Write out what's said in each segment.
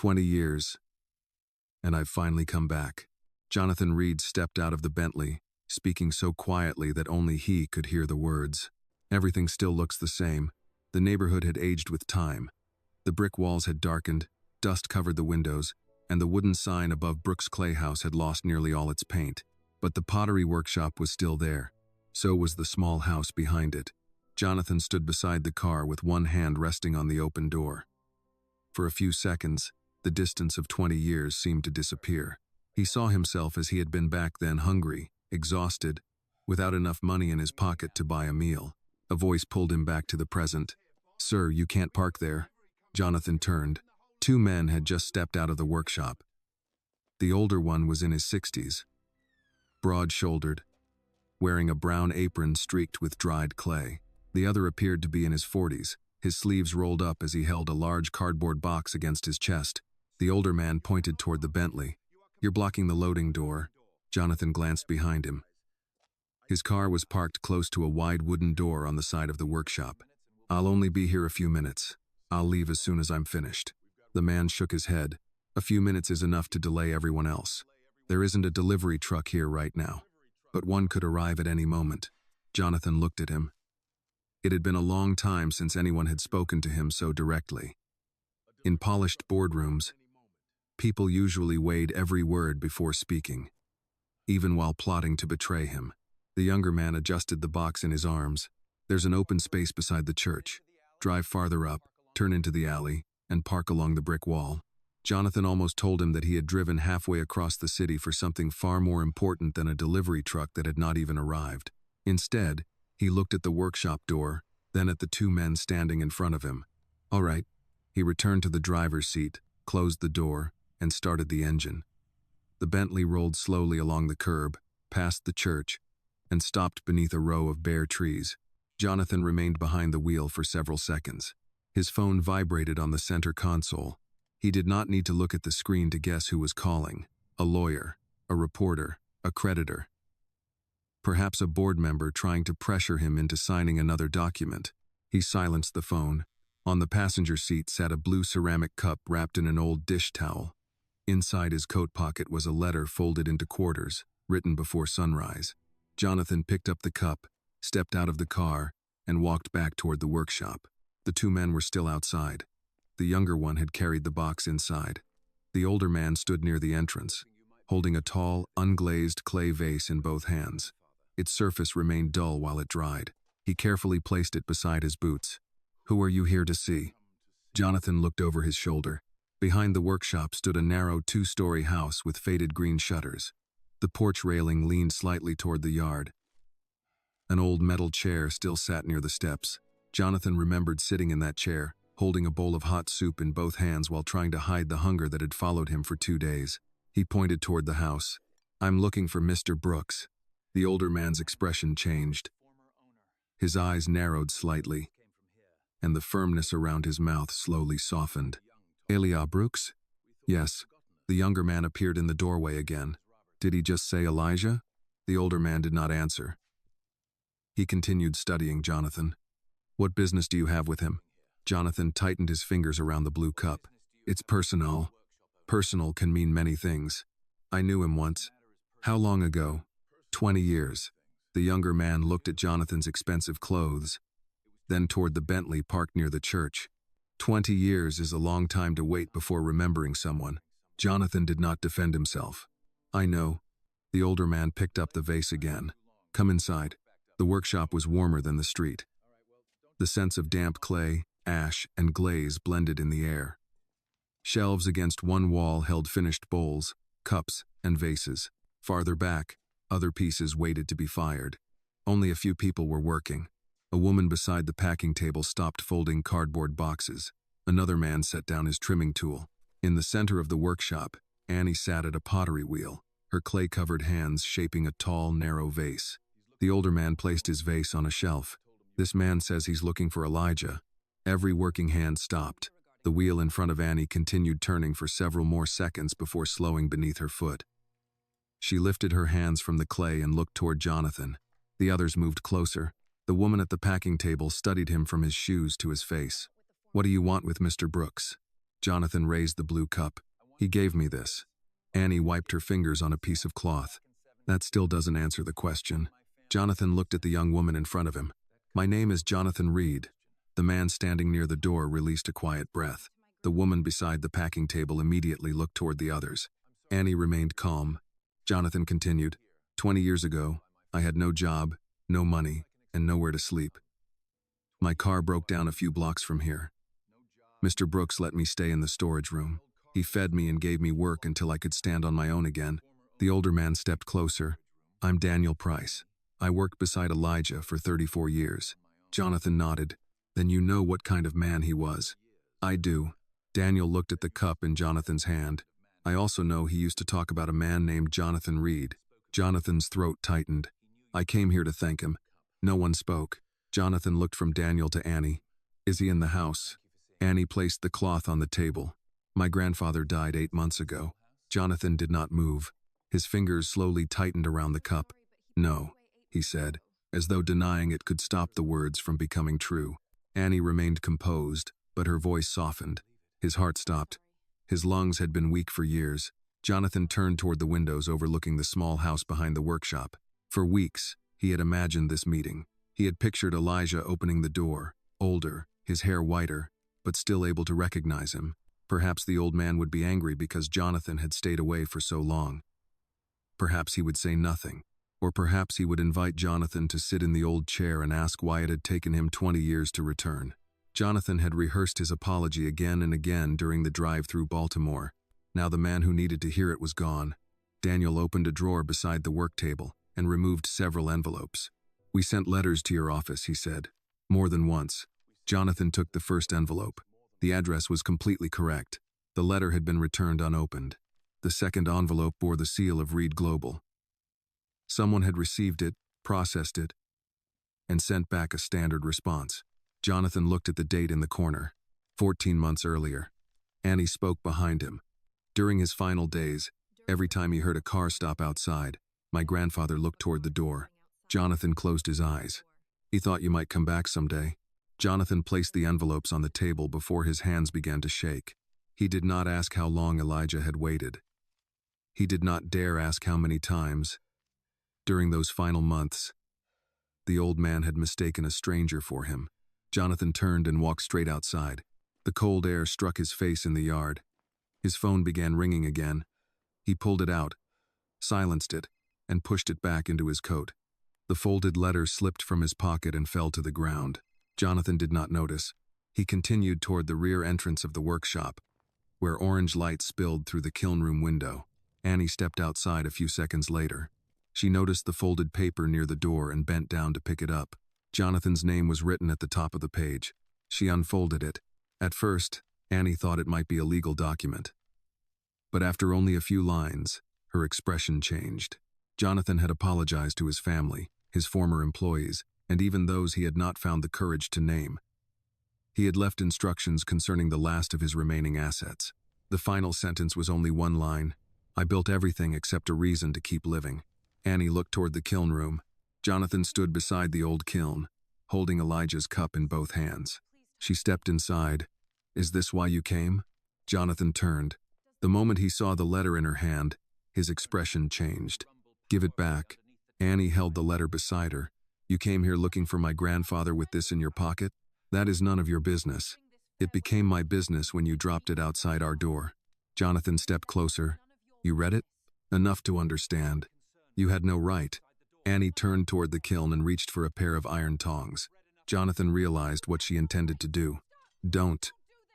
20 years, and I've finally come back. Jonathan Reed stepped out of the Bentley, speaking so quietly that only he could hear the words. Everything still looks the same. The neighborhood had aged with time. The brick walls had darkened, dust covered the windows, and the wooden sign above Brooks' clay house had lost nearly all its paint. But the pottery workshop was still there. So was the small house behind it. Jonathan stood beside the car with one hand resting on the open door. For a few seconds, the distance of 20 years seemed to disappear. He saw himself as he had been back then, hungry, exhausted, without enough money in his pocket to buy a meal. A voice pulled him back to the present. "Sir, you can't park there." Jonathan turned. Two men had just stepped out of the workshop. The older one was in his 60s, broad-shouldered, wearing a brown apron streaked with dried clay. The other appeared to be in his 40s, his sleeves rolled up as he held a large cardboard box against his chest. The older man pointed toward the Bentley. "You're blocking the loading door." Jonathan glanced behind him. His car was parked close to a wide wooden door on the side of the workshop. "I'll only be here a few minutes. I'll leave as soon as I'm finished." The man shook his head. "A few minutes is enough to delay everyone else. There isn't a delivery truck here right now, but one could arrive at any moment." Jonathan looked at him. It had been a long time since anyone had spoken to him so directly. In polished boardrooms, people usually weighed every word before speaking, even while plotting to betray him. The younger man adjusted the box in his arms. "There's an open space beside the church. Drive farther up, turn into the alley, and park along the brick wall." Jonathan almost told him that he had driven halfway across the city for something far more important than a delivery truck that had not even arrived. Instead, he looked at the workshop door, then at the two men standing in front of him. "All right." He returned to the driver's seat, closed the door, and started the engine. The Bentley rolled slowly along the curb, past the church, and stopped beneath a row of bare trees. Jonathan remained behind the wheel for several seconds. His phone vibrated on the center console. He did not need to look at the screen to guess who was calling. A lawyer, a reporter, a creditor. Perhaps a board member trying to pressure him into signing another document. He silenced the phone. On the passenger seat sat a blue ceramic cup wrapped in an old dish towel. Inside his coat pocket was a letter folded into quarters, written before sunrise. Jonathan picked up the cup, stepped out of the car, and walked back toward the workshop. The two men were still outside. The younger one had carried the box inside. The older man stood near the entrance, holding a tall, unglazed clay vase in both hands. Its surface remained dull while it dried. He carefully placed it beside his boots. "Who are you here to see?" Jonathan looked over his shoulder. Behind the workshop stood a narrow two-story house with faded green shutters. The porch railing leaned slightly toward the yard. An old metal chair still sat near the steps. Jonathan remembered sitting in that chair, holding a bowl of hot soup in both hands while trying to hide the hunger that had followed him for 2 days. He pointed toward the house. "I'm looking for Mr. Brooks." The older man's expression changed. His eyes narrowed slightly, and the firmness around his mouth slowly softened. "Elia Brooks?" "Yes." The younger man appeared in the doorway again. "Did he just say Elijah?" The older man did not answer. He continued studying Jonathan. "What business do you have with him?" Jonathan tightened his fingers around the blue cup. "It's personal." Personal can mean many things. "I knew him once." "How long ago?" 20 years. The younger man looked at Jonathan's expensive clothes, then toward the Bentley parked near the church. 20 years is a long time to wait before remembering someone. Jonathan did not defend himself. "I know." The older man picked up the vase again. "Come inside." The workshop was warmer than the street. The sense of damp clay, ash, and glaze blended in the air. Shelves against one wall held finished bowls, cups, and vases. Farther back, other pieces waited to be fired. Only a few people were working. A woman beside the packing table stopped folding cardboard boxes. Another man set down his trimming tool. In the center of the workshop, Annie sat at a pottery wheel, her clay-covered hands shaping a tall, narrow vase. The older man placed his vase on a shelf. "This man says he's looking for Elijah." Every working hand stopped. The wheel in front of Annie continued turning for several more seconds before slowing beneath her foot. She lifted her hands from the clay and looked toward Jonathan. The others moved closer. The woman at the packing table studied him from his shoes to his face. "What do you want with Mr. Brooks?" Jonathan raised the blue cup. He gave me this. Annie wiped her fingers on a piece of cloth. That still doesn't answer the question. Jonathan looked at the young woman in front of him. My name is Jonathan Reed. The man standing near the door released a quiet breath. The woman beside the packing table immediately looked toward the others. Annie remained calm. Jonathan continued, 20 years ago, I had no job, no money, and nowhere to sleep. My car broke down a few blocks from here. Mr. Brooks let me stay in the storage room. He fed me and gave me work until I could stand on my own again. The older man stepped closer. I'm Daniel Price. I worked beside Elijah for 34 years. Jonathan nodded. Then you know what kind of man he was. I do. Daniel looked at the cup in Jonathan's hand. I also know he used to talk about a man named Jonathan Reed. Jonathan's throat tightened. I came here to thank him. No one spoke. Jonathan looked from Daniel to Annie. Is he in the house? Annie placed the cloth on the table. My grandfather died 8 months ago. Jonathan did not move. His fingers slowly tightened around the cup. No, he said, as though denying it could stop the words from becoming true. Annie remained composed, but her voice softened. His heart stopped. His lungs had been weak for years. Jonathan turned toward the windows overlooking the small house behind the workshop. For weeks, he had imagined this meeting. He had pictured Elijah opening the door, older, his hair whiter, but still able to recognize him. Perhaps the old man would be angry because Jonathan had stayed away for so long. Perhaps he would say nothing, or perhaps he would invite Jonathan to sit in the old chair and ask why it had taken him 20 years to return. Jonathan had rehearsed his apology again and again during the drive through Baltimore. Now the man who needed to hear it was gone. Daniel opened a drawer beside the work table and removed several envelopes. We sent letters to your office, he said. More than once. Jonathan took the first envelope. The address was completely correct. The letter had been returned unopened. The second envelope bore the seal of Reed Global. Someone had received it, processed it, and sent back a standard response. Jonathan looked at the date in the corner. 14 months earlier. Annie spoke behind him. During his final days, every time he heard a car stop outside, my grandfather looked toward the door. Jonathan closed his eyes. He thought you might come back someday. Jonathan placed the envelopes on the table before his hands began to shake. He did not ask how long Elijah had waited. He did not dare ask how many times. During those final months, the old man had mistaken a stranger for him. Jonathan turned and walked straight outside. The cold air struck his face in the yard. His phone began ringing again. He pulled it out, silenced it, and pushed it back into his coat. The folded letter slipped from his pocket and fell to the ground. Jonathan did not notice. He continued toward the rear entrance of the workshop, where orange light spilled through the kiln room window. Annie stepped outside a few seconds later. She noticed the folded paper near the door and bent down to pick it up. Jonathan's name was written at the top of the page. She unfolded it. At first, Annie thought it might be a legal document. But after only a few lines, her expression changed. Jonathan had apologized to his family, his former employees, and even those he had not found the courage to name. He had left instructions concerning the last of his remaining assets. The final sentence was only one line. I built everything except a reason to keep living. Annie looked toward the kiln room. Jonathan stood beside the old kiln, holding Elijah's cup in both hands. She stepped inside. Is this why you came? Jonathan turned. The moment he saw the letter in her hand, his expression changed. Give it back. Annie held the letter beside her. You came here looking for my grandfather with this in your pocket? That is none of your business. It became my business when you dropped it outside our door. Jonathan stepped closer. You read it? Enough to understand. You had no right. Annie turned toward the kiln and reached for a pair of iron tongs. Jonathan realized what she intended to do. Don't.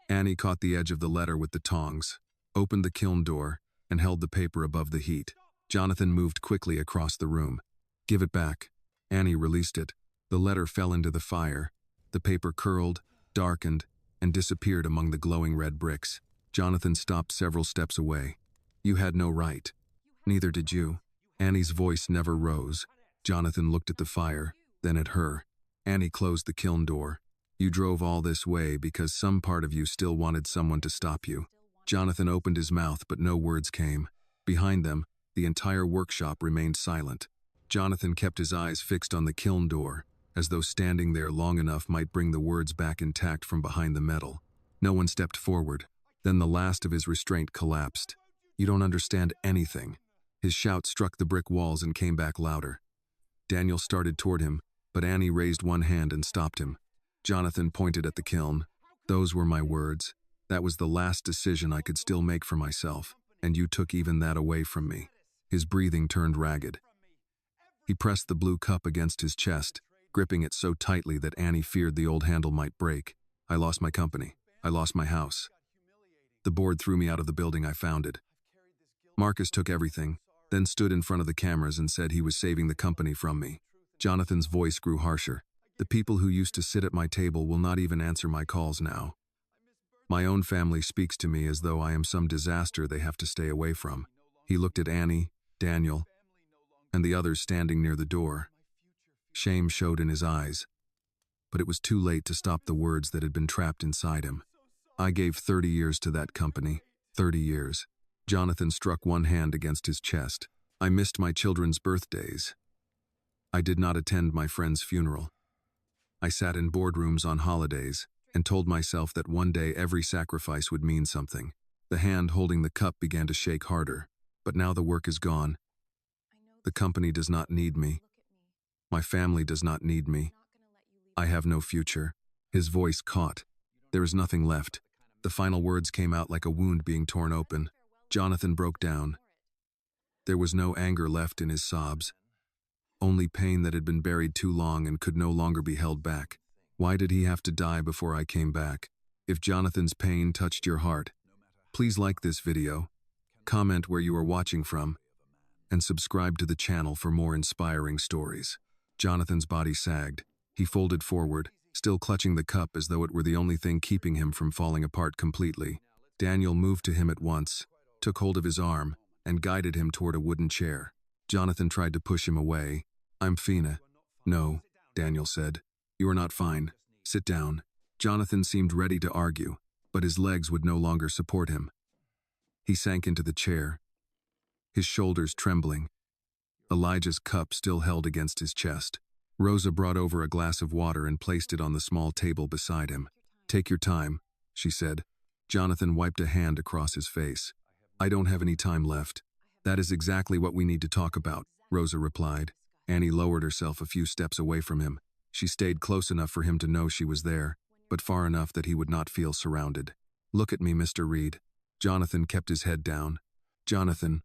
Annie caught the edge of the letter with the tongs, opened the kiln door, and held the paper above the heat. Jonathan moved quickly across the room. Give it back. Annie released it. The letter fell into the fire. The paper curled, darkened, and disappeared among the glowing red bricks. Jonathan stopped several steps away. You had no right. Neither did you. Annie's voice never rose. Jonathan looked at the fire, then at her. Annie closed the kiln door. You drove all this way because some part of you still wanted someone to stop you. Jonathan opened his mouth, but no words came. Behind them, the entire workshop remained silent. Jonathan kept his eyes fixed on the kiln door, as though standing there long enough might bring the words back intact from behind the metal. No one stepped forward. Then the last of his restraint collapsed. "You don't understand anything." His shout struck the brick walls and came back louder. Daniel started toward him, but Annie raised one hand and stopped him. Jonathan pointed at the kiln. "Those were my words. That was the last decision I could still make for myself, and you took even that away from me." His breathing turned ragged. He pressed the blue cup against his chest, gripping it so tightly that Annie feared the old handle might break. "I lost my company. I lost my house. The board threw me out of the building I founded. Marcus took everything, then stood in front of the cameras and said he was saving the company from me." Jonathan's voice grew harsher. "The people who used to sit at my table will not even answer my calls now. My own family speaks to me as though I am some disaster they have to stay away from." He looked at Annie, Daniel, and the others standing near the door. Shame showed in his eyes, but it was too late to stop the words that had been trapped inside him. "I gave 30 years to that company. 30 years. Jonathan struck one hand against his chest. "I missed my children's birthdays. I did not attend my friend's funeral. I sat in boardrooms on holidays and told myself that one day every sacrifice would mean something." The hand holding the cup began to shake harder. "But now the work is gone. The company does not need me. My family does not need me. I have no future." His voice caught. "There is nothing left." The final words came out like a wound being torn open. Jonathan broke down. There was no anger left in his sobs, only pain that had been buried too long and could no longer be held back. "Why did he have to die before I came back?" If Jonathan's pain touched your heart, please like this video, comment where you are watching from, and subscribe to the channel for more inspiring stories. Jonathan's body sagged. He folded forward, still clutching the cup as though it were the only thing keeping him from falling apart completely. Daniel moved to him at once, took hold of his arm, and guided him toward a wooden chair. Jonathan tried to push him away. "I'm fine." "No," Daniel said. "You are not fine. Sit down." Jonathan seemed ready to argue, but his legs would no longer support him. He sank into the chair, his shoulders trembling. Elijah's cup still held against his chest. Rosa brought over a glass of water and placed it on the small table beside him. "Take your time," she said. Jonathan wiped a hand across his face. "I don't have any time left." "That is exactly what we need to talk about," Rosa replied. Annie lowered herself a few steps away from him. She stayed close enough for him to know she was there, but far enough that he would not feel surrounded. "Look at me, Mr. Reed." Jonathan kept his head down. "Jonathan."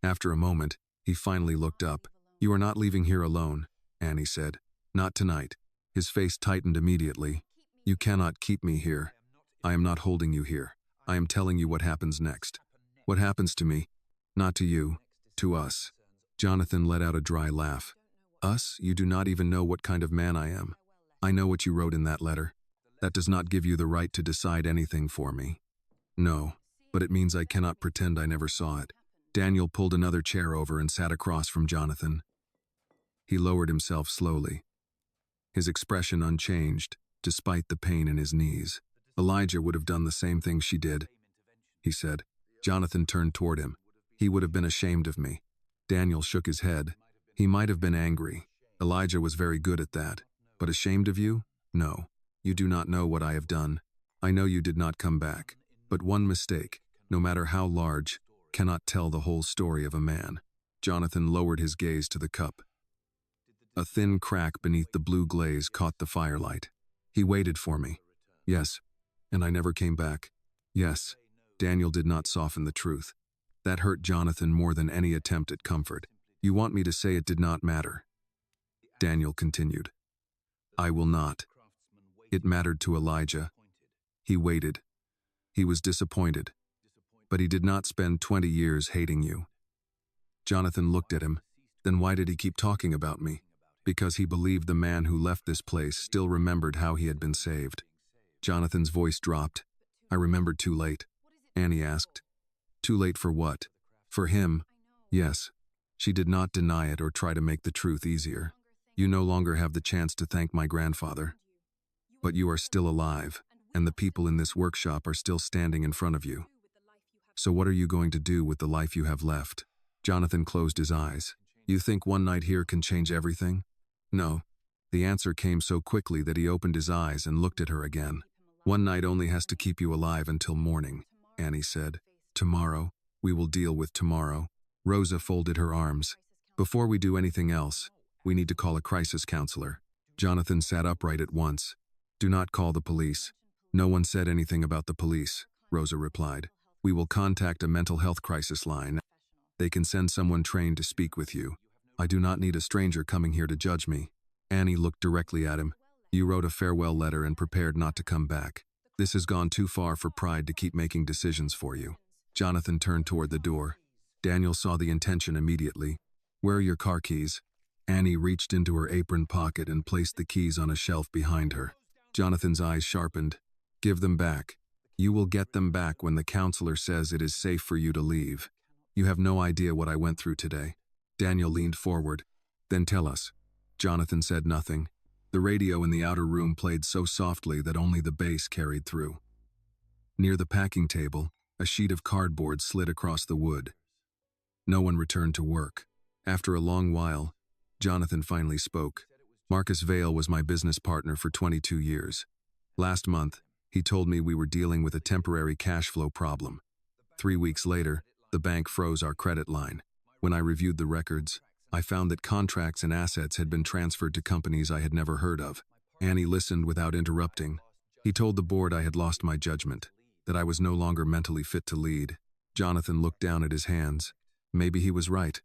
After a moment, he finally looked up. "You are not leaving here alone," Annie said. "Not tonight." His face tightened immediately. "You cannot keep me here. I am not holding you here. I am telling you what happens next. What happens to me? Not to you. To us." Jonathan let out a dry laugh. "Us? You do not even know what kind of man I am. I know what you wrote in that letter. That does not give you the right to decide anything for me." "No, but it means I cannot pretend I never saw it." Daniel pulled another chair over and sat across from Jonathan. He lowered himself slowly, his expression unchanged, despite the pain in his knees. "Elijah would have done the same thing she did," he said. Jonathan turned toward him. "He would have been ashamed of me." Daniel shook his head. "He might have been angry. Elijah was very good at that. But ashamed of you? No. You do not know what I have done. I know you did not come back. But one mistake, no matter how large, cannot tell the whole story of a man." Jonathan lowered his gaze to the cup. A thin crack beneath the blue glaze caught the firelight. "He waited for me." "Yes. And I never came back." "Yes." Daniel did not soften the truth. That hurt Jonathan more than any attempt at comfort. "You want me to say it did not matter?" Daniel continued. "I will not. It mattered to Elijah. He waited. He was disappointed. But he did not spend 20 years hating you." Jonathan looked at him. "Then why did he keep talking about me?" "Because he believed the man who left this place still remembered how he had been saved." Jonathan's voice dropped. "I remembered too late," Annie asked. "Too late for what?" "For him." "Yes." She did not deny it or try to make the truth easier. "You no longer have the chance to thank my grandfather. But you are still alive, and the people in this workshop are still standing in front of you. So what are you going to do with the life you have left?" Jonathan closed his eyes. "You think one night here can change everything?" "No." The answer came so quickly that he opened his eyes and looked at her again. "One night only has to keep you alive until morning. Annie said. Tomorrow. We will deal with tomorrow. Rosa folded her arms. Before we do anything else, we need to call a crisis counselor. Jonathan sat upright at once. Do not call the police. No one said anything about the police, Rosa replied. We will contact a mental health crisis line. They can send someone trained to speak with you. I do not need a stranger coming here to judge me. Annie looked directly at him. You wrote a farewell letter and prepared not to come back. This has gone too far for pride to keep making decisions for you. Jonathan turned toward the door. Daniel saw the intention immediately. Where are your car keys? Annie reached into her apron pocket and placed the keys on a shelf behind her. Jonathan's eyes sharpened. Give them back. You will get them back when the counselor says it is safe for you to leave. You have no idea what I went through today. Daniel leaned forward. Then tell us. Jonathan said nothing. The radio in the outer room played so softly that only the bass carried through. Near the packing table, a sheet of cardboard slid across the wood. No one returned to work. After a long while, Jonathan finally spoke. Marcus Vale was my business partner for 22 years. Last month, he told me we were dealing with a temporary cash flow problem. 3 weeks later, the bank froze our credit line. When I reviewed the records, I found that contracts and assets had been transferred to companies I had never heard of. Annie listened without interrupting. He told the board I had lost my judgment, that I was no longer mentally fit to lead. Jonathan looked down at his hands. Maybe he was right.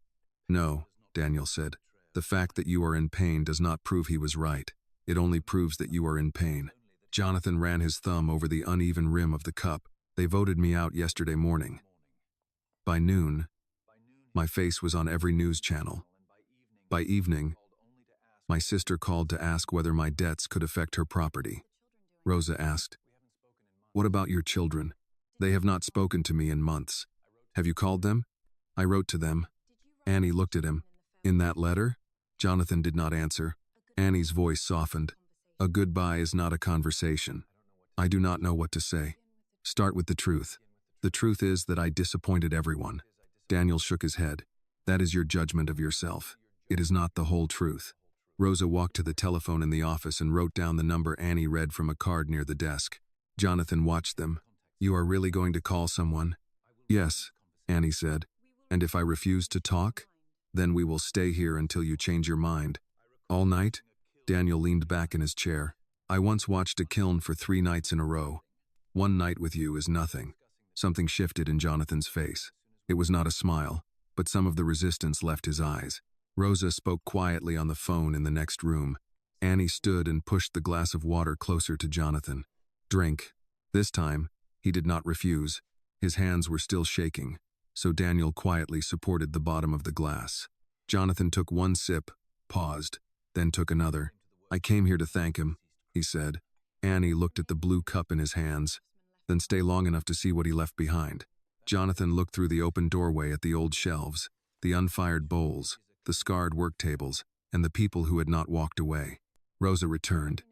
No, Daniel said. The fact that you are in pain does not prove he was right. It only proves that you are in pain. Jonathan ran his thumb over the uneven rim of the cup. They voted me out yesterday morning. By noon, my face was on every news channel. By evening, my sister called to ask whether my debts could affect her property. Rosa asked, What about your children? They have not spoken to me in months. Have you called them? I wrote to them. Annie looked at him. In that letter? Jonathan did not answer. Annie's voice softened. A goodbye is not a conversation. I do not know what to say. Start with the truth. The truth is that I disappointed everyone. Daniel shook his head. That is your judgment of yourself. It is not the whole truth. Rosa walked to the telephone in the office and wrote down the number Annie read from a card near the desk. Jonathan watched them. You are really going to call someone? Yes, Annie said. And if I refuse to talk? Then we will stay here until you change your mind. All night? Daniel leaned back in his chair. I once watched a kiln for 3 nights in a row. One night with you is nothing. Something shifted in Jonathan's face. It was not a smile, but some of the resistance left his eyes. Rosa spoke quietly on the phone in the next room. Annie stood and pushed the glass of water closer to Jonathan. Drink. This time, he did not refuse. His hands were still shaking, so Daniel quietly supported the bottom of the glass. Jonathan took one sip, paused, then took another. I came here to thank him, he said. Annie looked at the blue cup in his hands, then stay long enough to see what he left behind. Jonathan looked through the open doorway at the old shelves, the unfired bowls, the scarred work tables, and the people who had not walked away. Rosa returned.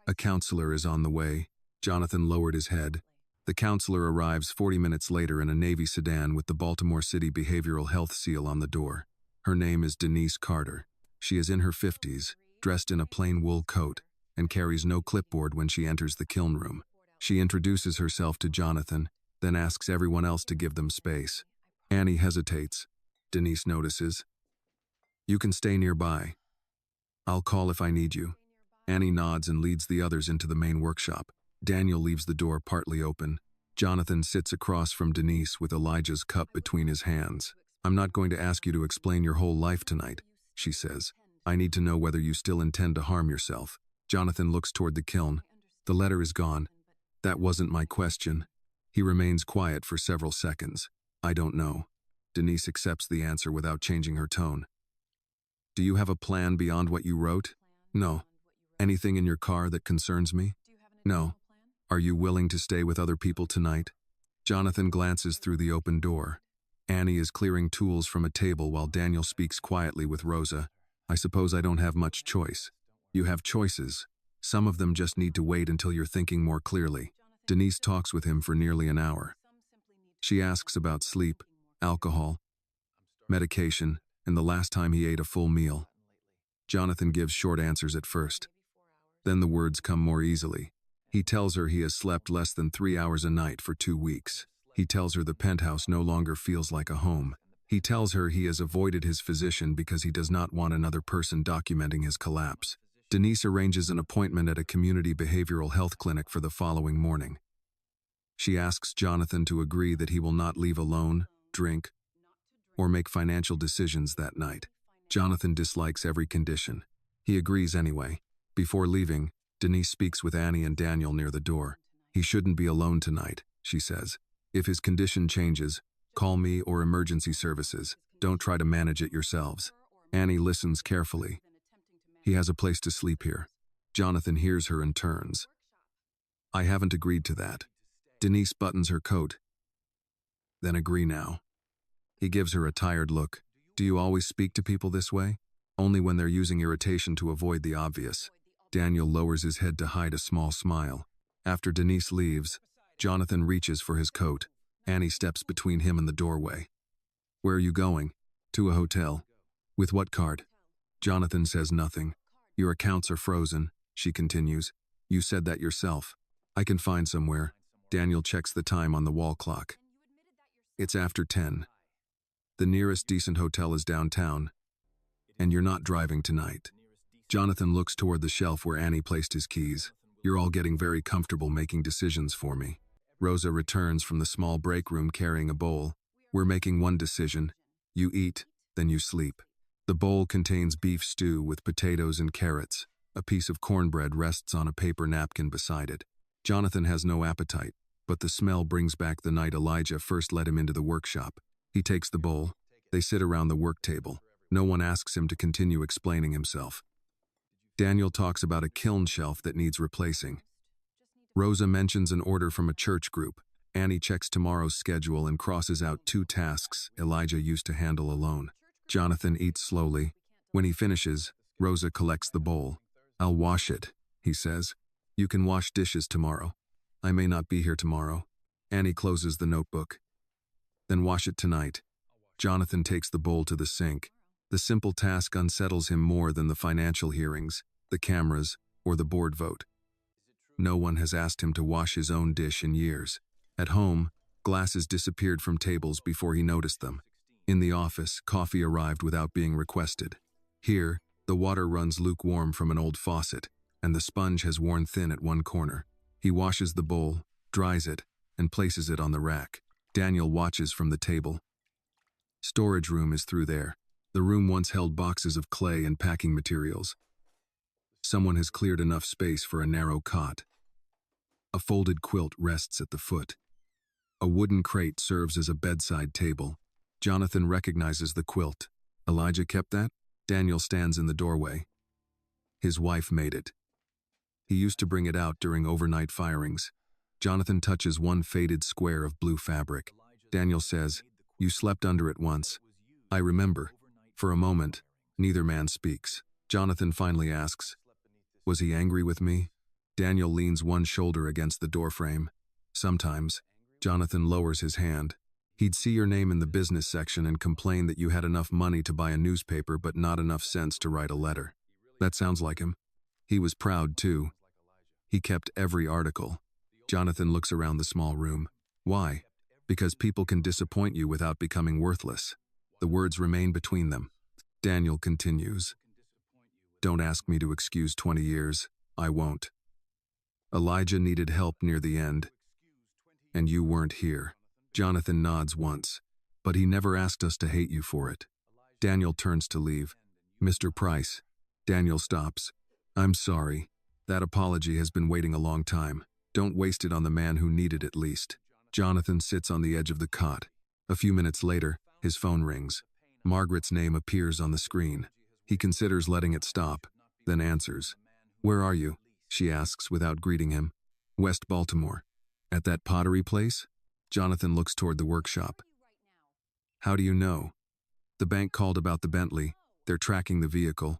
A counselor is on the way. Jonathan lowered his head. The counselor arrives 40 minutes later in a Navy sedan with the Baltimore City Behavioral Health seal on the door. Her name is Denise Carter. She is in her 50s, dressed in a plain wool coat, and carries no clipboard when she enters the kiln room. She introduces herself to Jonathan, then asks everyone else to give them space. Annie hesitates. Denise notices. You can stay nearby. I'll call if I need you. Annie nods and leads the others into the main workshop. Daniel leaves the door partly open. Jonathan sits across from Denise with Elijah's cup between his hands. I'm not going to ask you to explain your whole life tonight, she says. I need to know whether you still intend to harm yourself. Jonathan looks toward the kiln. The letter is gone. That wasn't my question. He remains quiet for several seconds. I don't know. Denise accepts the answer without changing her tone. Do you have a plan beyond what you wrote? No. Anything in your car that concerns me? No. Are you willing to stay with other people tonight? Jonathan glances through the open door. Annie is clearing tools from a table while Daniel speaks quietly with Rosa. I suppose I don't have much choice. You have choices. Some of them just need to wait until you're thinking more clearly. Denise talks with him for nearly an hour. She asks about sleep, alcohol, medication, and the last time he ate a full meal. Jonathan gives short answers at first. Then the words come more easily. He tells her he has slept less than 3 hours a night for 2 weeks. He tells her the penthouse no longer feels like a home. He tells her he has avoided his physician because he does not want another person documenting his collapse. Denise arranges an appointment at a community behavioral health clinic for the following morning. She asks Jonathan to agree that he will not leave alone, drink, or make financial decisions that night. Jonathan dislikes every condition. He agrees anyway. Before leaving, Denise speaks with Annie and Daniel near the door. He shouldn't be alone tonight, she says. If his condition changes, call me or emergency services. Don't try to manage it yourselves. Annie listens carefully. He has a place to sleep here. Jonathan hears her and turns. I haven't agreed to that. Denise buttons her coat. Then agree now. He gives her a tired look. Do you always speak to people this way? Only when they're using irritation to avoid the obvious. Daniel lowers his head to hide a small smile. After Denise leaves, Jonathan reaches for his coat. Annie steps between him and the doorway. Where are you going? To a hotel. With what card? Jonathan says nothing. Your accounts are frozen, she continues. You said that yourself. I can find somewhere. Daniel checks the time on the wall clock. It's after 10. The nearest decent hotel is downtown. And you're not driving tonight. Jonathan looks toward the shelf where Annie placed his keys. You're all getting very comfortable making decisions for me. Rosa returns from the small break room carrying a bowl. We're making one decision. You eat, then you sleep. The bowl contains beef stew with potatoes and carrots. A piece of cornbread rests on a paper napkin beside it. Jonathan has no appetite, but the smell brings back the night Elijah first let him into the workshop. He takes the bowl. They sit around the work table. No one asks him to continue explaining himself. Daniel talks about a kiln shelf that needs replacing. Rosa mentions an order from a church group. Annie checks tomorrow's schedule and crosses out 2 tasks Elijah used to handle alone. Jonathan eats slowly. When he finishes, Rosa collects the bowl. I'll wash it, he says. You can wash dishes tomorrow. I may not be here tomorrow. Annie closes the notebook. Then wash it tonight. Jonathan takes the bowl to the sink. The simple task unsettles him more than the financial hearings, the cameras, or the board vote. No one has asked him to wash his own dish in years. At home, glasses disappeared from tables before he noticed them. In the office, coffee arrived without being requested. Here, the water runs lukewarm from an old faucet, and the sponge has worn thin at one corner. He washes the bowl, dries it, and places it on the rack. Daniel watches from the table. Storage room is through there. The room once held boxes of clay and packing materials. Someone has cleared enough space for a narrow cot. A folded quilt rests at the foot. A wooden crate serves as a bedside table. Jonathan recognizes the quilt. Elijah kept that? Daniel stands in the doorway. His wife made it. He used to bring it out during overnight firings. Jonathan touches one faded square of blue fabric. Daniel says, You slept under it once. I remember. For a moment, neither man speaks. Jonathan finally asks, Was he angry with me? Daniel leans one shoulder against the doorframe. Sometimes. Jonathan lowers his hand. He'd see your name in the business section and complain that you had enough money to buy a newspaper but not enough sense to write a letter. That sounds like him. He was proud, too. He kept every article. Jonathan looks around the small room. Why? Because people can disappoint you without becoming worthless. The words remain between them. Daniel continues. Don't ask me to excuse 20 years. I won't. Elijah needed help near the end. And you weren't here. Jonathan nods once, but he never asked us to hate you for it. Daniel turns to leave. Mr. Price. Daniel stops. I'm sorry. That apology has been waiting a long time. Don't waste it on the man who needed it least. Jonathan sits on the edge of the cot. A few minutes later, his phone rings. Margaret's name appears on the screen. He considers letting it stop, then answers. Where are you? She asks without greeting him. West Baltimore. At that pottery place? Jonathan looks toward the workshop. How do you know? The bank called about the Bentley. They're tracking the vehicle.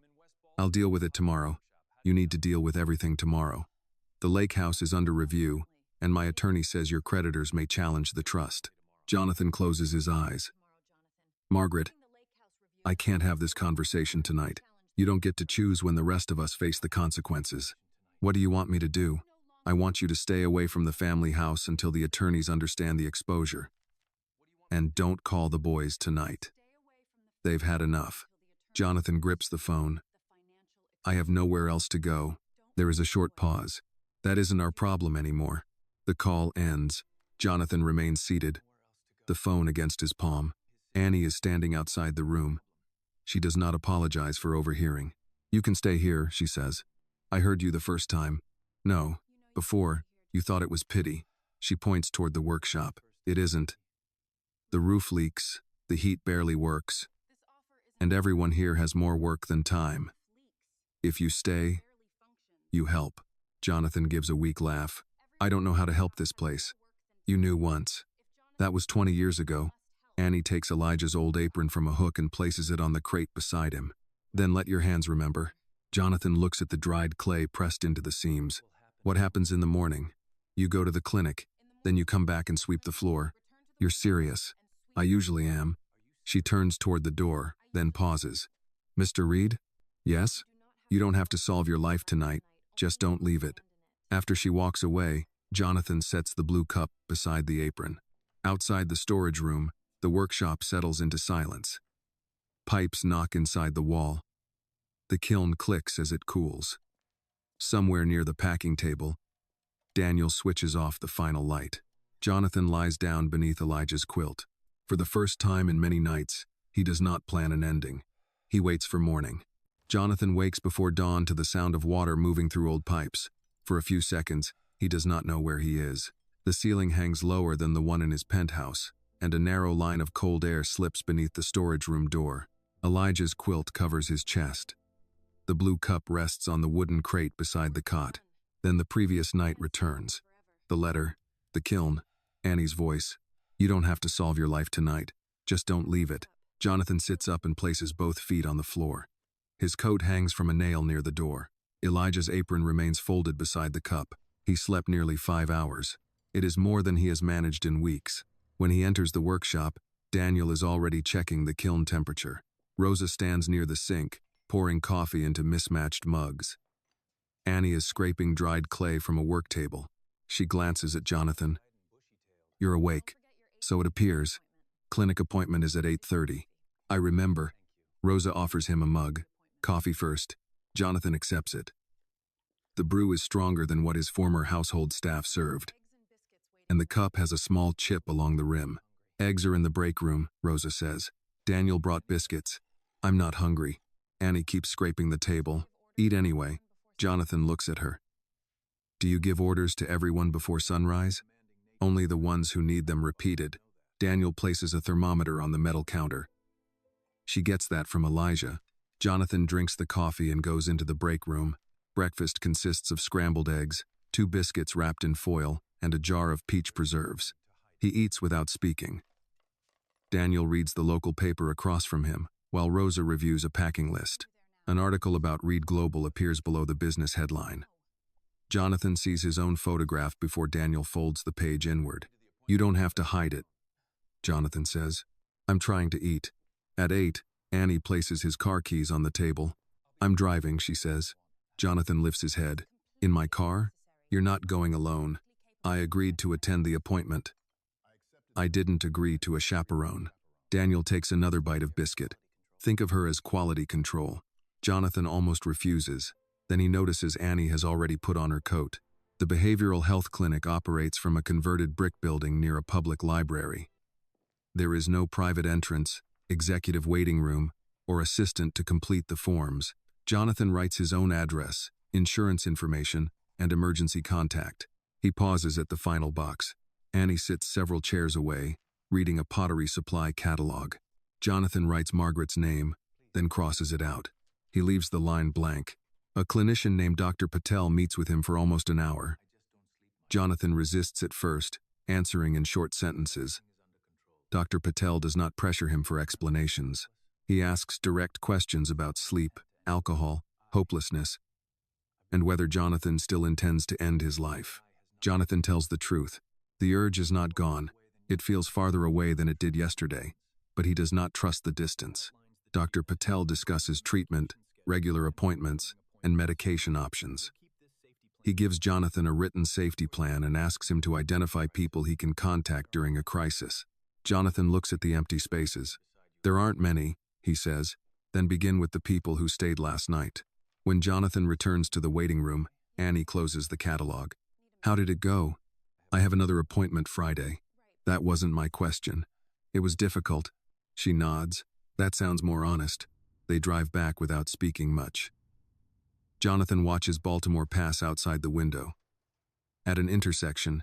I'll deal with it tomorrow. You need to deal with everything tomorrow. The lake house is under review, and my attorney says your creditors may challenge the trust. Jonathan closes his eyes. Margaret, I can't have this conversation tonight. You don't get to choose when the rest of us face the consequences. What do you want me to do? I want you to stay away from the family house until the attorneys understand the exposure. And don't call the boys tonight. They've had enough. Jonathan grips the phone. I have nowhere else to go. There is a short pause. That isn't our problem anymore. The call ends. Jonathan remains seated, the phone against his palm. Annie is standing outside the room. She does not apologize for overhearing. You can stay here, she says. I heard you the first time. No, before, you thought it was pity. She points toward the workshop. It isn't. The roof leaks, the heat barely works, and everyone here has more work than time. If you stay, you help. Jonathan gives a weak laugh. I don't know how to help this place. You knew once. That was 20 years ago. Annie takes Elijah's old apron from a hook and places it on the crate beside him. Then let your hands remember. Jonathan looks at the dried clay pressed into the seams. What happens in the morning? You go to the clinic, then you come back and sweep the floor. You're serious. I usually am. She turns toward the door, then pauses. Mr. Reed? Yes? You don't have to solve your life tonight, just don't leave it. After she walks away, Jonathan sets the blue cup beside the apron. Outside the storage room, the workshop settles into silence. Pipes knock inside the wall. The kiln clicks as it cools. Somewhere near the packing table, Daniel switches off the final light. Jonathan lies down beneath Elijah's quilt. For the first time in many nights, he does not plan an ending. He waits for morning. Jonathan wakes before dawn to the sound of water moving through old pipes. For a few seconds, he does not know where he is. The ceiling hangs lower than the one in his penthouse, and a narrow line of cold air slips beneath the storage room door. Elijah's quilt covers his chest. The blue cup rests on the wooden crate beside the cot. Then the previous night returns. The letter, the kiln, Annie's voice. You don't have to solve your life tonight. Just don't leave it. Jonathan sits up and places both feet on the floor. His coat hangs from a nail near the door. Elijah's apron remains folded beside the cup. He slept nearly 5 hours. It is more than he has managed in weeks. When he enters the workshop, Daniel is already checking the kiln temperature. Rosa stands near the sink, pouring coffee into mismatched mugs. Annie is scraping dried clay from a work table. She glances at Jonathan. You're awake. So it appears. Clinic appointment is at 8:30. I remember. Rosa offers him a mug. Coffee first. Jonathan accepts it. The brew is stronger than what his former household staff served, and the cup has a small chip along the rim. Eggs are in the break room, Rosa says. Daniel brought biscuits. I'm not hungry. Annie keeps scraping the table. Eat anyway. Jonathan looks at her. Do you give orders to everyone before sunrise? Only the ones who need them repeated. Daniel places a thermometer on the metal counter. She gets that from Elijah. Jonathan drinks the coffee and goes into the break room. Breakfast consists of scrambled eggs, 2 biscuits wrapped in foil, and a jar of peach preserves. He eats without speaking. Daniel reads the local paper across from him, while Rosa reviews a packing list. An article about Reed Global appears below the business headline. Jonathan sees his own photograph before Daniel folds the page inward. You don't have to hide it, Jonathan says. I'm trying to eat. At 8, Annie places his car keys on the table. I'm driving, she says. Jonathan lifts his head. In my car? You're not going alone. I agreed to attend the appointment. I didn't agree to a chaperone. Daniel takes another bite of biscuit. Think of her as quality control. Jonathan almost refuses. Then he notices Annie has already put on her coat. The behavioral health clinic operates from a converted brick building near a public library. There is no private entrance, executive waiting room, or assistant to complete the forms. Jonathan writes his own address, insurance information, and emergency contact. He pauses at the final box. Annie sits several chairs away, reading a pottery supply catalog. Jonathan writes Margaret's name, then crosses it out. He leaves the line blank. A clinician named Dr. Patel meets with him for almost an hour. Jonathan resists at first, answering in short sentences. Dr. Patel does not pressure him for explanations. He asks direct questions about sleep, alcohol, hopelessness, and whether Jonathan still intends to end his life. Jonathan tells the truth. The urge is not gone. It feels farther away than it did yesterday, but he does not trust the distance. Dr. Patel discusses treatment, regular appointments, and medication options. He gives Jonathan a written safety plan and asks him to identify people he can contact during a crisis. Jonathan looks at the empty spaces. There aren't many, he says, then begin with the people who stayed last night. When Jonathan returns to the waiting room, Annie closes the catalog. How did it go? I have another appointment Friday. That wasn't my question. It was difficult. She nods. That sounds more honest. They drive back without speaking much. Jonathan watches Baltimore pass outside the window. At an intersection,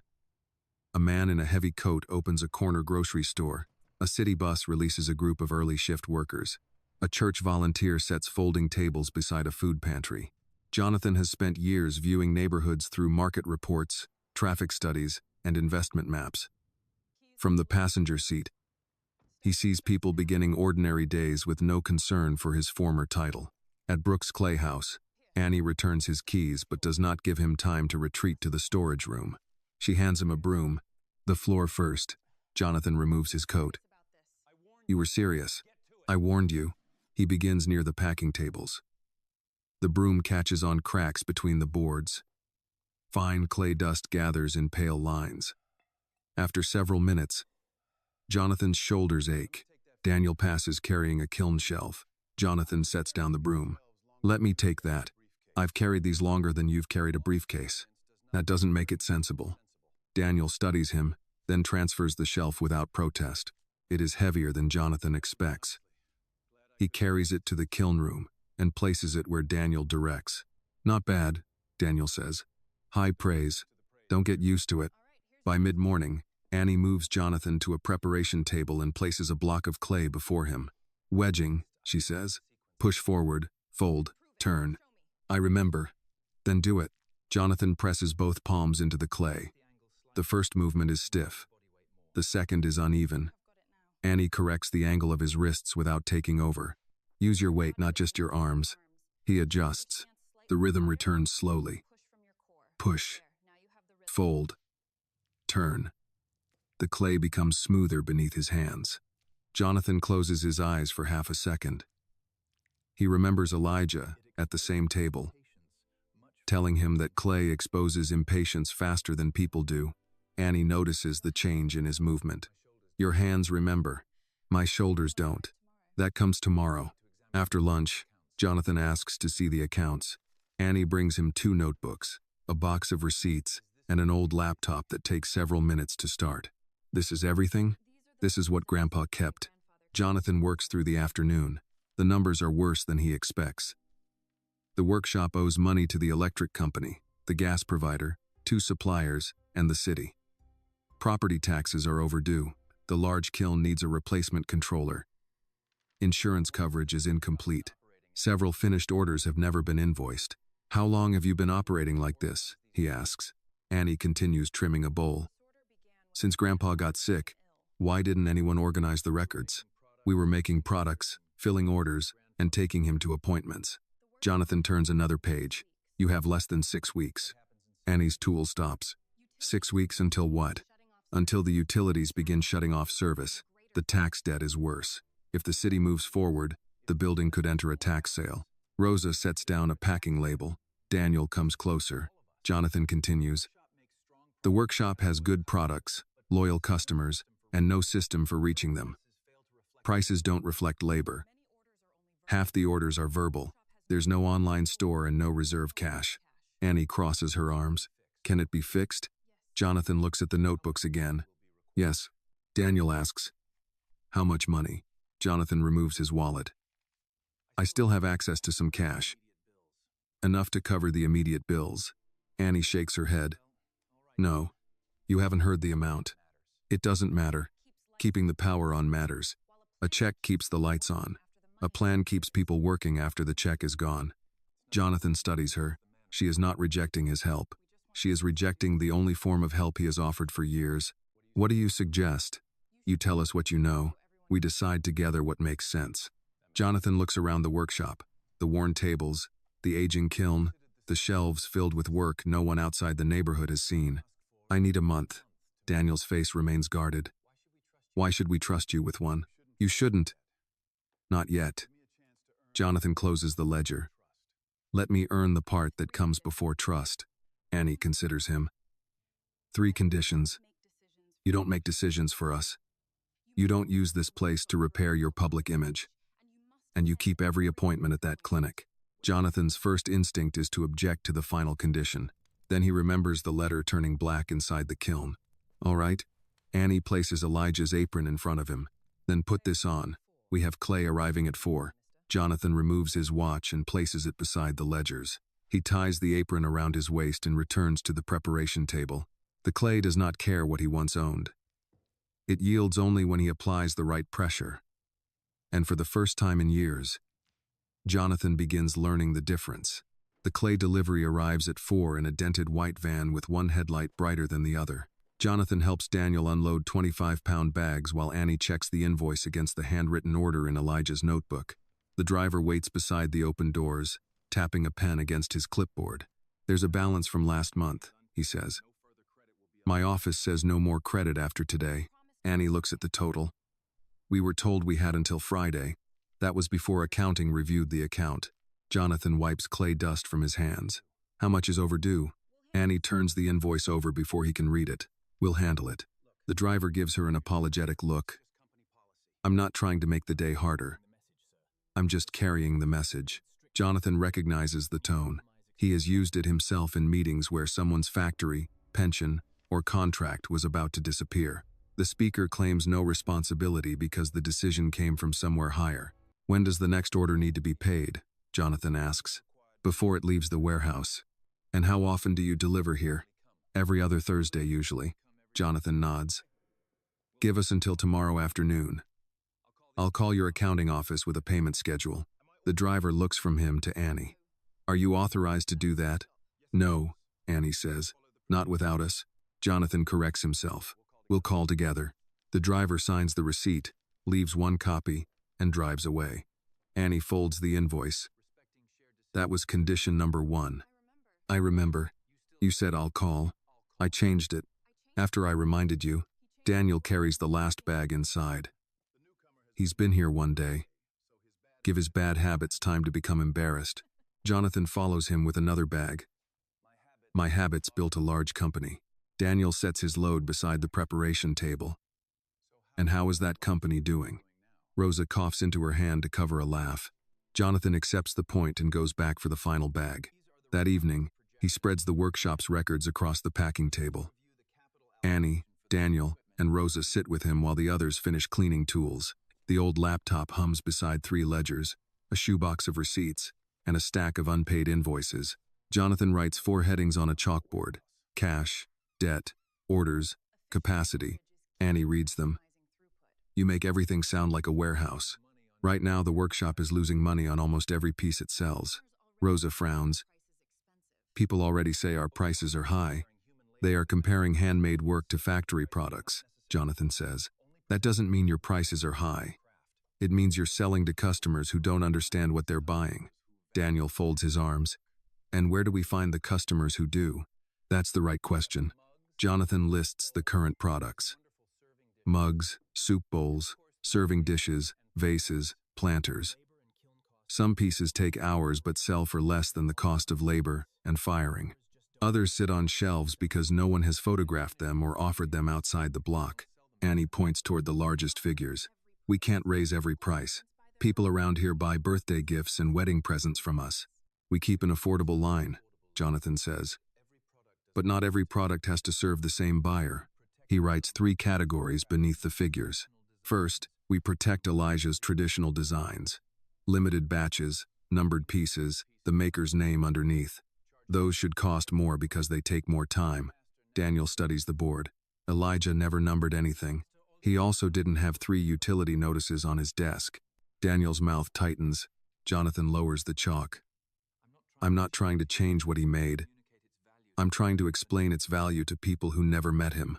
a man in a heavy coat opens a corner grocery store. A city bus releases a group of early shift workers. A church volunteer sets folding tables beside a food pantry. Jonathan has spent years viewing neighborhoods through market reports, traffic studies, and investment maps. From the passenger seat, he sees people beginning ordinary days with no concern for his former title. At Brooks' Clay House, Annie returns his keys but does not give him time to retreat to the storage room. She hands him a broom. The floor first. Jonathan removes his coat. You were serious. I warned you. He begins near the packing tables. The broom catches on cracks between the boards. Fine clay dust gathers in pale lines. After several minutes, Jonathan's shoulders ache. Daniel passes carrying a kiln shelf. Jonathan sets down the broom. Let me take that. I've carried these longer than you've carried a briefcase. That doesn't make it sensible. Daniel studies him, then transfers the shelf without protest. It is heavier than Jonathan expects. He carries it to the kiln room and places it where Daniel directs. Not bad, Daniel says. High praise. Don't get used to it. By mid-morning, Annie moves Jonathan to a preparation table and places a block of clay before him. Wedging, she says. Push forward, fold, turn. I remember. Then do it. Jonathan presses both palms into the clay. The first movement is stiff. The second is uneven. Annie corrects the angle of his wrists without taking over. Use your weight, not just your arms. He adjusts. The rhythm returns slowly. Push. Fold. Turn. The clay becomes smoother beneath his hands. Jonathan closes his eyes for half a second. He remembers Elijah at the same table, telling him that clay exposes impatience faster than people do. Annie notices the change in his movement. Your hands remember. My shoulders don't. That comes tomorrow. After lunch, Jonathan asks to see the accounts. Annie brings him 2 notebooks, a box of receipts, and an old laptop that takes several minutes to start. This is everything? This is what Grandpa kept. Jonathan works through the afternoon. The numbers are worse than he expects. The workshop owes money to the electric company, the gas provider, 2 suppliers, and the city. Property taxes are overdue. The large kiln needs a replacement controller. Insurance coverage is incomplete. Several finished orders have never been invoiced. How long have you been operating like this? He asks. Annie continues trimming a bowl. Since Grandpa got sick, why didn't anyone organize the records? We were making products, filling orders, and taking him to appointments. Jonathan turns another page. You have less than 6 weeks. Annie's tool stops. 6 weeks until what? Until the utilities begin shutting off service. The tax debt is worse. If the city moves forward, the building could enter a tax sale. Rosa sets down a packing label. Daniel comes closer. Jonathan continues. The workshop has good products, loyal customers, and no system for reaching them. Prices don't reflect labor. Half the orders are verbal. There's no online store and no reserve cash. Annie crosses her arms. Can it be fixed? Jonathan looks at the notebooks again. Yes. Daniel asks, how much money? Jonathan removes his wallet. I still have access to some cash. Enough to cover the immediate bills. Annie shakes her head. No, you haven't heard the amount. It doesn't matter. Keeping the power on matters. A check keeps the lights on. A plan keeps people working after the check is gone. Jonathan studies her. She is not rejecting his help. She is rejecting the only form of help he has offered for years. What do you suggest? You tell us what you know. We decide together what makes sense. Jonathan looks around the workshop. The worn tables, the aging kiln, the shelves filled with work no one outside the neighborhood has seen. I need a month. Daniel's face remains guarded. Why should we trust you with one? You shouldn't. Not yet. Jonathan closes the ledger. Let me earn the part that comes before trust. Annie considers him. 3 conditions. You don't make decisions for us. You don't use this place to repair your public image. And you keep every appointment at that clinic. Jonathan's first instinct is to object to the final condition. Then he remembers the letter turning black inside the kiln. All right. Annie places Elijah's apron in front of him. Then put this on. We have Clay arriving at 4. Jonathan removes his watch and places it beside the ledgers. He ties the apron around his waist and returns to the preparation table. The clay does not care what he once owned. It yields only when he applies the right pressure. And for the first time in years, Jonathan begins learning the difference. The clay delivery arrives at 4 in a dented white van with one headlight brighter than the other. Jonathan helps Daniel unload 25-pound bags while Annie checks the invoice against the handwritten order in Elijah's notebook. The driver waits beside the open doors, tapping a pen against his clipboard. There's a balance from last month, he says. My office says no more credit after today. Annie looks at the total. We were told we had until Friday. That was before accounting reviewed the account. Jonathan wipes clay dust from his hands. How much is overdue? Annie turns the invoice over before he can read it. We'll handle it. The driver gives her an apologetic look. I'm not trying to make the day harder. I'm just carrying the message. Jonathan recognizes the tone. He has used it himself in meetings where someone's factory, pension, or contract was about to disappear. The speaker claims no responsibility because the decision came from somewhere higher. When does the next order need to be paid? Jonathan asks. Before it leaves the warehouse. And how often do you deliver here? Every other Thursday usually. Jonathan nods. Give us until tomorrow afternoon. I'll call your accounting office with a payment schedule. The driver looks from him to Annie. Are you authorized to do that? No, Annie says. Not without us. Jonathan corrects himself. We'll call together. The driver signs the receipt, leaves one copy, and drives away. Annie folds the invoice. That was condition number 1. I remember. You said I'll call. I changed it. After I reminded you, Daniel carries the last bag inside. He's been here one day. Give his bad habits time to become embarrassed. Jonathan follows him with another bag. My habits built a large company. Daniel sets his load beside the preparation table. And how is that company doing? Rosa coughs into her hand to cover a laugh. Jonathan accepts the point and goes back for the final bag. That evening, he spreads the workshop's records across the packing table. Annie, Daniel, and Rosa sit with him while the others finish cleaning tools. The old laptop hums beside 3 ledgers, a shoebox of receipts, and a stack of unpaid invoices. Jonathan writes 4 headings on a chalkboard. Cash, debt, orders, capacity. Annie reads them. You make everything sound like a warehouse. Right now, the workshop is losing money on almost every piece it sells. Rosa frowns. People already say our prices are high. They are comparing handmade work to factory products, Jonathan says. That doesn't mean your prices are high. It means you're selling to customers who don't understand what they're buying. Daniel folds his arms. And where do we find the customers who do? That's the right question. Jonathan lists the current products. Mugs, soup bowls, serving dishes, vases, planters. Some pieces take hours but sell for less than the cost of labor and firing. Others sit on shelves because no one has photographed them or offered them outside the block. Annie points toward the largest figures. We can't raise every price. People around here buy birthday gifts and wedding presents from us. We keep an affordable line, Jonathan says. But not every product has to serve the same buyer. He writes 3 categories beneath the figures. First, we protect Elijah's traditional designs. Limited batches, numbered pieces, the maker's name underneath. Those should cost more because they take more time. Daniel studies the board. Elijah never numbered anything. He also didn't have 3 utility notices on his desk. Daniel's mouth tightens. Jonathan lowers the chalk. I'm not trying to change what he made. I'm trying to explain its value to people who never met him.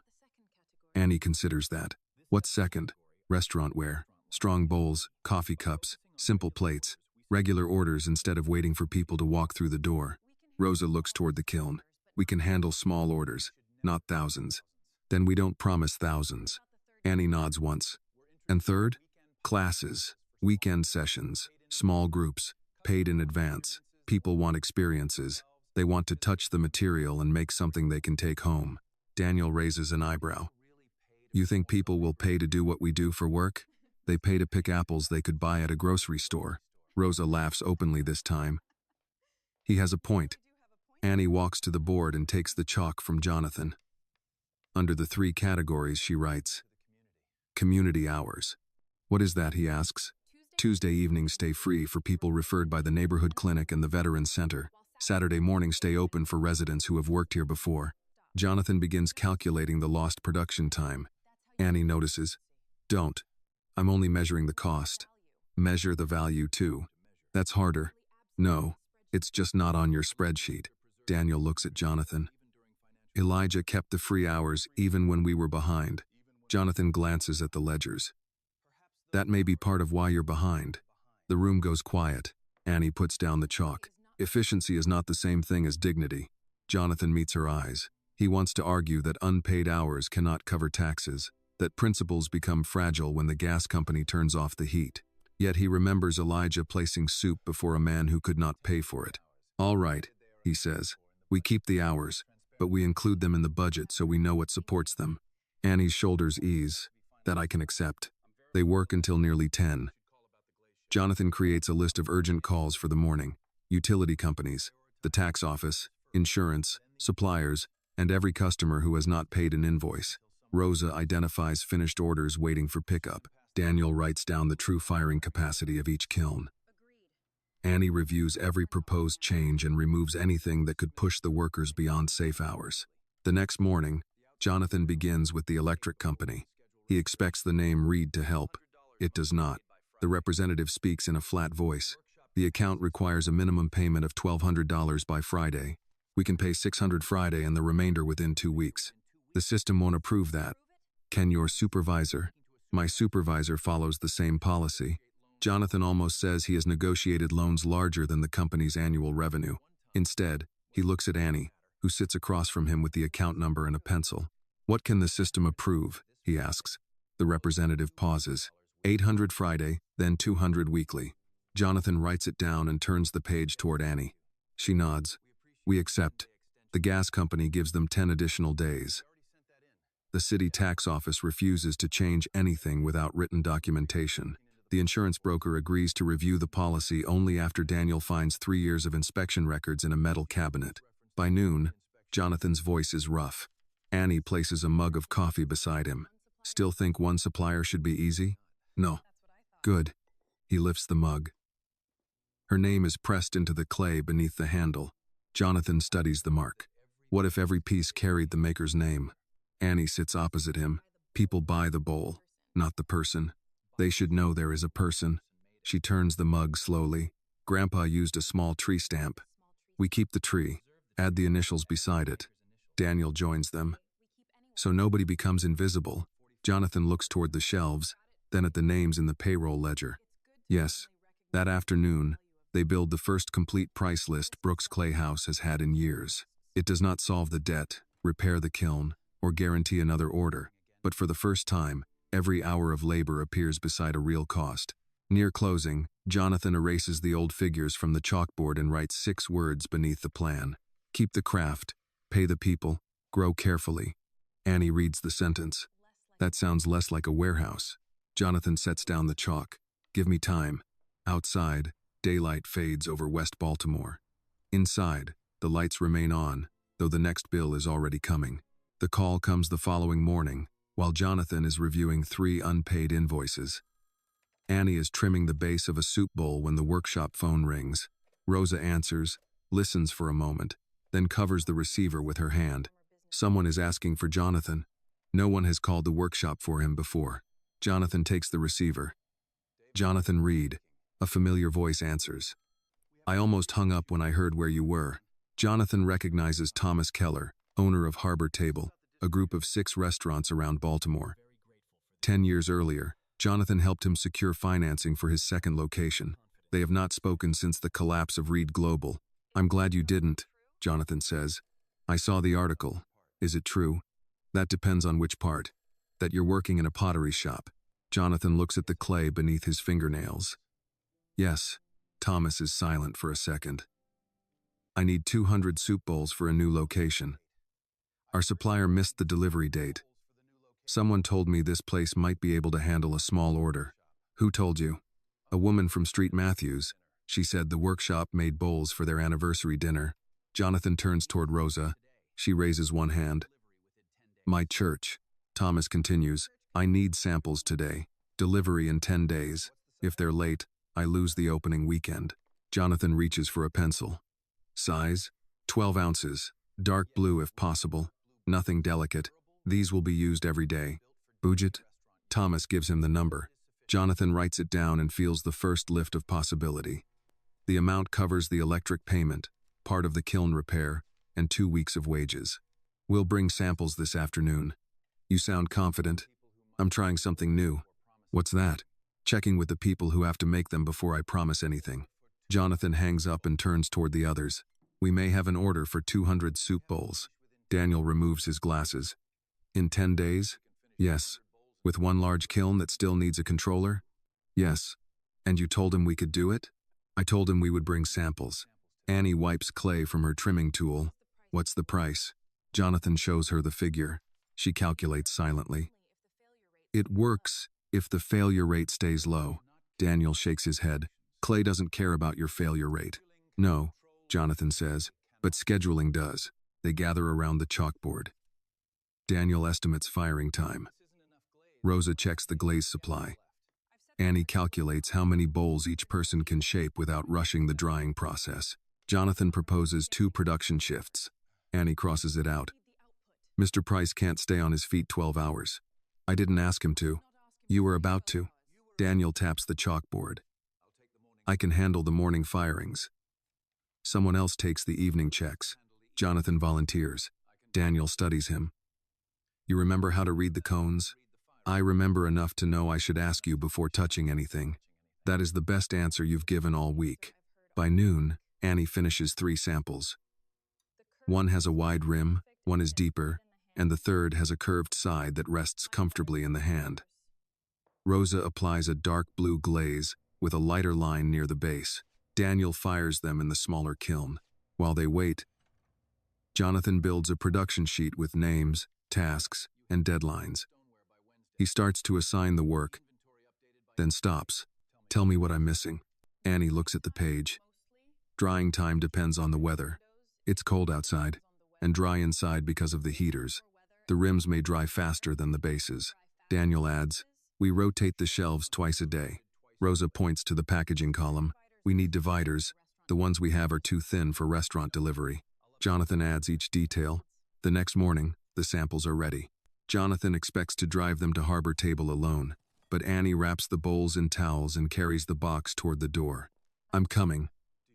Annie considers that. What's second? Restaurant ware. Strong bowls, coffee cups, simple plates, regular orders instead of waiting for people to walk through the door. Rosa looks toward the kiln. We can handle small orders, not thousands. Then we don't promise thousands. Annie nods once. And third? Classes, weekend sessions, small groups, paid in advance. People want experiences. They want to touch the material and make something they can take home. Daniel raises an eyebrow. You think people will pay to do what we do for work? They pay to pick apples they could buy at a grocery store. Rosa laughs openly this time. He has a point. Annie walks to the board and takes the chalk from Jonathan. Under the 3 categories, she writes, Community hours. What is that, he asks. Tuesday evenings stay free for people referred by the neighborhood clinic and the Veterans Center. Saturday mornings stay open for residents who have worked here before. Jonathan begins calculating the lost production time. Annie notices, Don't. I'm only measuring the cost. Measure the value too. That's harder. No, it's just not on your spreadsheet. Daniel looks at Jonathan. Elijah kept the free hours even when we were behind. Jonathan glances at the ledgers. That may be part of why you're behind. The room goes quiet. Annie puts down the chalk. Efficiency is not the same thing as dignity. Jonathan meets her eyes. He wants to argue that unpaid hours cannot cover taxes, that principles become fragile when the gas company turns off the heat. Yet he remembers Elijah placing soup before a man who could not pay for it. All right, he says. We keep the hours, but we include them in the budget so we know what supports them. Annie's shoulders ease. That I can accept. They work until nearly 10. Jonathan creates a list of urgent calls for the morning. Utility companies, the tax office, insurance, suppliers, and every customer who has not paid an invoice. Rosa identifies finished orders waiting for pickup. Daniel writes down the true firing capacity of each kiln. Annie reviews every proposed change and removes anything that could push the workers beyond safe hours. The next morning, Jonathan begins with the electric company. He expects the name Reed to help. It does not. The representative speaks in a flat voice. The account requires a minimum payment of $1,200 by Friday. We can pay $600 Friday and the remainder within 2 weeks. The system won't approve that. Can your supervisor? My supervisor follows the same policy. Jonathan almost says he has negotiated loans larger than the company's annual revenue. Instead, he looks at Annie, who sits across from him with the account number and a pencil. What can the system approve? He asks. The representative pauses. $800 Friday, then $200 weekly. Jonathan writes it down and turns the page toward Annie. She nods. We accept. The gas company gives them 10 additional days. The city tax office refuses to change anything without written documentation. The insurance broker agrees to review the policy only after Daniel finds 3 years of inspection records in a metal cabinet. By noon, Jonathan's voice is rough. Annie places a mug of coffee beside him. Still think one supplier should be easy? No. Good. He lifts the mug. Her name is pressed into the clay beneath the handle. Jonathan studies the mark. What if every piece carried the maker's name? Annie sits opposite him. People buy the bowl, not the person. They should know there is a person. She turns the mug slowly. Grandpa used a small tree stamp. We keep the tree. Add the initials beside it. Daniel joins them. So nobody becomes invisible. Jonathan looks toward the shelves, then at the names in the payroll ledger. Yes, that afternoon, they build the first complete price list Brooks Clay House has had in years. It does not solve the debt, repair the kiln, or guarantee another order, but for the first time, every hour of labor appears beside a real cost. Near closing, Jonathan erases the old figures from the chalkboard and writes 6 words beneath the plan. Keep the craft, pay the people, grow carefully. Annie reads the sentence. That sounds less like a warehouse. Jonathan sets down the chalk. Give me time. Outside, daylight fades over West Baltimore. Inside, the lights remain on, though the next bill is already coming. The call comes the following morning, while Jonathan is reviewing 3 unpaid invoices. Annie is trimming the base of a soup bowl when the workshop phone rings. Rosa answers, listens for a moment, then covers the receiver with her hand. Someone is asking for Jonathan. No one has called the workshop for him before. Jonathan takes the receiver. Jonathan Reed, a familiar voice answers. I almost hung up when I heard where you were. Jonathan recognizes Thomas Keller, owner of Harbor Table, a group of 6 restaurants around Baltimore. 10 years earlier, Jonathan helped him secure financing for his second location. They have not spoken since the collapse of Reed Global. I'm glad you didn't, Jonathan says. I saw the article. Is it true? That depends on which part. That you're working in a pottery shop. Jonathan looks at the clay beneath his fingernails. Yes. Thomas is silent for a second. I need 200 soup bowls for a new location. Our supplier missed the delivery date. Someone told me this place might be able to handle a small order. Who told you? A woman from Street Matthews. She said the workshop made bowls for their anniversary dinner. Jonathan turns toward Rosa. She raises one hand. My church. Thomas continues. I need samples today. Delivery in 10 days. If they're late, I lose the opening weekend. Jonathan reaches for a pencil. Size? 12 ounces. Dark blue if possible. Nothing delicate. These will be used every day. Budget? Thomas gives him the number. Jonathan writes it down and feels the first lift of possibility. The amount covers the electric payment, part of the kiln repair, and 2 weeks of wages. We'll bring samples this afternoon. You sound confident. I'm trying something new. What's that? Checking with the people who have to make them before I promise anything. Jonathan hangs up and turns toward the others. We may have an order for 200 soup bowls. Daniel removes his glasses. In 10 days? Yes. With one large kiln that still needs a controller? Yes. And you told him we could do it? I told him we would bring samples. Annie wipes clay from her trimming tool. What's the price? Jonathan shows her the figure. She calculates silently. It works if the failure rate stays low. Daniel shakes his head. Clay doesn't care about your failure rate. No, Jonathan says, but scheduling does. They gather around the chalkboard. Daniel estimates firing time. Rosa checks the glaze supply. Annie calculates how many bowls each person can shape without rushing the drying process. Jonathan proposes 2 production shifts. Annie crosses it out. Mr. Price can't stay on his feet 12 hours. I didn't ask him to. You were about to. Daniel taps the chalkboard. I can handle the morning firings. Someone else takes the evening checks. Jonathan volunteers. Daniel studies him. You remember how to read the cones? I remember enough to know I should ask you before touching anything. That is the best answer you've given all week. By noon, Annie finishes 3 samples. One has a wide rim, one is deeper, and the third has a curved side that rests comfortably in the hand. Rosa applies a dark blue glaze with a lighter line near the base. Daniel fires them in the smaller kiln. While they wait, Jonathan builds a production sheet with names, tasks, and deadlines. He starts to assign the work, then stops. Tell me what I'm missing. Annie looks at the page. Drying time depends on the weather. It's cold outside, and dry inside because of the heaters. The rims may dry faster than the bases. Daniel adds, we rotate the shelves twice a day. Rosa points to the packaging column. We need dividers. The ones we have are too thin for restaurant delivery. Jonathan adds each detail. The next morning, the samples are ready. Jonathan expects to drive them to Harbor Table alone, but Annie wraps the bowls in towels and carries the box toward the door. I'm coming.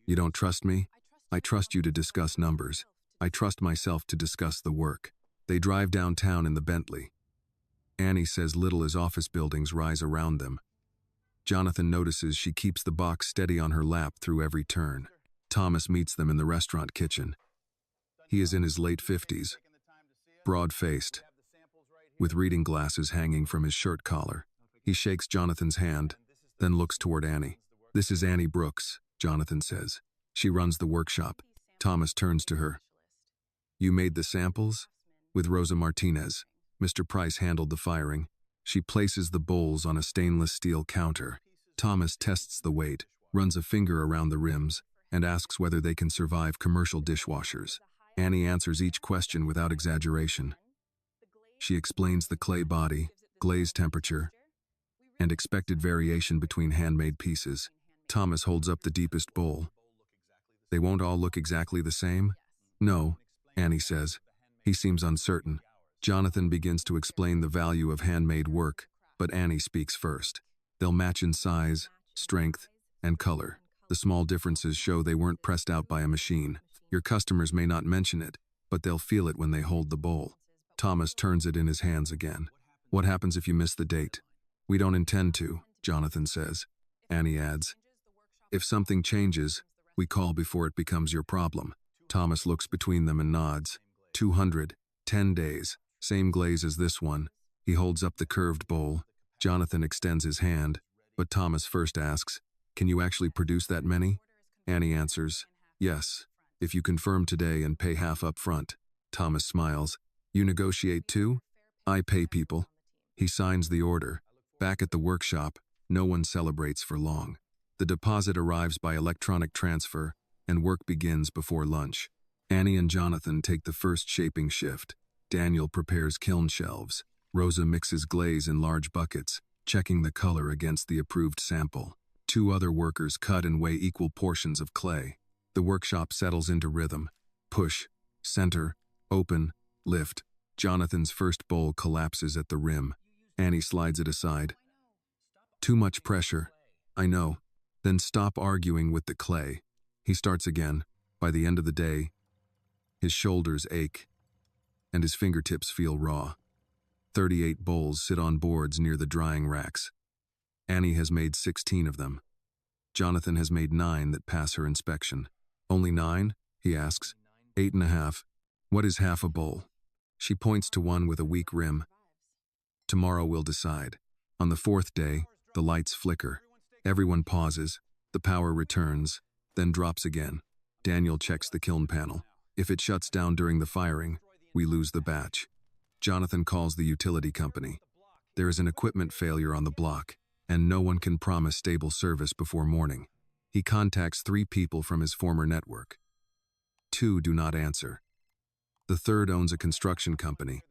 You don't trust me? I trust you to discuss numbers. I trust myself to discuss the work. They drive downtown in the Bentley. Annie says little as office buildings rise around them. Jonathan notices she keeps the box steady on her lap through every turn. Thomas meets them in the restaurant kitchen. He is in his late 50s, broad-faced, with reading glasses hanging from his shirt collar. He shakes Jonathan's hand, then looks toward Annie. This is Annie Brooks, Jonathan says. She runs the workshop. Thomas turns to her. You made the samples? With Rosa Martinez. Mr. Price handled the firing. She places the bowls on a stainless steel counter. Thomas tests the weight, runs a finger around the rims, and asks whether they can survive commercial dishwashers. Annie answers each question without exaggeration. She explains the clay body, glaze temperature, and expected variation between handmade pieces. Thomas holds up the deepest bowl. They won't all look exactly the same? No, Annie says. He seems uncertain. Jonathan begins to explain the value of handmade work, but Annie speaks first. They'll match in size, strength, and color. The small differences show they weren't pressed out by a machine. Your customers may not mention it, but they'll feel it when they hold the bowl. Thomas turns it in his hands again. What happens if you miss the date? We don't intend to, Jonathan says. Annie adds, if something changes, we call before it becomes your problem. Thomas looks between them and nods. 200, 10 days, same glaze as this one. He holds up the curved bowl. Jonathan extends his hand, but Thomas first asks, can you actually produce that many? Annie answers, yes. If you confirm today and pay half up front. Thomas smiles. You negotiate too? I pay people. He signs the order. Back at the workshop, no one celebrates for long. The deposit arrives by electronic transfer, and work begins before lunch. Annie and Jonathan take the first shaping shift. Daniel prepares kiln shelves. Rosa mixes glaze in large buckets, checking the color against the approved sample. Two other workers cut and weigh equal portions of clay. The workshop settles into rhythm. Push, center, open, lift. Jonathan's first bowl collapses at the rim. Annie slides it aside. Too much pressure. I know. Then stop arguing with the clay. He starts again. By the end of the day, his shoulders ache, and his fingertips feel raw. 38 bowls sit on boards near the drying racks. Annie has made 16 of them. Jonathan has made 9 that pass her inspection. Only 9? He asks. 8.5. What is half a bowl? She points to one with a weak rim. Tomorrow we'll decide. On the 4th day, the lights flicker. Everyone pauses. The power returns, then drops again. Daniel checks the kiln panel. If it shuts down during the firing, we lose the batch. Jonathan calls the utility company. There is an equipment failure on the block, and no one can promise stable service before morning. He contacts 3 people from his former network. 2 do not answer. The 3rd owns a construction company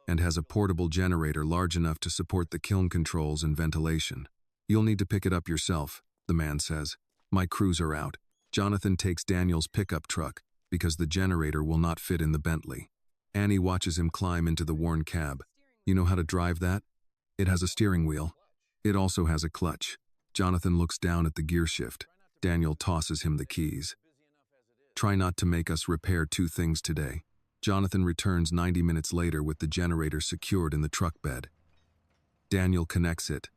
and has a portable generator large enough to support the kiln controls and ventilation. You'll need to pick it up yourself, the man says. My crews are out. Jonathan takes Daniel's pickup truck because the generator will not fit in the Bentley. Annie watches him climb into the worn cab. You know how to drive that? It has a steering wheel. It also has a clutch. Jonathan looks down at the gear shift. Daniel tosses him the keys. Try not to make us repair 2 things today. Jonathan returns 90 minutes later with the generator secured in the truck bed. Daniel connects it,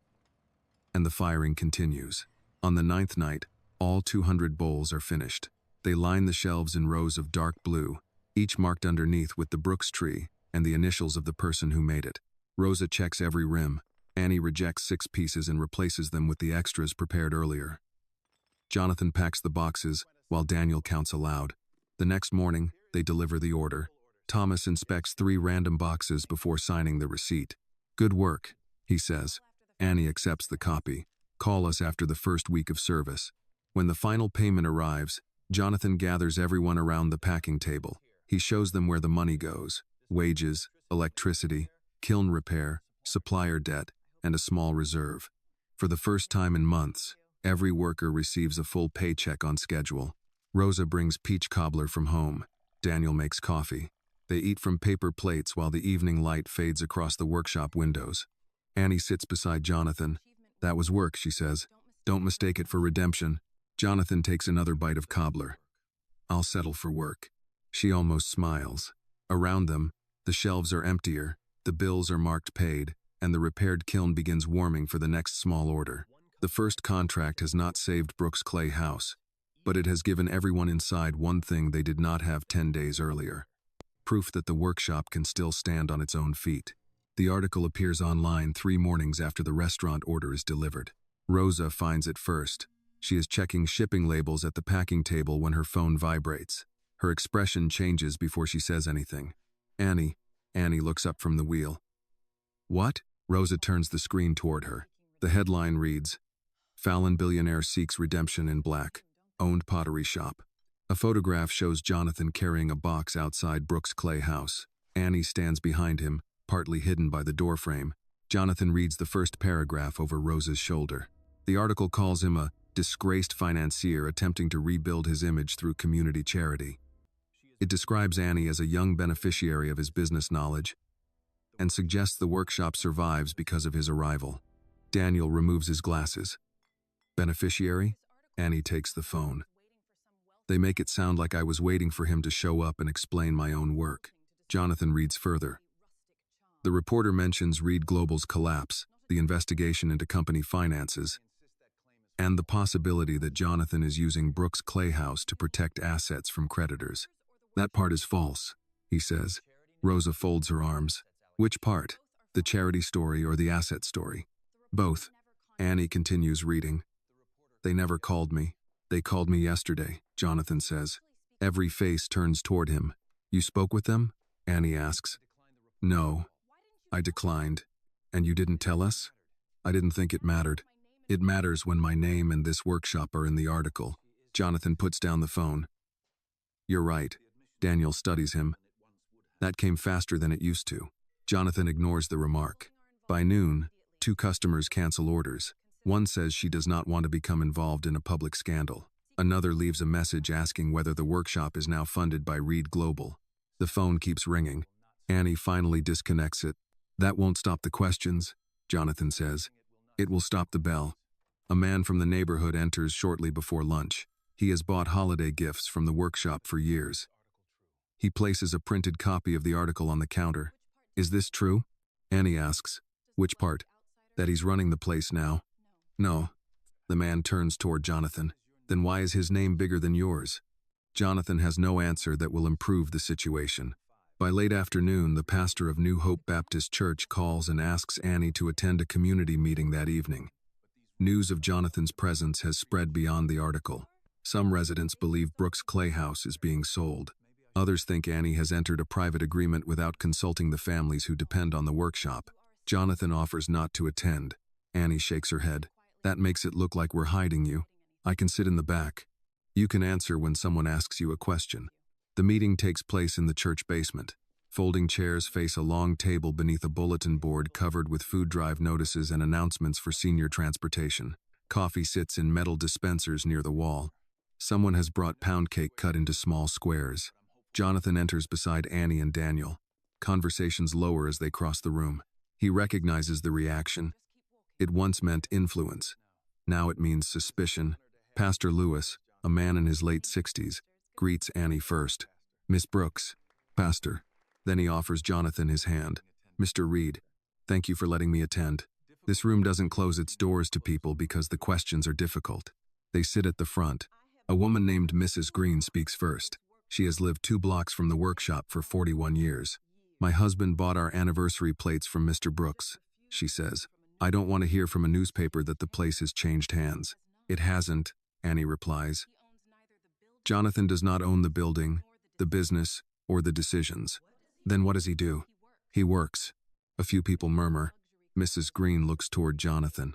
and the firing continues. On the 9th night, all 200 bowls are finished. They line the shelves in rows of dark blue, each marked underneath with the bukstory and the initials of the person who made it. Rosa checks every rim. Annie rejects 6 pieces and replaces them with the extras prepared earlier. Jonathan packs the boxes while Daniel counts aloud. The next morning, they deliver the order. Thomas inspects 3 random boxes before signing the receipt. Good work, he says. Annie accepts the copy. Call us after the first week of service. When the final payment arrives, Jonathan gathers everyone around the packing table. He shows them where the money goes: wages, electricity, kiln repair, supplier debt, and a small reserve. For the first time in months, every worker receives a full paycheck on schedule. Rosa brings peach cobbler from home. Daniel makes coffee. They eat from paper plates while the evening light fades across the workshop windows. Annie sits beside Jonathan. That was work, she says. Don't mistake it for redemption. Jonathan takes another bite of cobbler. I'll settle for work. She almost smiles. Around them, the shelves are emptier, the bills are marked paid, and the repaired kiln begins warming for the next small order. The first contract has not saved Brooks' clay house, but it has given everyone inside one thing they did not have 10 days earlier: proof that the workshop can still stand on its own feet. The article appears online 3 mornings after the restaurant order is delivered. Rosa finds it first. She is checking shipping labels at the packing table when her phone vibrates. Her expression changes before she says anything. Annie looks up from the wheel. What? Rosa turns the screen toward her. The headline reads, Fallon Billionaire seeks redemption in black. Owned pottery shop. A photograph shows Jonathan carrying a box outside Brooks' clay house. Annie stands behind him, partly hidden by the doorframe. Jonathan reads the first paragraph over Rosa's shoulder. The article calls him a disgraced financier attempting to rebuild his image through community charity. It describes Annie as a young beneficiary of his business knowledge and suggests the workshop survives because of his arrival. Daniel removes his glasses. Beneficiary? Annie takes the phone. They make it sound like I was waiting for him to show up and explain my own work. Jonathan reads further. The reporter mentions Reed Global's collapse, the investigation into company finances, and the possibility that Jonathan is using Brooks' clay house to protect assets from creditors. That part is false, he says. Rosa folds her arms. Which part? The charity story or the asset story? Both. Annie continues reading. They never called me. They called me yesterday, Jonathan says. Every face turns toward him. You spoke with them? Annie asks. No, I declined. And you didn't tell us? I didn't think it mattered. It matters when my name and this workshop are in the article. Jonathan puts down the phone. You're right. Daniel studies him. That came faster than it used to. Jonathan ignores the remark. By noon, 2 customers cancel orders. One says she does not want to become involved in a public scandal. Another leaves a message asking whether the workshop is now funded by Reed Global. The phone keeps ringing. Annie finally disconnects it. That won't stop the questions, Jonathan says. It will stop the bell. A man from the neighborhood enters shortly before lunch. He has bought holiday gifts from the workshop for years. He places a printed copy of the article on the counter. Is this true? Annie asks. Which part? That he's running the place now? No. The man turns toward Jonathan. Then why is his name bigger than yours? Jonathan has no answer that will improve the situation. By late afternoon, the pastor of New Hope Baptist Church calls and asks Annie to attend a community meeting that evening. News of Jonathan's presence has spread beyond the article. Some residents believe Brooks' Clay House is being sold. Others think Annie has entered a private agreement without consulting the families who depend on the workshop. Jonathan offers not to attend. Annie shakes her head. That makes it look like we're hiding you. I can sit in the back. You can answer when someone asks you a question. The meeting takes place in the church basement. Folding chairs face a long table beneath a bulletin board covered with food drive notices and announcements for senior transportation. Coffee sits in metal dispensers near the wall. Someone has brought pound cake cut into small squares. Jonathan enters beside Annie and Daniel. Conversations lower as they cross the room. He recognizes the reaction. It once meant influence. Now it means suspicion. Pastor Lewis, a man in his late 60s, greets Annie first. Miss Brooks, Pastor. Then he offers Jonathan his hand. Mr. Reed, thank you for letting me attend. This room doesn't close its doors to people because the questions are difficult. They sit at the front. A woman named Mrs. Green speaks first. She has lived 2 blocks from the workshop for 41 years. My husband bought our anniversary plates from Mr. Brooks, she says. I don't want to hear from a newspaper that the place has changed hands. It hasn't, Annie replies. Jonathan does not own the building, the business, or the decisions. Then what does he do? He works. A few people murmur. Mrs. Green looks toward Jonathan.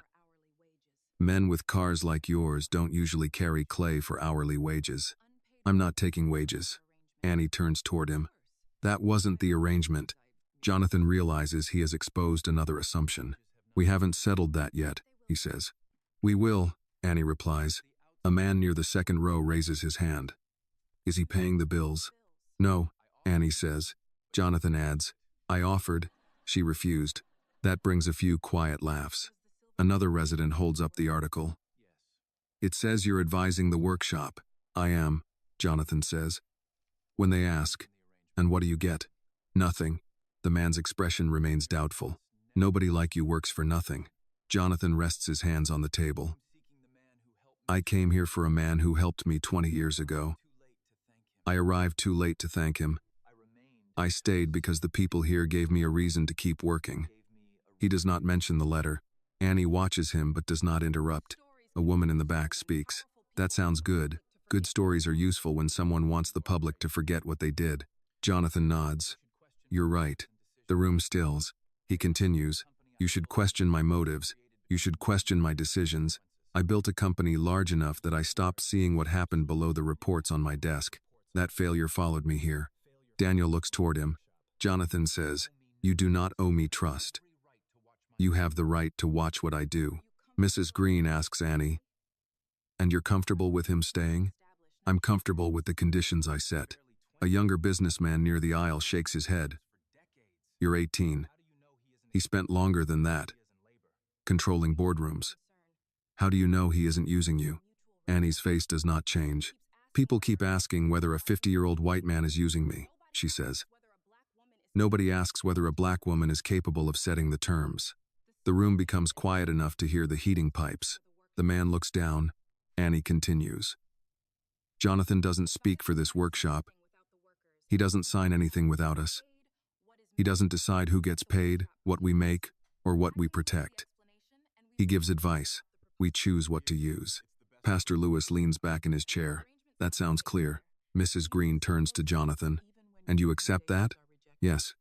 Men with cars like yours don't usually carry clay for hourly wages. I'm not taking wages. Annie turns toward him. That wasn't the arrangement. Jonathan realizes he has exposed another assumption. We haven't settled that yet, he says. We will, Annie replies. A man near the second row raises his hand. Is he paying the bills? No, Annie says. Jonathan adds, I offered. She refused. That brings a few quiet laughs. Another resident holds up the article. It says you're advising the workshop. I am, Jonathan says. When they ask, and what do you get? Nothing. The man's expression remains doubtful. Nobody like you works for nothing. Jonathan rests his hands on the table. I came here for a man who helped me 20 years ago. I arrived too late to thank him. I stayed because the people here gave me a reason to keep working. He does not mention the letter. Annie watches him but does not interrupt. A woman in the back speaks. That sounds good. Good stories are useful when someone wants the public to forget what they did. Jonathan nods. You're right. The room stills. He continues. You should question my motives. You should question my decisions. I built a company large enough that I stopped seeing what happened below the reports on my desk. That failure followed me here. Daniel looks toward him. Jonathan says, you do not owe me trust. You have the right to watch what I do. Mrs. Green asks Annie, and you're comfortable with him staying? I'm comfortable with the conditions I set. A younger businessman near the aisle shakes his head. You're 18. He spent longer than that, controlling boardrooms. How do you know he isn't using you? Annie's face does not change. People keep asking whether a 50-year-old white man is using me, she says. Nobody asks whether a black woman is capable of setting the terms. The room becomes quiet enough to hear the heating pipes. The man looks down. Annie continues. Jonathan doesn't speak for this workshop. He doesn't sign anything without us. He doesn't decide who gets paid, what we make, or what we protect. He gives advice. We choose what to use. Pastor Lewis leans back in his chair. That sounds clear. Mrs. Green turns to Jonathan. And you accept that? Yes.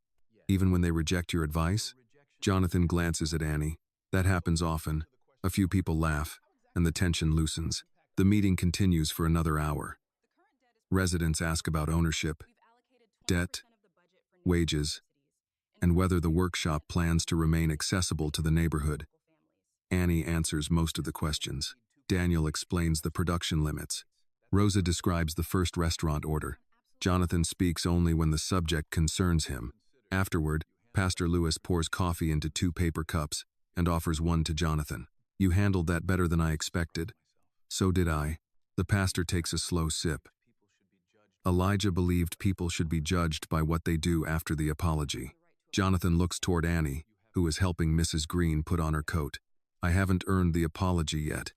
Even when they reject your advice? Jonathan glances at Annie. That happens often. A few people laugh, and the tension loosens. The meeting continues for another hour. Residents ask about ownership, debt, wages, and whether the workshop plans to remain accessible to the neighborhood. Annie answers most of the questions. Daniel explains the production limits. Rosa describes the first restaurant order. Jonathan speaks only when the subject concerns him. Afterward, Pastor Lewis pours coffee into 2 paper cups and offers one to Jonathan. You handled that better than I expected. So did I. The pastor takes a slow sip. Elijah believed people should be judged by what they do after the apology. Jonathan looks toward Annie, who is helping Mrs. Green put on her coat. I haven't earned the apology yet.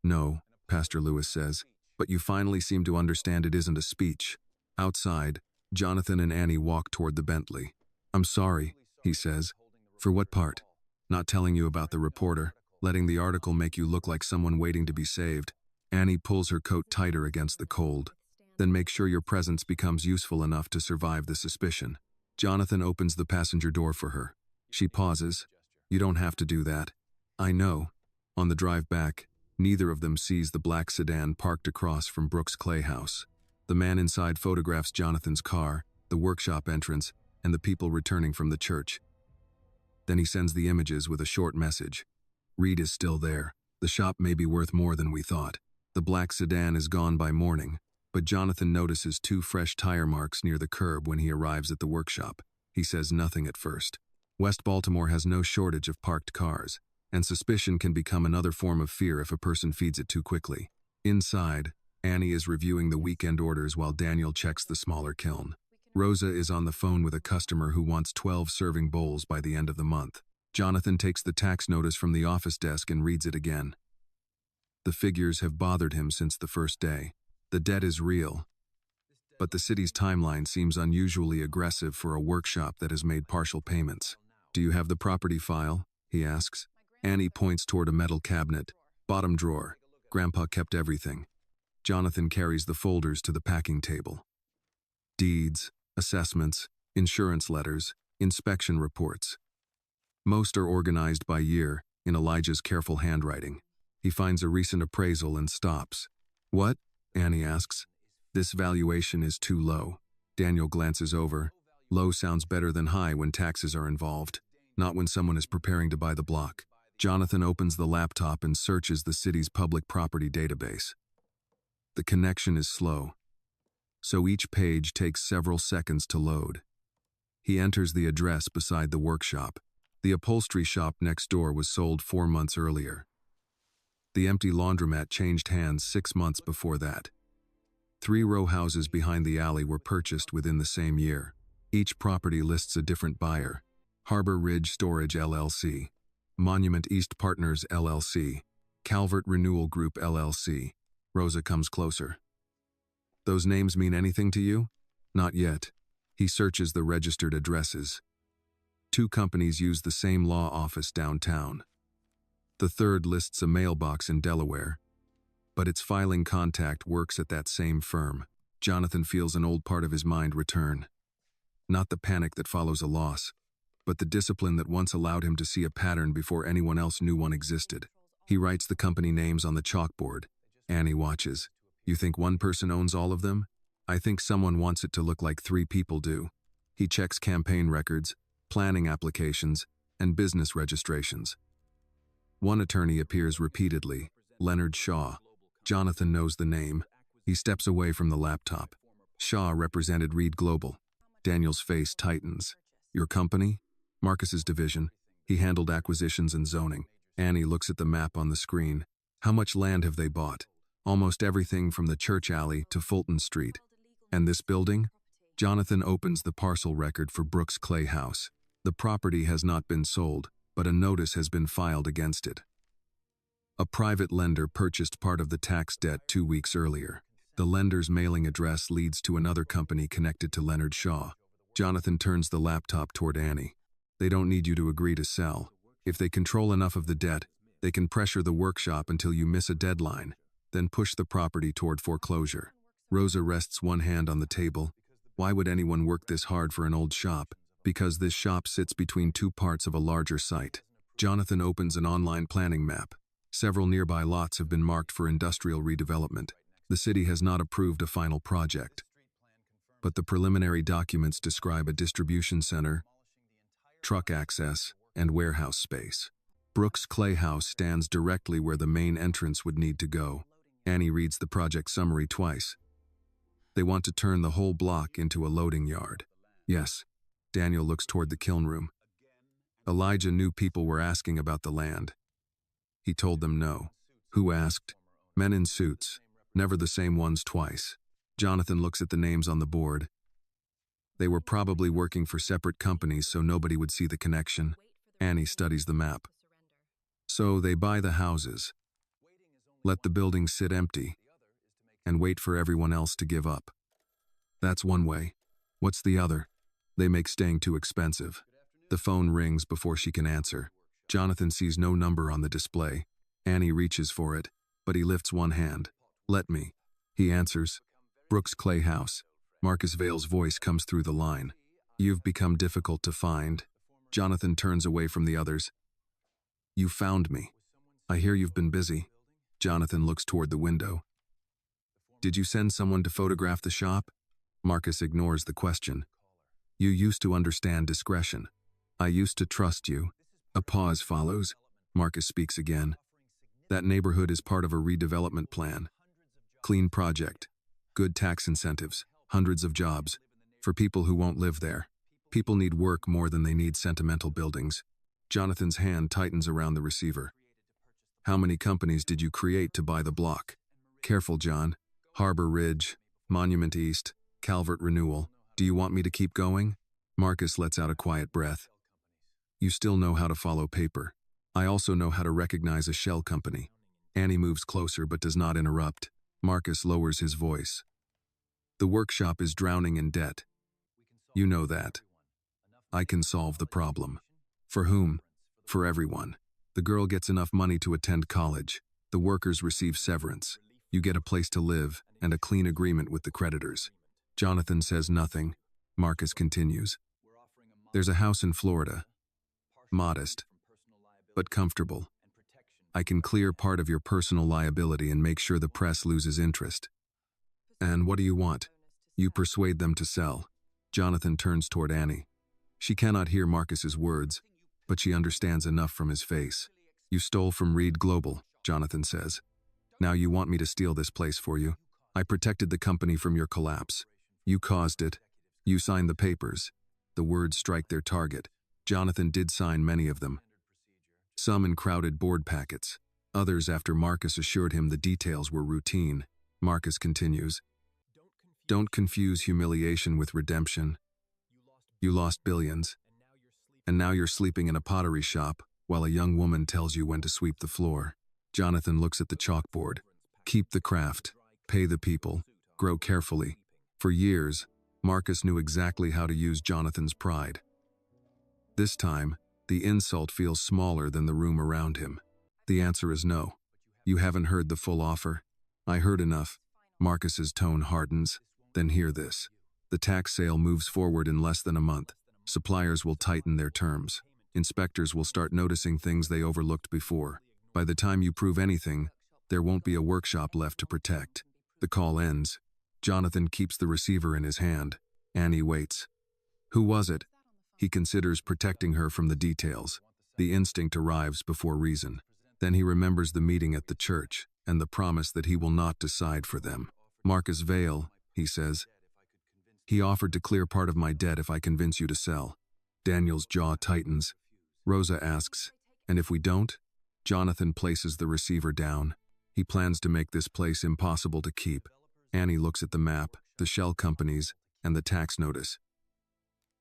No, Pastor Lewis says, but you finally seem to understand it isn't a speech. Outside, Jonathan and Annie walk toward the Bentley. I'm sorry, he says. For what part? Not telling you about the reporter, letting the article make you look like someone waiting to be saved. Annie pulls her coat tighter against the cold. Then make sure your presence becomes useful enough to survive the suspicion. Jonathan opens the passenger door for her. She pauses. You don't have to do that. I know. On the drive back, neither of them sees the black sedan parked across from Brooks' clay house. The man inside photographs Jonathan's car, the workshop entrance, and the people returning from the church. Then he sends the images with a short message. Reed is still there. The shop may be worth more than we thought. The black sedan is gone by morning, but Jonathan notices 2 fresh tire marks near the curb when he arrives at the workshop. He says nothing at first. West Baltimore has no shortage of parked cars, and suspicion can become another form of fear if a person feeds it too quickly. Inside, Annie is reviewing the weekend orders while Daniel checks the smaller kiln. Rosa is on the phone with a customer who wants 12 serving bowls by the end of the month. Jonathan takes the tax notice from the office desk and reads it again. The figures have bothered him since the first day. The debt is real, but the city's timeline seems unusually aggressive for a workshop that has made partial payments. Do you have the property file? He asks. Annie points toward a metal cabinet. Bottom drawer. Grandpa kept everything. Jonathan carries the folders to the packing table. Deeds, assessments, insurance letters, inspection reports. Most are organized by year, in Elijah's careful handwriting. He finds a recent appraisal and stops. What? Annie asks. This valuation is too low. Daniel glances over. Low sounds better than high when taxes are involved, not when someone is preparing to buy the block. Jonathan opens the laptop and searches the city's public property database. The connection is slow, so each page takes several seconds to load. He enters the address beside the workshop. The upholstery shop next door was sold 4 months earlier. The empty laundromat changed hands 6 months before that. 3 row houses behind the alley were purchased within the same year. Each property lists a different buyer. Harbor Ridge Storage LLC, Monument East Partners LLC, Calvert Renewal Group LLC. Rosa comes closer. Those names mean anything to you? Not yet. He searches the registered addresses. 2 companies use the same law office downtown. The third lists a mailbox in Delaware, but its filing contact works at that same firm. Jonathan feels an old part of his mind return. Not the panic that follows a loss, but the discipline that once allowed him to see a pattern before anyone else knew one existed. He writes the company names on the chalkboard. Annie watches. You think one person owns all of them? I think someone wants it to look like 3 people do. He checks campaign records, planning applications, and business registrations. One attorney appears repeatedly, Leonard Shaw. Jonathan knows the name. He steps away from the laptop. Shaw represented Reed Global. Daniel's face tightens. Your company? Marcus's division. He handled acquisitions and zoning. Annie looks at the map on the screen. How much land have they bought? Almost everything from the church alley to Fulton Street. And this building? Jonathan opens the parcel record for Brooks' Clay House. The property has not been sold, but a notice has been filed against it. A private lender purchased part of the tax debt 2 weeks earlier. The lender's mailing address leads to another company connected to Leonard Shaw. Jonathan turns the laptop toward Annie. They don't need you to agree to sell. If they control enough of the debt, they can pressure the workshop until you miss a deadline, then push the property toward foreclosure. Rosa rests one hand on the table. Why would anyone work this hard for an old shop? Because this shop sits between two parts of a larger site. Jonathan opens an online planning map. Several nearby lots have been marked for industrial redevelopment. The city has not approved a final project, but the preliminary documents describe a distribution center, truck access, and warehouse space. Brooks' clay house stands directly where the main entrance would need to go. Annie reads the project summary twice. They want to turn the whole block into a loading yard. Yes. Daniel looks toward the kiln room. Elijah knew people were asking about the land. He told them no. Who asked? Men in suits, never the same ones twice. Jonathan looks at the names on the board. They were probably working for separate companies so nobody would see the connection. Annie studies the map. So they buy the houses, let the buildings sit empty, and wait for everyone else to give up. That's one way. What's the other? They make staying too expensive. The phone rings before she can answer. Jonathan sees no number on the display. Annie reaches for it, but he lifts one hand. Let me. He answers. Brooks' clay house. Marcus Vale's voice comes through the line. You've become difficult to find. Jonathan turns away from the others. You found me. I hear you've been busy. Jonathan looks toward the window. Did you send someone to photograph the shop? Marcus ignores the question. You used to understand discretion. I used to trust you. A pause follows. Marcus speaks again. That neighborhood is part of a redevelopment plan. Clean project. Good tax incentives. Hundreds of jobs. For people who won't live there. People need work more than they need sentimental buildings. Jonathan's hand tightens around the receiver. How many companies did you create to buy the block? Careful, John. Harbor Ridge, Monument East, Calvert Renewal. Do you want me to keep going? Marcus lets out a quiet breath. You still know how to follow paper. I also know how to recognize a shell company. Annie moves closer but does not interrupt. Marcus lowers his voice. The workshop is drowning in debt. You know that. I can solve the problem. For whom? For everyone. The girl gets enough money to attend college. The workers receive severance. You get a place to live and a clean agreement with the creditors. Jonathan says nothing. Marcus continues. There's a house in Florida. Modest, but comfortable. I can clear part of your personal liability and make sure the press loses interest. And what do you want? You persuade them to sell. Jonathan turns toward Annie. She cannot hear Marcus's words, but she understands enough from his face. You stole from Reed Global, Jonathan says. Now you want me to steal this place for you. I protected the company from your collapse. You caused it. You signed the papers. The words strike their target. Jonathan did sign many of them. Some in crowded board packets. Others after Marcus assured him the details were routine. Marcus continues. Don't confuse humiliation with redemption. You lost billions. And now you're sleeping in a pottery shop while a young woman tells you when to sweep the floor. Jonathan looks at the chalkboard. Keep the craft. Pay the people. Grow carefully. For years, Marcus knew exactly how to use Jonathan's pride. This time, the insult feels smaller than the room around him. The answer is no. You haven't heard the full offer. I heard enough. Marcus's tone hardens. Then hear this. The tax sale moves forward in less than a month. Suppliers will tighten their terms. Inspectors will start noticing things they overlooked before. By the time you prove anything, there won't be a workshop left to protect. The call ends. Jonathan keeps the receiver in his hand. Annie waits. Who was it? He considers protecting her from the details. The instinct arrives before reason. Then he remembers the meeting at the church and the promise that he will not decide for them. Marcus Vale, he says. He offered to clear part of my debt if I convince you to sell. Daniel's jaw tightens. Rosa asks, and if we don't? Jonathan places the receiver down. He plans to make this place impossible to keep. Annie looks at the map, the shell companies, and the tax notice.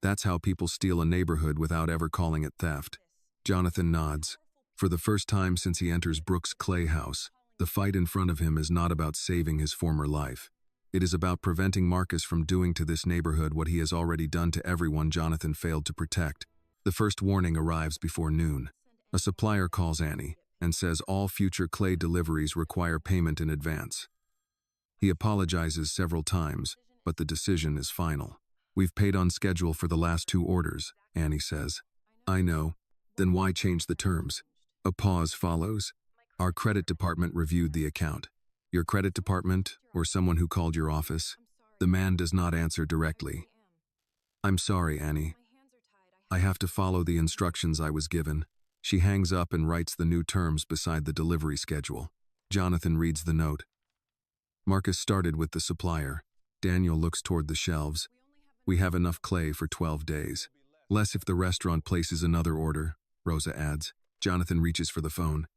That's how people steal a neighborhood without ever calling it theft. Jonathan nods. For the first time since he enters Brooks' clay house, the fight in front of him is not about saving his former life. It is about preventing Marcus from doing to this neighborhood what he has already done to everyone Jonathan failed to protect. The first warning arrives before noon. A supplier calls Annie and says all future clay deliveries require payment in advance. He apologizes several times, but the decision is final. We've paid on schedule for the last 2 orders, Annie says. I know. Then why change the terms? A pause follows. Our credit department reviewed the account. Your credit department, or someone who called your office? The man does not answer directly. I'm sorry, Annie. I have to follow the instructions I was given. She hangs up and writes the new terms beside the delivery schedule. Jonathan reads the note. Marcus started with the supplier. Daniel looks toward the shelves. We have enough clay for 12 days. Less if the restaurant places another order, Rosa adds. Jonathan reaches for the phone.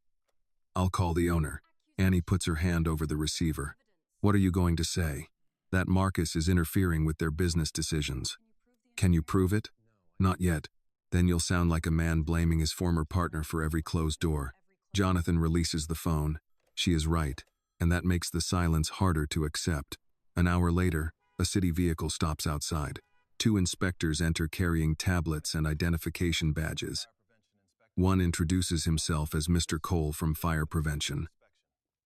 I'll call the owner. Annie puts her hand over the receiver. What are you going to say? That Marcus is interfering with their business decisions. Can you prove it? Not yet. Then you'll sound like a man blaming his former partner for every closed door. Jonathan releases the phone. She is right, and that makes the silence harder to accept. An hour later, a city vehicle stops outside. 2 inspectors enter carrying tablets and identification badges. One introduces himself as Mr. Cole from Fire Prevention.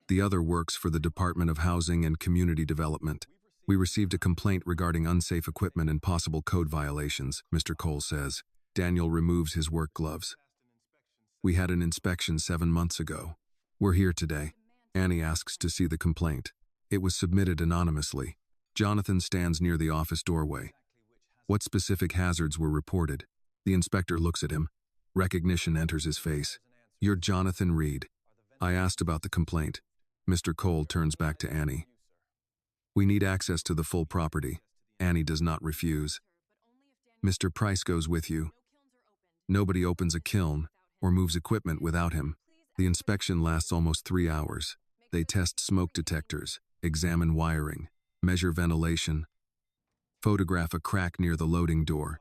The other works for the Department of Housing and Community Development. We received a complaint regarding unsafe equipment and possible code violations, Mr. Cole says. Daniel removes his work gloves. We had an inspection 7 months ago. We're here today. Annie asks to see the complaint. It was submitted anonymously. Jonathan stands near the office doorway. What specific hazards were reported? The inspector looks at him. Recognition enters his face. You're Jonathan Reed. I asked about the complaint. Mr. Cole turns back to Annie. We need access to the full property. Annie does not refuse. Mr. Price goes with you. Nobody opens a kiln or moves equipment without him. The inspection lasts almost 3 hours. They test smoke detectors, examine wiring, measure ventilation, photograph a crack near the loading door,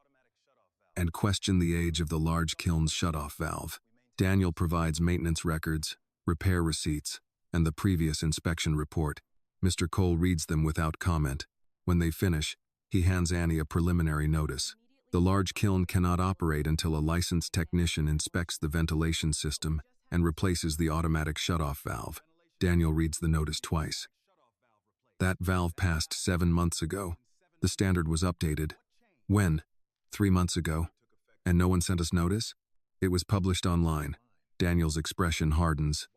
and question the age of the large kiln's shutoff valve. Daniel provides maintenance records, repair receipts, and the previous inspection report. Mr. Cole reads them without comment. When they finish, he hands Annie a preliminary notice. The large kiln cannot operate until a licensed technician inspects the ventilation system and replaces the automatic shutoff valve. Daniel reads the notice twice. That valve passed 7 months ago. The standard was updated. When? 3 months ago. And no one sent us notice? It was published online. Daniel's expression hardens.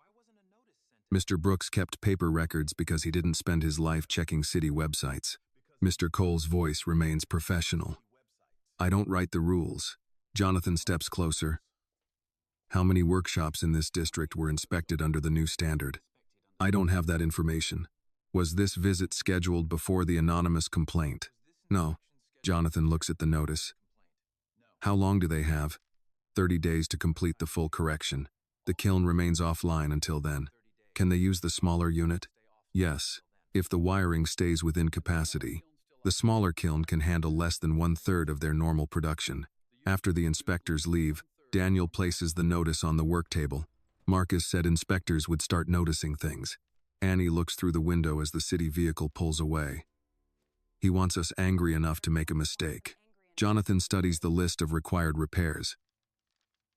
Mr. Brooks kept paper records because he didn't spend his life checking city websites. Mr. Cole's voice remains professional. I don't write the rules. Jonathan steps closer. How many workshops in this district were inspected under the new standard? I don't have that information. Was this visit scheduled before the anonymous complaint? No. Jonathan looks at the notice. How long do they have? 30 days to complete the full correction. The kiln remains offline until then. Can they use the smaller unit? Yes, if the wiring stays within capacity. The smaller kiln can handle less than 1/3 of their normal production. After the inspectors leave, Daniel places the notice on the work table. Marcus said inspectors would start noticing things. Annie looks through the window as the city vehicle pulls away. He wants us angry enough to make a mistake. Jonathan studies the list of required repairs.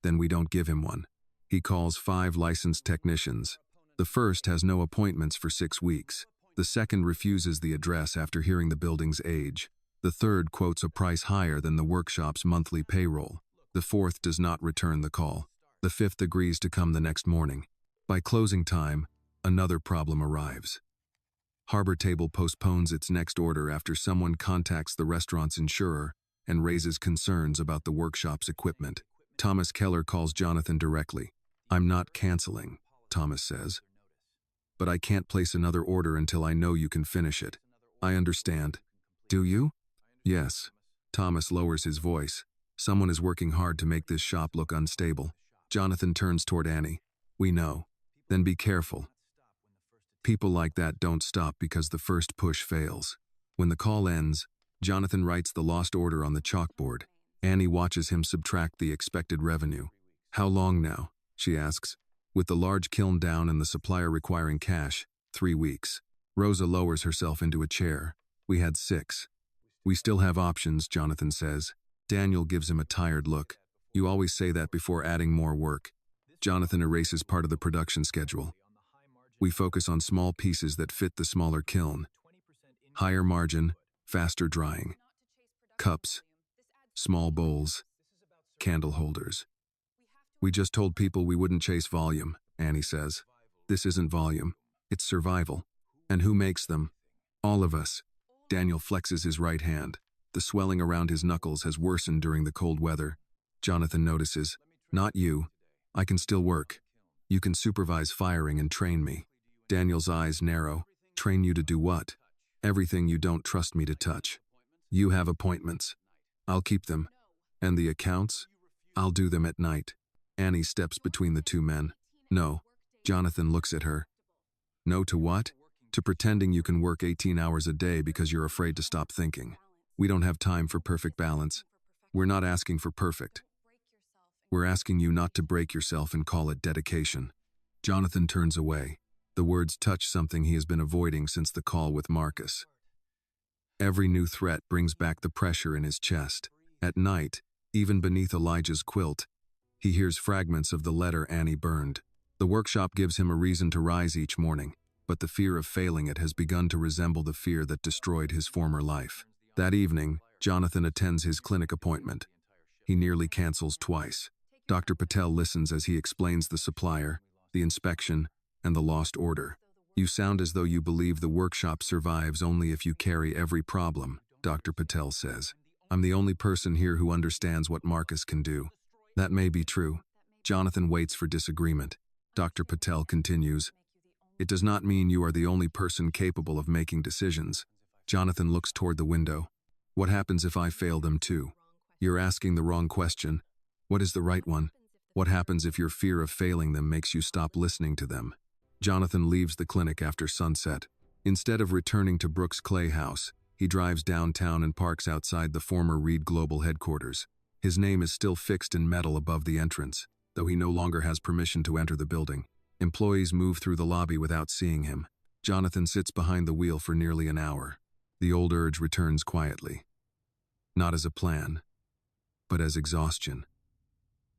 Then we don't give him one. He calls 5 licensed technicians. The first has no appointments for 6 weeks. The second refuses the address after hearing the building's age. The third quotes a price higher than the workshop's monthly payroll. The fourth does not return the call. The fifth agrees to come the next morning. By closing time, another problem arrives. Harbor Table postpones its next order after someone contacts the restaurant's insurer and raises concerns about the workshop's equipment. Thomas Keller calls Jonathan directly. I'm not canceling, Thomas says. But I can't place another order until I know you can finish it. I understand. Do you? Yes. Thomas lowers his voice. Someone is working hard to make this shop look unstable. Jonathan turns toward Annie. We know. Then be careful. People like that don't stop because the first push fails. When the call ends, Jonathan writes the lost order on the chalkboard. Annie watches him subtract the expected revenue. How long now? She asks. With the large kiln down and the supplier requiring cash, 3 weeks. Rosa lowers herself into a chair. We had 6. We still have options, Jonathan says. Daniel gives him a tired look. You always say that before adding more work. Jonathan erases part of the production schedule. We focus on small pieces that fit the smaller kiln. Higher margin, faster drying. Cups, small bowls, candle holders. We just told people we wouldn't chase volume, Annie says. This isn't volume, it's survival. And who makes them? All of us. Daniel flexes his right hand. The swelling around his knuckles has worsened during the cold weather. Jonathan notices. Not you. I can still work. You can supervise firing and train me. Daniel's eyes narrow. Train you to do what? Everything you don't trust me to touch. You have appointments. I'll keep them. And the accounts? I'll do them at night. Annie steps between the two men. No. Jonathan looks at her. No to what? To pretending you can work 18 hours a day because you're afraid to stop thinking. We don't have time for perfect balance. We're not asking for perfect. We're asking you not to break yourself and call it dedication. Jonathan turns away. The words touch something he has been avoiding since the call with Marcus. Every new threat brings back the pressure in his chest. At night, even beneath Elijah's quilt, he hears fragments of the letter Annie burned. The workshop gives him a reason to rise each morning, but the fear of failing it has begun to resemble the fear that destroyed his former life. That evening, Jonathan attends his clinic appointment. He nearly cancels twice. Dr. Patel listens as he explains the supplier, the inspection, and the lost order. You sound as though you believe the workshop survives only if you carry every problem, Dr. Patel says. I'm the only person here who understands what Marcus can do. That may be true. Jonathan waits for disagreement. Dr. Patel continues. It does not mean you are the only person capable of making decisions. Jonathan looks toward the window. What happens if I fail them too? You're asking the wrong question. What is the right one? What happens if your fear of failing them makes you stop listening to them? Jonathan leaves the clinic after sunset. Instead of returning to Brooks Clay House, he drives downtown and parks outside the former Reed Global headquarters. His name is still fixed in metal above the entrance, though he no longer has permission to enter the building. Employees move through the lobby without seeing him. Jonathan sits behind the wheel for nearly an hour. The old urge returns quietly. Not as a plan, but as exhaustion.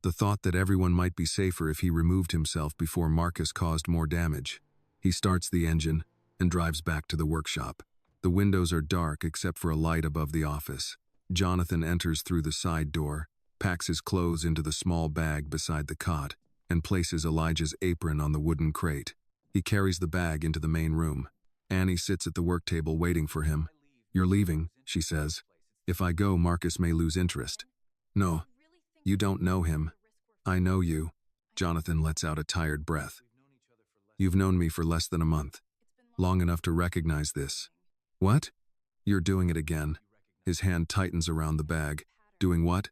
The thought that everyone might be safer if he removed himself before Marcus caused more damage. He starts the engine and drives back to the workshop. The windows are dark except for a light above the office. Jonathan enters through the side door, packs his clothes into the small bag beside the cot, and places Elijah's apron on the wooden crate. He carries the bag into the main room. Annie sits at the work table waiting for him. You're leaving, she says. If I go, Marcus may lose interest. No, you don't know him. I know you. Jonathan lets out a tired breath. You've known me for less than a month. Long enough to recognize this. What? You're doing it again. His hand tightens around the bag. Doing what?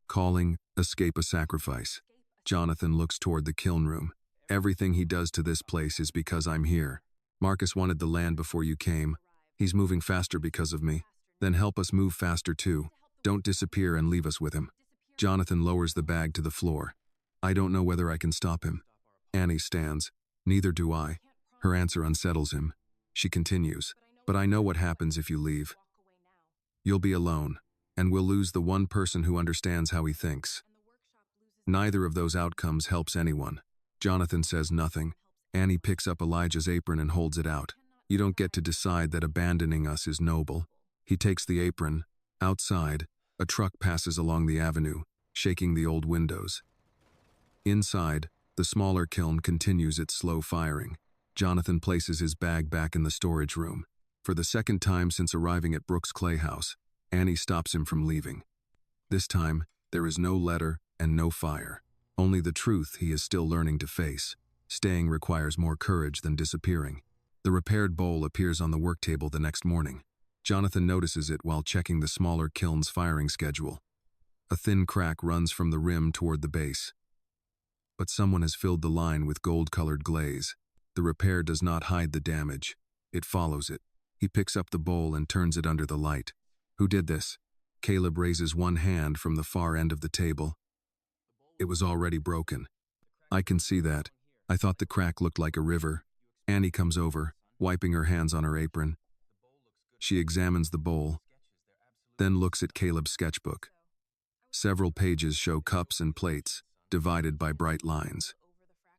Calling, escape a sacrifice. Jonathan looks toward the kiln room. Everything he does to this place is because I'm here. Marcus wanted the land before you came. He's moving faster because of me. Then help us move faster too. Don't disappear and leave us with him. Jonathan lowers the bag to the floor. I don't know whether I can stop him. Annie stands. Neither do I. Her answer unsettles him. She continues. But I know what happens if you leave. You'll be alone, and we'll lose the one person who understands how he thinks. Neither of those outcomes helps anyone. Jonathan says nothing. Annie picks up Elijah's apron and holds it out. You don't get to decide that abandoning us is noble. He takes the apron. Outside, a truck passes along the avenue, shaking the old windows. Inside, the smaller kiln continues its slow firing. Jonathan places his bag back in the storage room. For the second time since arriving at Brooks Clay House, Annie stops him from leaving. This time, there is no letter and no fire. Only the truth he is still learning to face. Staying requires more courage than disappearing. The repaired bowl appears on the work table the next morning. Jonathan notices it while checking the smaller kiln's firing schedule. A thin crack runs from the rim toward the base. But someone has filled the line with gold-colored glaze. The repair does not hide the damage. It follows it. He picks up the bowl and turns it under the light. Who did this? Caleb raises one hand from the far end of the table. It was already broken. I can see that. I thought the crack looked like a river. Annie comes over, wiping her hands on her apron. She examines the bowl, then looks at Caleb's sketchbook. Several pages show cups and plates, divided by bright lines.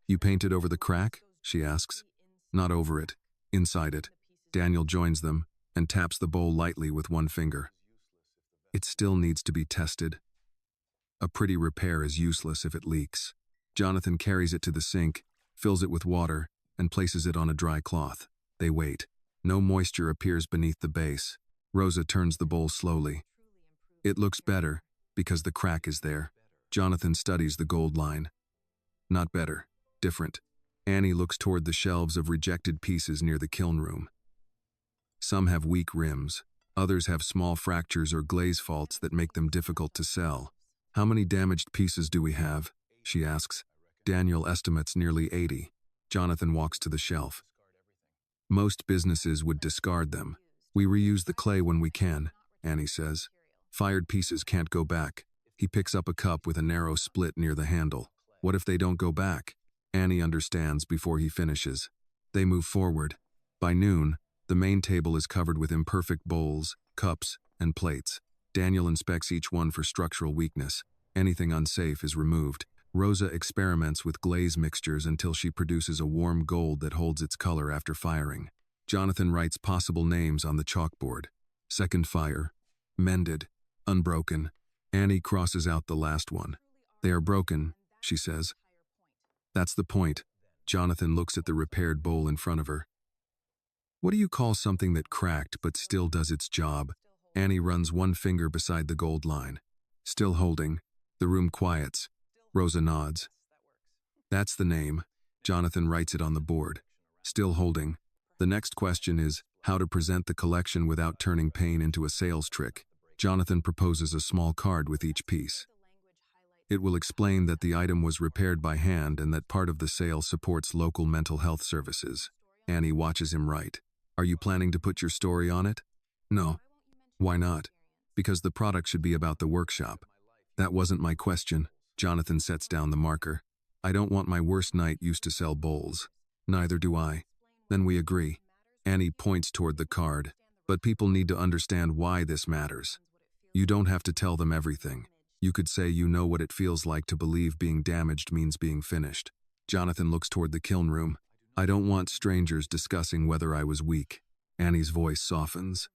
You painted over the crack? She asks. Not over it, inside it. Daniel joins them, and taps the bowl lightly with one finger. It still needs to be tested. A pretty repair is useless if it leaks. Jonathan carries it to the sink, fills it with water, and places it on a dry cloth. They wait. No moisture appears beneath the base. Rosa turns the bowl slowly. It looks better, because the crack is there. Jonathan studies the gold line. Not better. Different. Annie looks toward the shelves of rejected pieces near the kiln room. Some have weak rims. Others have small fractures or glaze faults that make them difficult to sell. How many damaged pieces do we have? She asks. Daniel estimates nearly 80. Jonathan walks to the shelf. Most businesses would discard them. We reuse the clay when we can, Annie says. Fired pieces can't go back. He picks up a cup with a narrow split near the handle. What if they don't go back? Annie understands before he finishes. They move forward. By noon, the main table is covered with imperfect bowls, cups, and plates. Daniel inspects each one for structural weakness. Anything unsafe is removed. Rosa experiments with glaze mixtures until she produces a warm gold that holds its color after firing. Jonathan writes possible names on the chalkboard. Second fire. Mended. Unbroken. Annie crosses out the last one. They are broken, she says. That's the point. Jonathan looks at the repaired bowl in front of her. What do you call something that cracked but still does its job? Annie runs one finger beside the gold line. Still holding. The room quiets. Rosa nods. That's the name. Jonathan writes it on the board. Still holding. The next question is how to present the collection without turning pain into a sales trick. Jonathan proposes a small card with each piece. It will explain that the item was repaired by hand and that part of the sale supports local mental health services. Annie watches him write. Are you planning to put your story on it? No. Why not? Because the product should be about the workshop. That wasn't my question. Jonathan sets down the marker. I don't want my worst night used to sell bowls. Neither do I. Then we agree. Annie points toward the card. But people need to understand why this matters. You don't have to tell them everything. You could say you know what it feels like to believe being damaged means being finished. Jonathan looks toward the kiln room. I don't want strangers discussing whether I was weak. Annie's voice softens.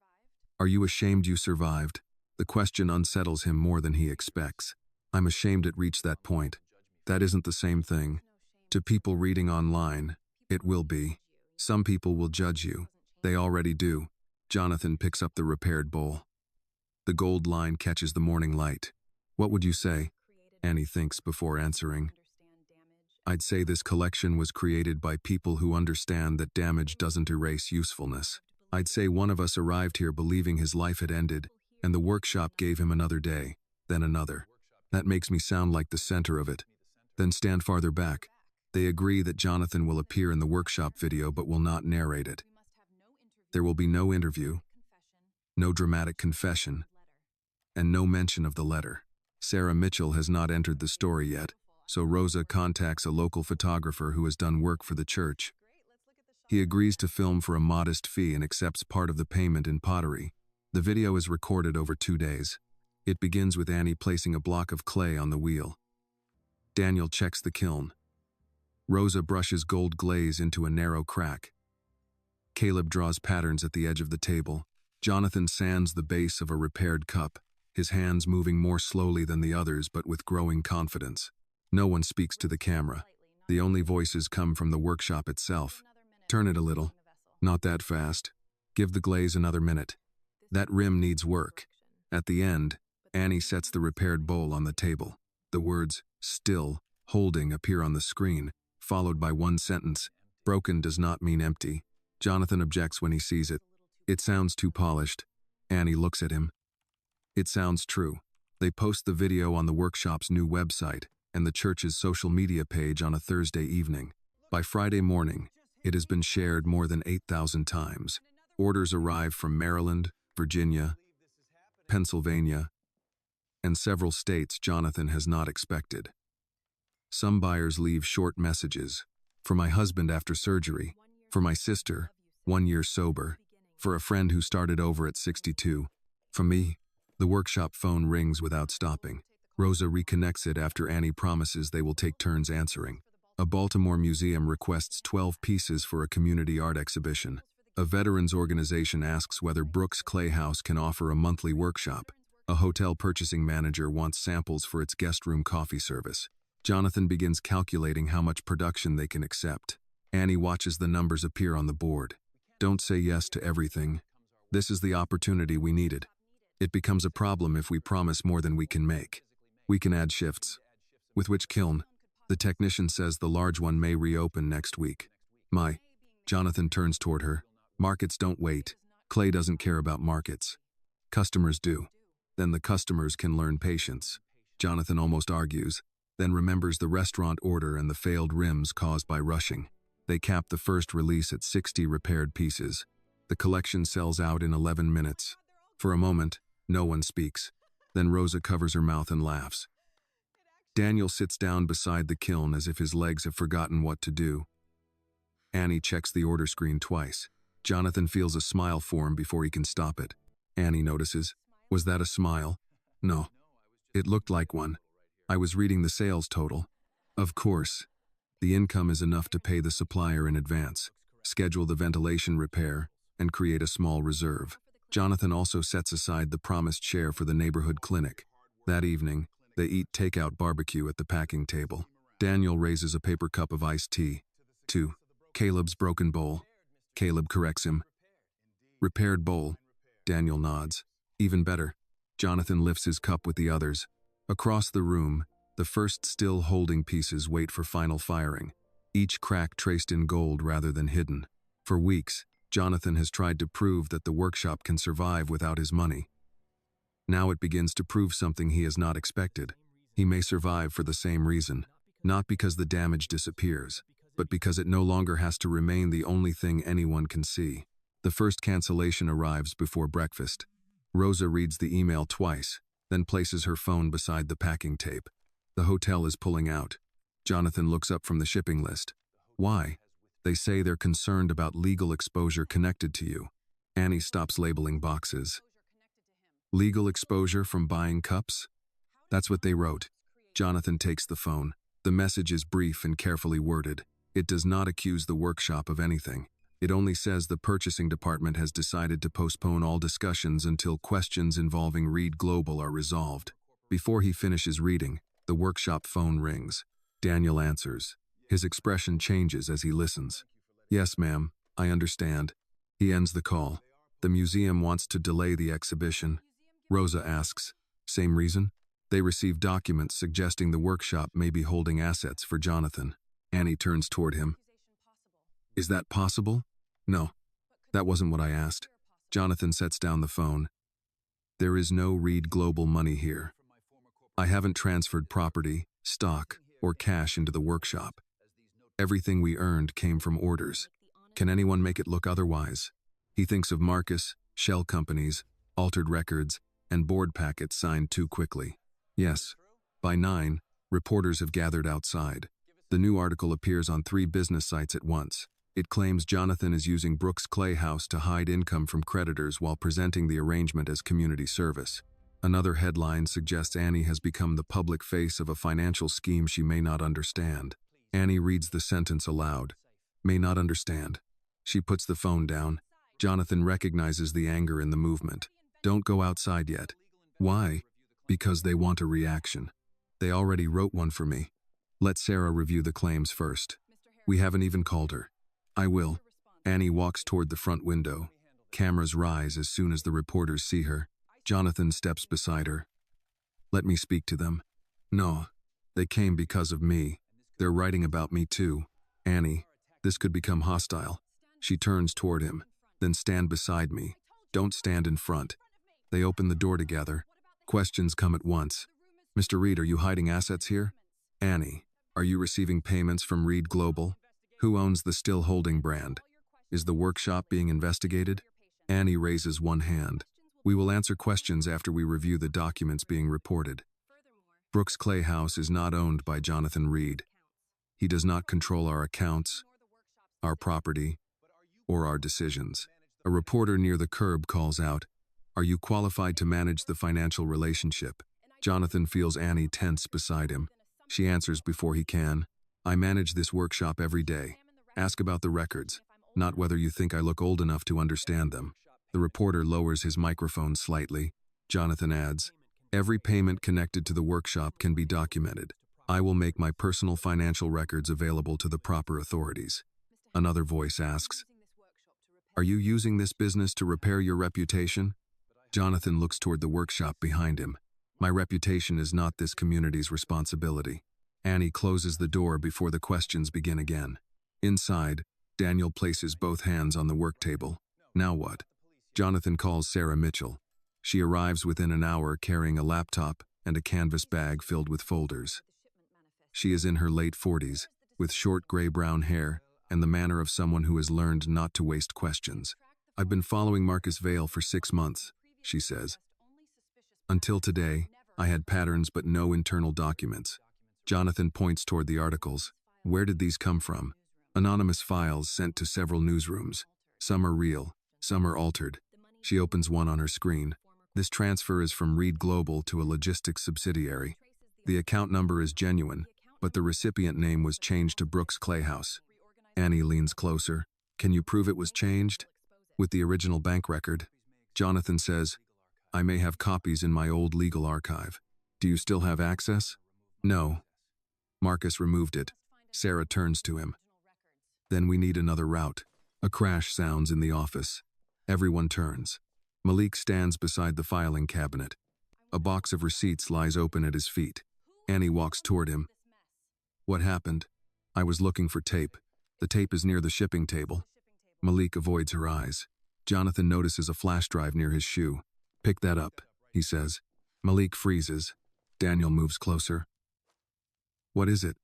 Are you ashamed you survived? The question unsettles him more than he expects. I'm ashamed it reached that point. That isn't the same thing. To people reading online, it will be. Some people will judge you. They already do. Jonathan picks up the repaired bowl. The gold line catches the morning light. What would you say? Annie thinks before answering. I'd say this collection was created by people who understand that damage doesn't erase usefulness. I'd say one of us arrived here believing his life had ended, and the workshop gave him another day, then another. That makes me sound like the center of it. Then stand farther back. They agree that Jonathan will appear in the workshop video but will not narrate it. There will be no interview, no dramatic confession, and no mention of the letter. Sarah Mitchell has not entered the story yet, so Rosa contacts a local photographer who has done work for the church. He agrees to film for a modest fee and accepts part of the payment in pottery. The video is recorded over 2 days. It begins with Annie placing a block of clay on the wheel. Daniel checks the kiln. Rosa brushes gold glaze into a narrow crack. Caleb draws patterns at the edge of the table. Jonathan sands the base of a repaired cup, his hands moving more slowly than the others but with growing confidence. No one speaks to the camera. The only voices come from the workshop itself. Turn it a little. Not that fast. Give the glaze another minute. That rim needs work. At the end, Annie sets the repaired bowl on the table. The words, still, holding appear on the screen, followed by one sentence. Broken does not mean empty. Jonathan objects when he sees it. It sounds too polished. Annie looks at him. It sounds true. They post the video on the workshop's new website and the church's social media page on a Thursday evening. By Friday morning, it has been shared more than 8,000 times. Orders arrive from Maryland, Virginia, Pennsylvania, and several states Jonathan has not expected. Some buyers leave short messages. For my husband after surgery. For my sister, 1 year sober. For a friend who started over at 62. For me, the workshop phone rings without stopping. Rosa reconnects it after Annie promises they will take turns answering. A Baltimore museum requests 12 pieces for a community art exhibition. A veterans organization asks whether Brooks Clay House can offer a monthly workshop. A hotel purchasing manager wants samples for its guest room coffee service. Jonathan begins calculating how much production they can accept. Annie watches the numbers appear on the board. Don't say yes to everything. This is the opportunity we needed. It becomes a problem if we promise more than we can make. We can add shifts. With which kiln? The technician says the large one may reopen next week. Jonathan turns toward her. Markets don't wait. Clay doesn't care about markets. Customers do. Then the customers can learn patience. Jonathan almost argues, then remembers the restaurant order and the failed rims caused by rushing. They cap the first release at 60 repaired pieces. The collection sells out in 11 minutes. For a moment, no one speaks. Then Rosa covers her mouth and laughs. Daniel sits down beside the kiln as if his legs have forgotten what to do. Annie checks the order screen twice. Jonathan feels a smile form before he can stop it. Annie notices. Was that a smile? No. It looked like one. I was reading the sales total. Of course. The income is enough to pay the supplier in advance, schedule the ventilation repair, and create a small reserve. Jonathan also sets aside the promised share for the neighborhood clinic. That evening, they eat takeout barbecue at the packing table. Daniel raises a paper cup of iced tea. 2. Caleb's broken bowl. Caleb corrects him. Repaired bowl. Daniel nods. Even better. Jonathan lifts his cup with the others. Across the room, the first still holding pieces wait for final firing, each crack traced in gold rather than hidden. For weeks, Jonathan has tried to prove that the workshop can survive without his money. Now it begins to prove something he has not expected. He may survive for the same reason, not because the damage disappears, but because it no longer has to remain the only thing anyone can see. The first cancellation arrives before breakfast. Rosa reads the email twice, then places her phone beside the packing tape. The hotel is pulling out. Jonathan looks up from the shipping list. Why? They say they're concerned about legal exposure connected to you. Annie stops labeling boxes. Legal exposure from buying cups? That's what they wrote. Jonathan takes the phone. The message is brief and carefully worded. It does not accuse the workshop of anything. It only says the purchasing department has decided to postpone all discussions until questions involving Reed Global are resolved. Before he finishes reading, the workshop phone rings. Daniel answers. His expression changes as he listens. Yes, ma'am, I understand. He ends the call. The museum wants to delay the exhibition. Rosa asks, same reason? They receive documents suggesting the workshop may be holding assets for Jonathan. Annie turns toward him. Is that possible? No, that wasn't what I asked. Jonathan sets down the phone. There is no Reed Global money here. I haven't transferred property, stock, or cash into the workshop. Everything we earned came from orders. Can anyone make it look otherwise? He thinks of Marcus, shell companies, altered records, and board packets signed too quickly. Yes. By 9, reporters have gathered outside. The new article appears on 3 business sites at once. It claims Jonathan is using Brooks Clay House to hide income from creditors while presenting the arrangement as community service. Another headline suggests Annie has become the public face of a financial scheme she may not understand. Annie reads the sentence aloud. May not understand. She puts the phone down. Jonathan recognizes the anger in the movement. Don't go outside yet. Why? Because they want a reaction. They already wrote one for me. Let Sarah review the claims first. We haven't even called her. I will. Annie walks toward the front window. Cameras rise as soon as the reporters see her. Jonathan steps beside her. Let me speak to them. No, they came because of me. They're writing about me too. Annie, this could become hostile. She turns toward him. Then stand beside me. Don't stand in front. They open the door together. Questions come at once. Mr. Reed, are you hiding assets here? Annie, are you receiving payments from Reed Global? Who owns the still holding brand? Is the workshop being investigated? Annie raises one hand. We will answer questions after we review the documents being reported. Brooks Clay House is not owned by Jonathan Reed. He does not control our accounts, our property, or our decisions. A reporter near the curb calls out, "Are you qualified to manage the financial relationship?" Jonathan feels Annie tense beside him. She answers before he can, "I manage this workshop every day. Ask about the records." not whether you think I look old enough to understand them. The reporter lowers his microphone slightly. Jonathan adds, every payment connected to the workshop can be documented. I will make my personal financial records available to the proper authorities. Another voice asks, are you using this business to repair your reputation? Jonathan looks toward the workshop behind him. My reputation is not this community's responsibility. Annie closes the door before the questions begin again. Inside, Daniel places both hands on the work table. Now what? Jonathan calls Sarah Mitchell. She arrives within an hour carrying a laptop and a canvas bag filled with folders. She is in her late 40s, with short gray-brown hair and the manner of someone who has learned not to waste questions. I've been following Marcus Vale for 6 months, she says. Until today, I had patterns but no internal documents. Jonathan points toward the articles. Where did these come from? Anonymous files sent to several newsrooms. Some are real, some are altered. She opens one on her screen. This transfer is from Reed Global to a logistics subsidiary. The account number is genuine, but the recipient name was changed to Brooks Clayhouse. Annie leans closer. Can you prove it was changed? With the original bank record. Jonathan says, I may have copies in my old legal archive. Do you still have access? No. Marcus removed it. Sarah turns to him. Then we need another route. A crash sounds in the office. Everyone turns. Malik stands beside the filing cabinet. A box of receipts lies open at his feet. Annie walks toward him. What happened? I was looking for tape. The tape is near the shipping table. Malik avoids her eyes. Jonathan notices a flash drive near his shoe. Pick that up, he says. Malik freezes. Daniel moves closer. What is it?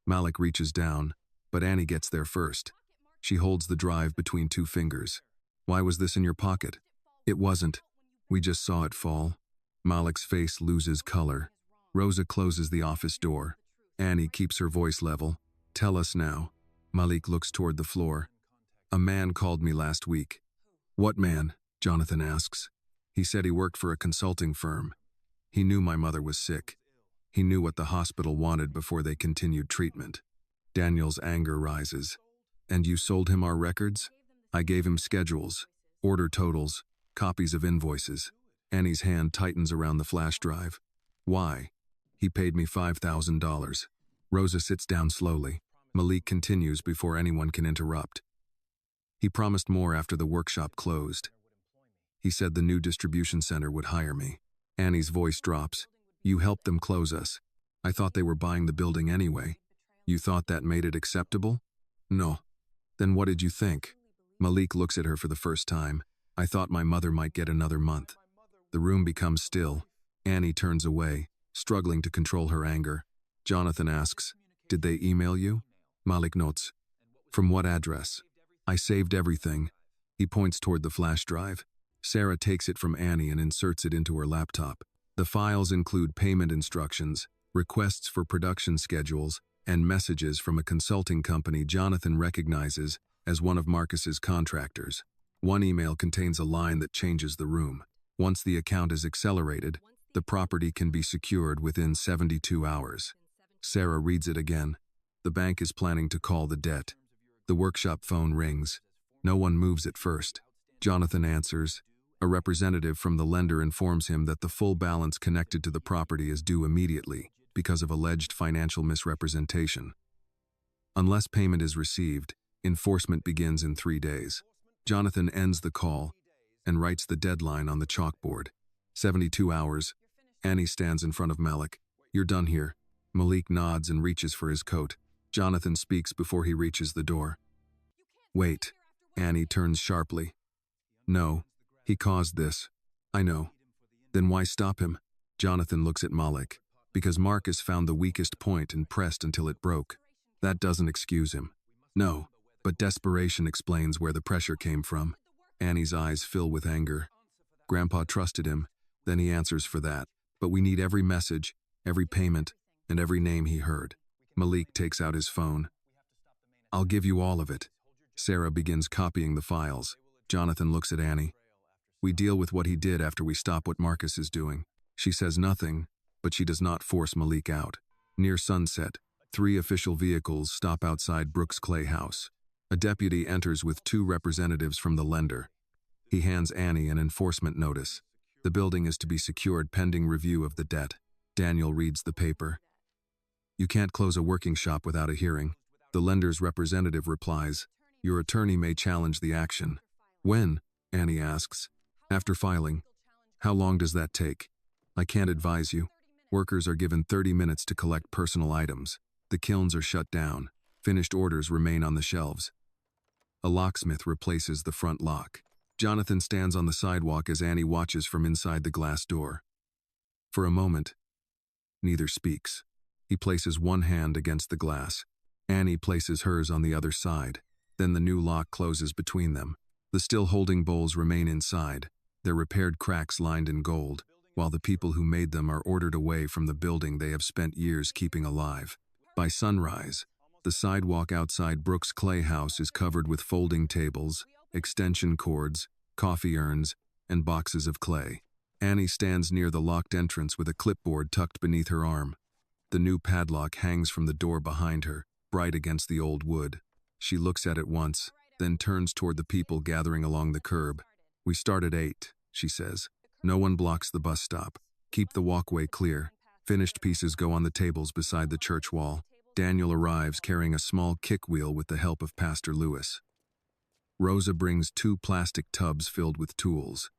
Malik reaches down, but Annie gets there first. She holds the drive between 2 fingers. Why was this in your pocket? It wasn't. We just saw it fall. Malik's face loses color. Rosa closes the office door. Annie keeps her voice level. Tell us now. Malik looks toward the floor. A man called me last week. What man? Jonathan asks. He said he worked for a consulting firm. He knew my mother was sick. He knew what the hospital wanted before they continued treatment. Daniel's anger rises. And you sold him our records? I gave him schedules, order totals, copies of invoices. Annie's hand tightens around the flash drive. Why? He paid me $5,000. Rosa sits down slowly. Malik continues before anyone can interrupt. He promised more after the workshop closed. He said the new distribution center would hire me. Annie's voice drops. You helped them close us. I thought they were buying the building anyway. You thought that made it acceptable? No. Then what did you think? Malik looks at her for the first time. I thought my mother might get another month. The room becomes still. Annie turns away, struggling to control her anger. Jonathan asks, did they email you? Malik notes. From what address? I saved everything. He points toward the flash drive. Sarah takes it from Annie and inserts it into her laptop. The files include payment instructions, requests for production schedules, and messages from a consulting company Jonathan recognizes as one of Marcus's contractors. One email contains a line that changes the room. Once the account is accelerated, the property can be secured within 72 hours. Sarah reads it again. The bank is planning to call the debt. The workshop phone rings. No one moves at first. Jonathan answers. A representative from the lender informs him that the full balance connected to the property is due immediately because of alleged financial misrepresentation. Unless payment is received, enforcement begins in 3 days. Jonathan ends the call and writes the deadline on the chalkboard. 72 hours. Annie stands in front of Malik. You're done here. Malik nods and reaches for his coat. Jonathan speaks before he reaches the door. Wait. Annie turns sharply. No. He caused this. I know. Then why stop him? Jonathan looks at Malik. Because Marcus found the weakest point and pressed until it broke. That doesn't excuse him. No, but desperation explains where the pressure came from. Annie's eyes fill with anger. Grandpa trusted him, then he answers for that. But we need every message, every payment, and every name he heard. Malik takes out his phone. I'll give you all of it. Sarah begins copying the files. Jonathan looks at Annie. We deal with what he did after we stop what Marcus is doing. She says nothing, but she does not force Malik out. Near sunset, 3 official vehicles stop outside Brooks Clay House. A deputy enters with two representatives from the lender. He hands Annie an enforcement notice. The building is to be secured pending review of the debt. Daniel reads the paper. You can't close a working shop without a hearing. The lender's representative replies, your attorney may challenge the action. When? Annie asks. After filing. How long does that take? I can't advise you. Workers are given 30 minutes to collect personal items. The kilns are shut down. Finished orders remain on the shelves. A locksmith replaces the front lock. Jonathan stands on the sidewalk as Annie watches from inside the glass door. For a moment, neither speaks. He places one hand against the glass. Annie places hers on the other side. Then the new lock closes between them. The still holding bowls remain inside, their repaired cracks lined in gold, while the people who made them are ordered away from the building they have spent years keeping alive. By sunrise, the sidewalk outside Brooks' clay house is covered with folding tables, extension cords, coffee urns, and boxes of clay. Annie stands near the locked entrance with a clipboard tucked beneath her arm. The new padlock hangs from the door behind her, bright against the old wood. She looks at it once, then turns toward the people gathering along the curb. We start at 8, she says. No one blocks the bus stop. Keep the walkway clear. Finished pieces go on the tables beside the church wall. Daniel arrives carrying a small kick wheel with the help of Pastor Lewis. Rosa brings 2 plastic tubs filled with tools.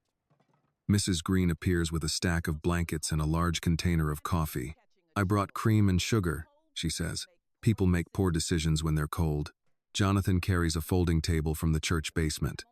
Mrs. Green appears with a stack of blankets and a large container of coffee. I brought cream and sugar, she says. People make poor decisions when they're cold. Jonathan carries a folding table from the church basement.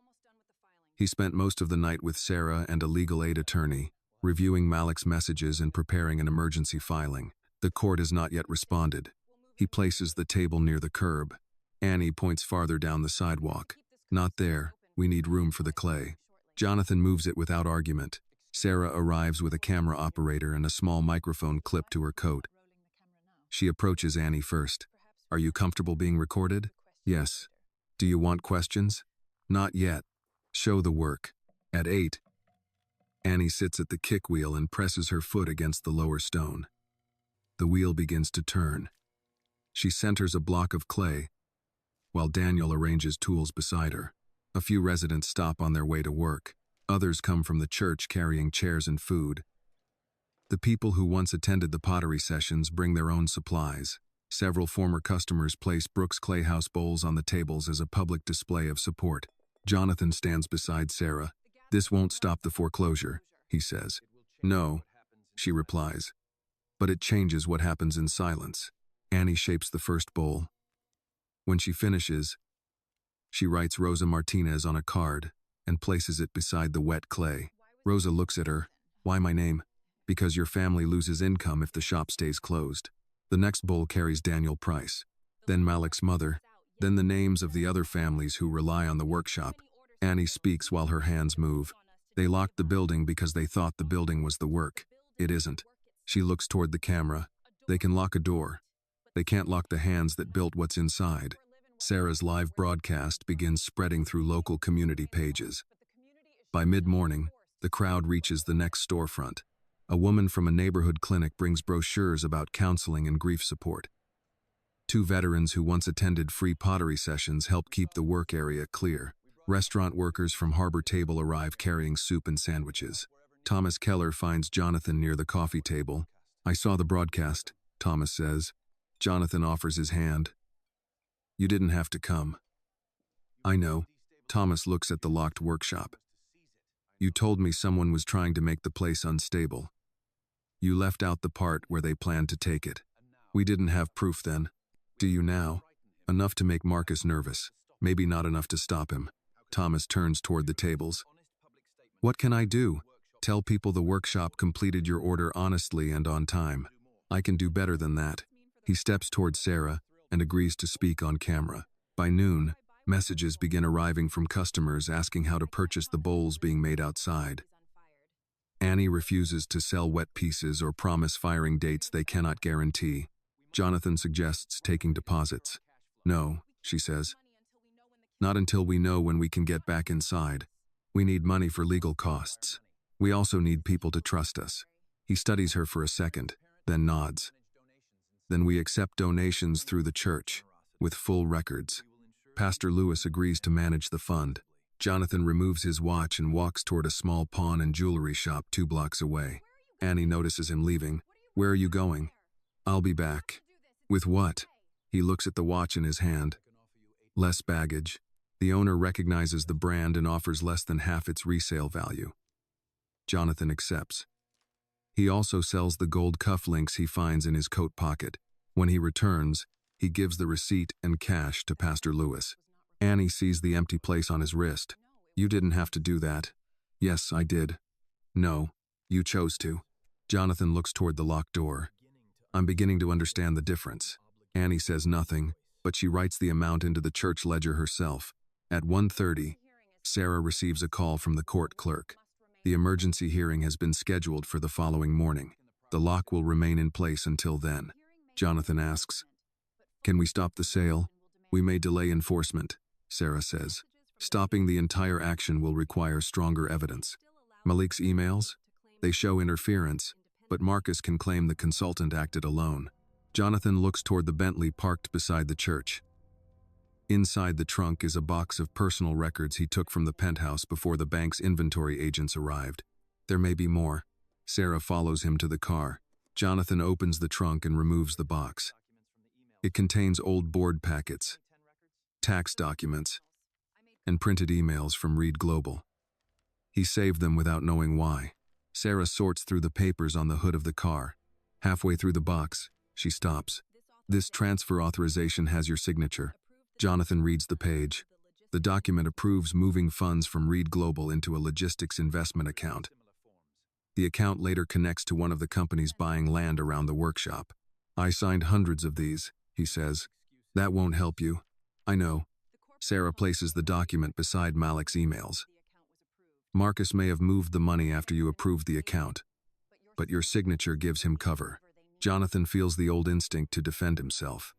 He spent most of the night with Sarah and a legal aid attorney, reviewing Malik's messages and preparing an emergency filing. The court has not yet responded. He places the table near the curb. Annie points farther down the sidewalk. Not there. We need room for the clay. Jonathan moves it without argument. Sarah arrives with a camera operator and a small microphone clipped to her coat. She approaches Annie first. Are you comfortable being recorded? Yes. Do you want questions? Not yet. Show the work. At 8. Annie sits at the kick wheel and presses her foot against the lower stone. The wheel begins to turn. She centers a block of clay, while Daniel arranges tools beside her. A few residents stop on their way to work. Others come from the church carrying chairs and food. The people who once attended the pottery sessions bring their own supplies. Several former customers place Brooks' clay house bowls on the tables as a public display of support. Jonathan stands beside Sarah. This won't stop the foreclosure, he says. No, she replies. But it changes what happens in silence. Annie shapes the first bowl. When she finishes, she writes Rosa Martinez on a card and places it beside the wet clay. Rosa looks at her. Why my name? Because your family loses income if the shop stays closed. The next bowl carries Daniel Price, then Malik's mother, then the names of the other families who rely on the workshop. Annie speaks while her hands move. They locked the building because they thought the building was the work. It isn't. She looks toward the camera. They can lock a door. They can't lock the hands that built what's inside. Sarah's live broadcast begins spreading through local community pages. By mid-morning, the crowd reaches the next storefront. A woman from a neighborhood clinic brings brochures about counseling and grief support. 2 veterans who once attended free pottery sessions help keep the work area clear. Restaurant workers from Harbor Table arrive carrying soup and sandwiches. Thomas Keller finds Jonathan near the coffee table. I saw the broadcast, Thomas says. Jonathan offers his hand. You didn't have to come. I know. Thomas looks at the locked workshop. You told me someone was trying to make the place unstable. You left out the part where they planned to take it. We didn't have proof then. Do you now? Enough to make Marcus nervous. Maybe not enough to stop him. Thomas turns toward the tables. What can I do? Tell people the workshop completed your order honestly and on time. I can do better than that. He steps toward Sarah and agrees to speak on camera. By noon, messages begin arriving from customers asking how to purchase the bowls being made outside. Annie refuses to sell wet pieces or promise firing dates they cannot guarantee. Jonathan suggests taking deposits. No, she says. Not until we know when we can get back inside. We need money for legal costs. We also need people to trust us. He studies her for a second, then nods. Then we accept donations through the church, with full records. Pastor Lewis agrees to manage the fund. Jonathan removes his watch and walks toward a small pawn and jewelry shop 2 blocks away. Annie notices him leaving. "Where are you going?" "I'll be back." "With what?" He looks at the watch in his hand. "Less baggage." The owner recognizes the brand and offers less than half its resale value. Jonathan accepts. He also sells the gold cufflinks he finds in his coat pocket. When he returns, he gives the receipt and cash to Pastor Lewis. Annie sees the empty place on his wrist. "You didn't have to do that." "Yes, I did." "No, you chose to." Jonathan looks toward the locked door. "I'm beginning to understand the difference." Annie says nothing, but she writes the amount into the church ledger herself. At 1:30, Sarah receives a call from the court clerk. The emergency hearing has been scheduled for the following morning. The lock will remain in place until then. Jonathan asks, "Can we stop the sale?" "We may delay enforcement," Sarah says. "Stopping the entire action will require stronger evidence." Malik's emails? They show interference, but Marcus can claim the consultant acted alone. Jonathan looks toward the Bentley parked beside the church. Inside the trunk is a box of personal records he took from the penthouse before the bank's inventory agents arrived. There may be more. Sarah follows him to the car. Jonathan opens the trunk and removes the box. It contains old board packets, tax documents, and printed emails from Reed Global. He saved them without knowing why. Sarah sorts through the papers on the hood of the car. Halfway through the box, she stops. "This transfer authorization has your signature." Jonathan reads the page. The document approves moving funds from Reed Global into a logistics investment account. The account later connects to one of the companies buying land around the workshop. "I signed hundreds of these," he says. "That won't help you." "I know." Sarah places the document beside Malik's emails. "Marcus may have moved the money after you approved the account, but your signature gives him cover." Jonathan feels the old instinct to defend himself.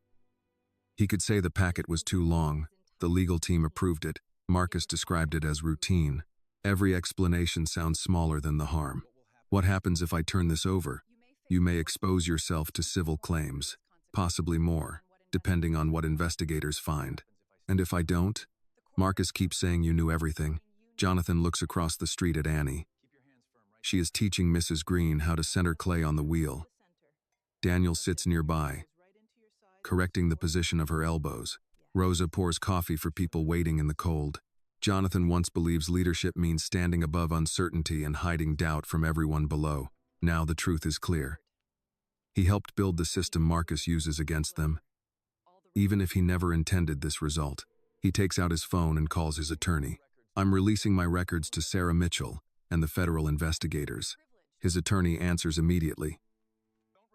He could say the packet was too long. The legal team approved it. Marcus described it as routine. Every explanation sounds smaller than the harm. "What happens if I turn this over?" "You may expose yourself to civil claims, possibly more, depending on what investigators find." "And if I don't?" "Marcus keeps saying you knew everything." Jonathan looks across the street at Annie. She is teaching Mrs. Green how to center clay on the wheel. Daniel sits nearby, correcting the position of her elbows. Rosa pours coffee for people waiting in the cold. Jonathan once believes leadership means standing above uncertainty and hiding doubt from everyone below. Now the truth is clear. He helped build the system Marcus uses against them. Even if he never intended this result, he takes out his phone and calls his attorney. "I'm releasing my records to Sarah Mitchell and the federal investigators." His attorney answers immediately.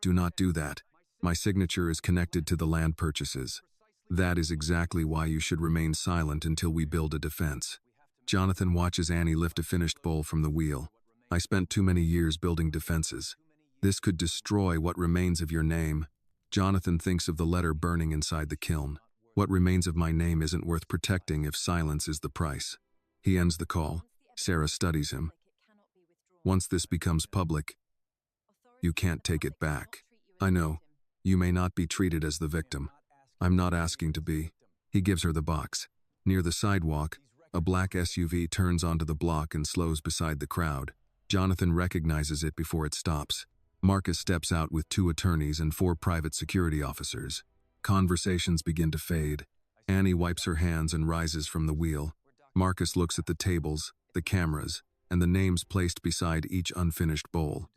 "Do not do that. My signature is connected to the land purchases. That is exactly why you should remain silent until we build a defense." Jonathan watches Annie lift a finished bowl from the wheel. "I spent too many years building defenses. This could destroy what remains of your name." Jonathan thinks of the letter burning inside the kiln. "What remains of my name isn't worth protecting if silence is the price." He ends the call. Sarah studies him. "Once this becomes public, you can't take it back. I know. You may not be treated as the victim. I'm not asking to be." He gives her the box. Near the sidewalk, a black SUV turns onto the block and slows beside the crowd. Jonathan recognizes it before it stops. Marcus steps out with 2 attorneys and 4 private security officers. Conversations begin to fade. Annie wipes her hands and rises from the wheel. Marcus looks at the tables, the cameras, and the names placed beside each unfinished bowl.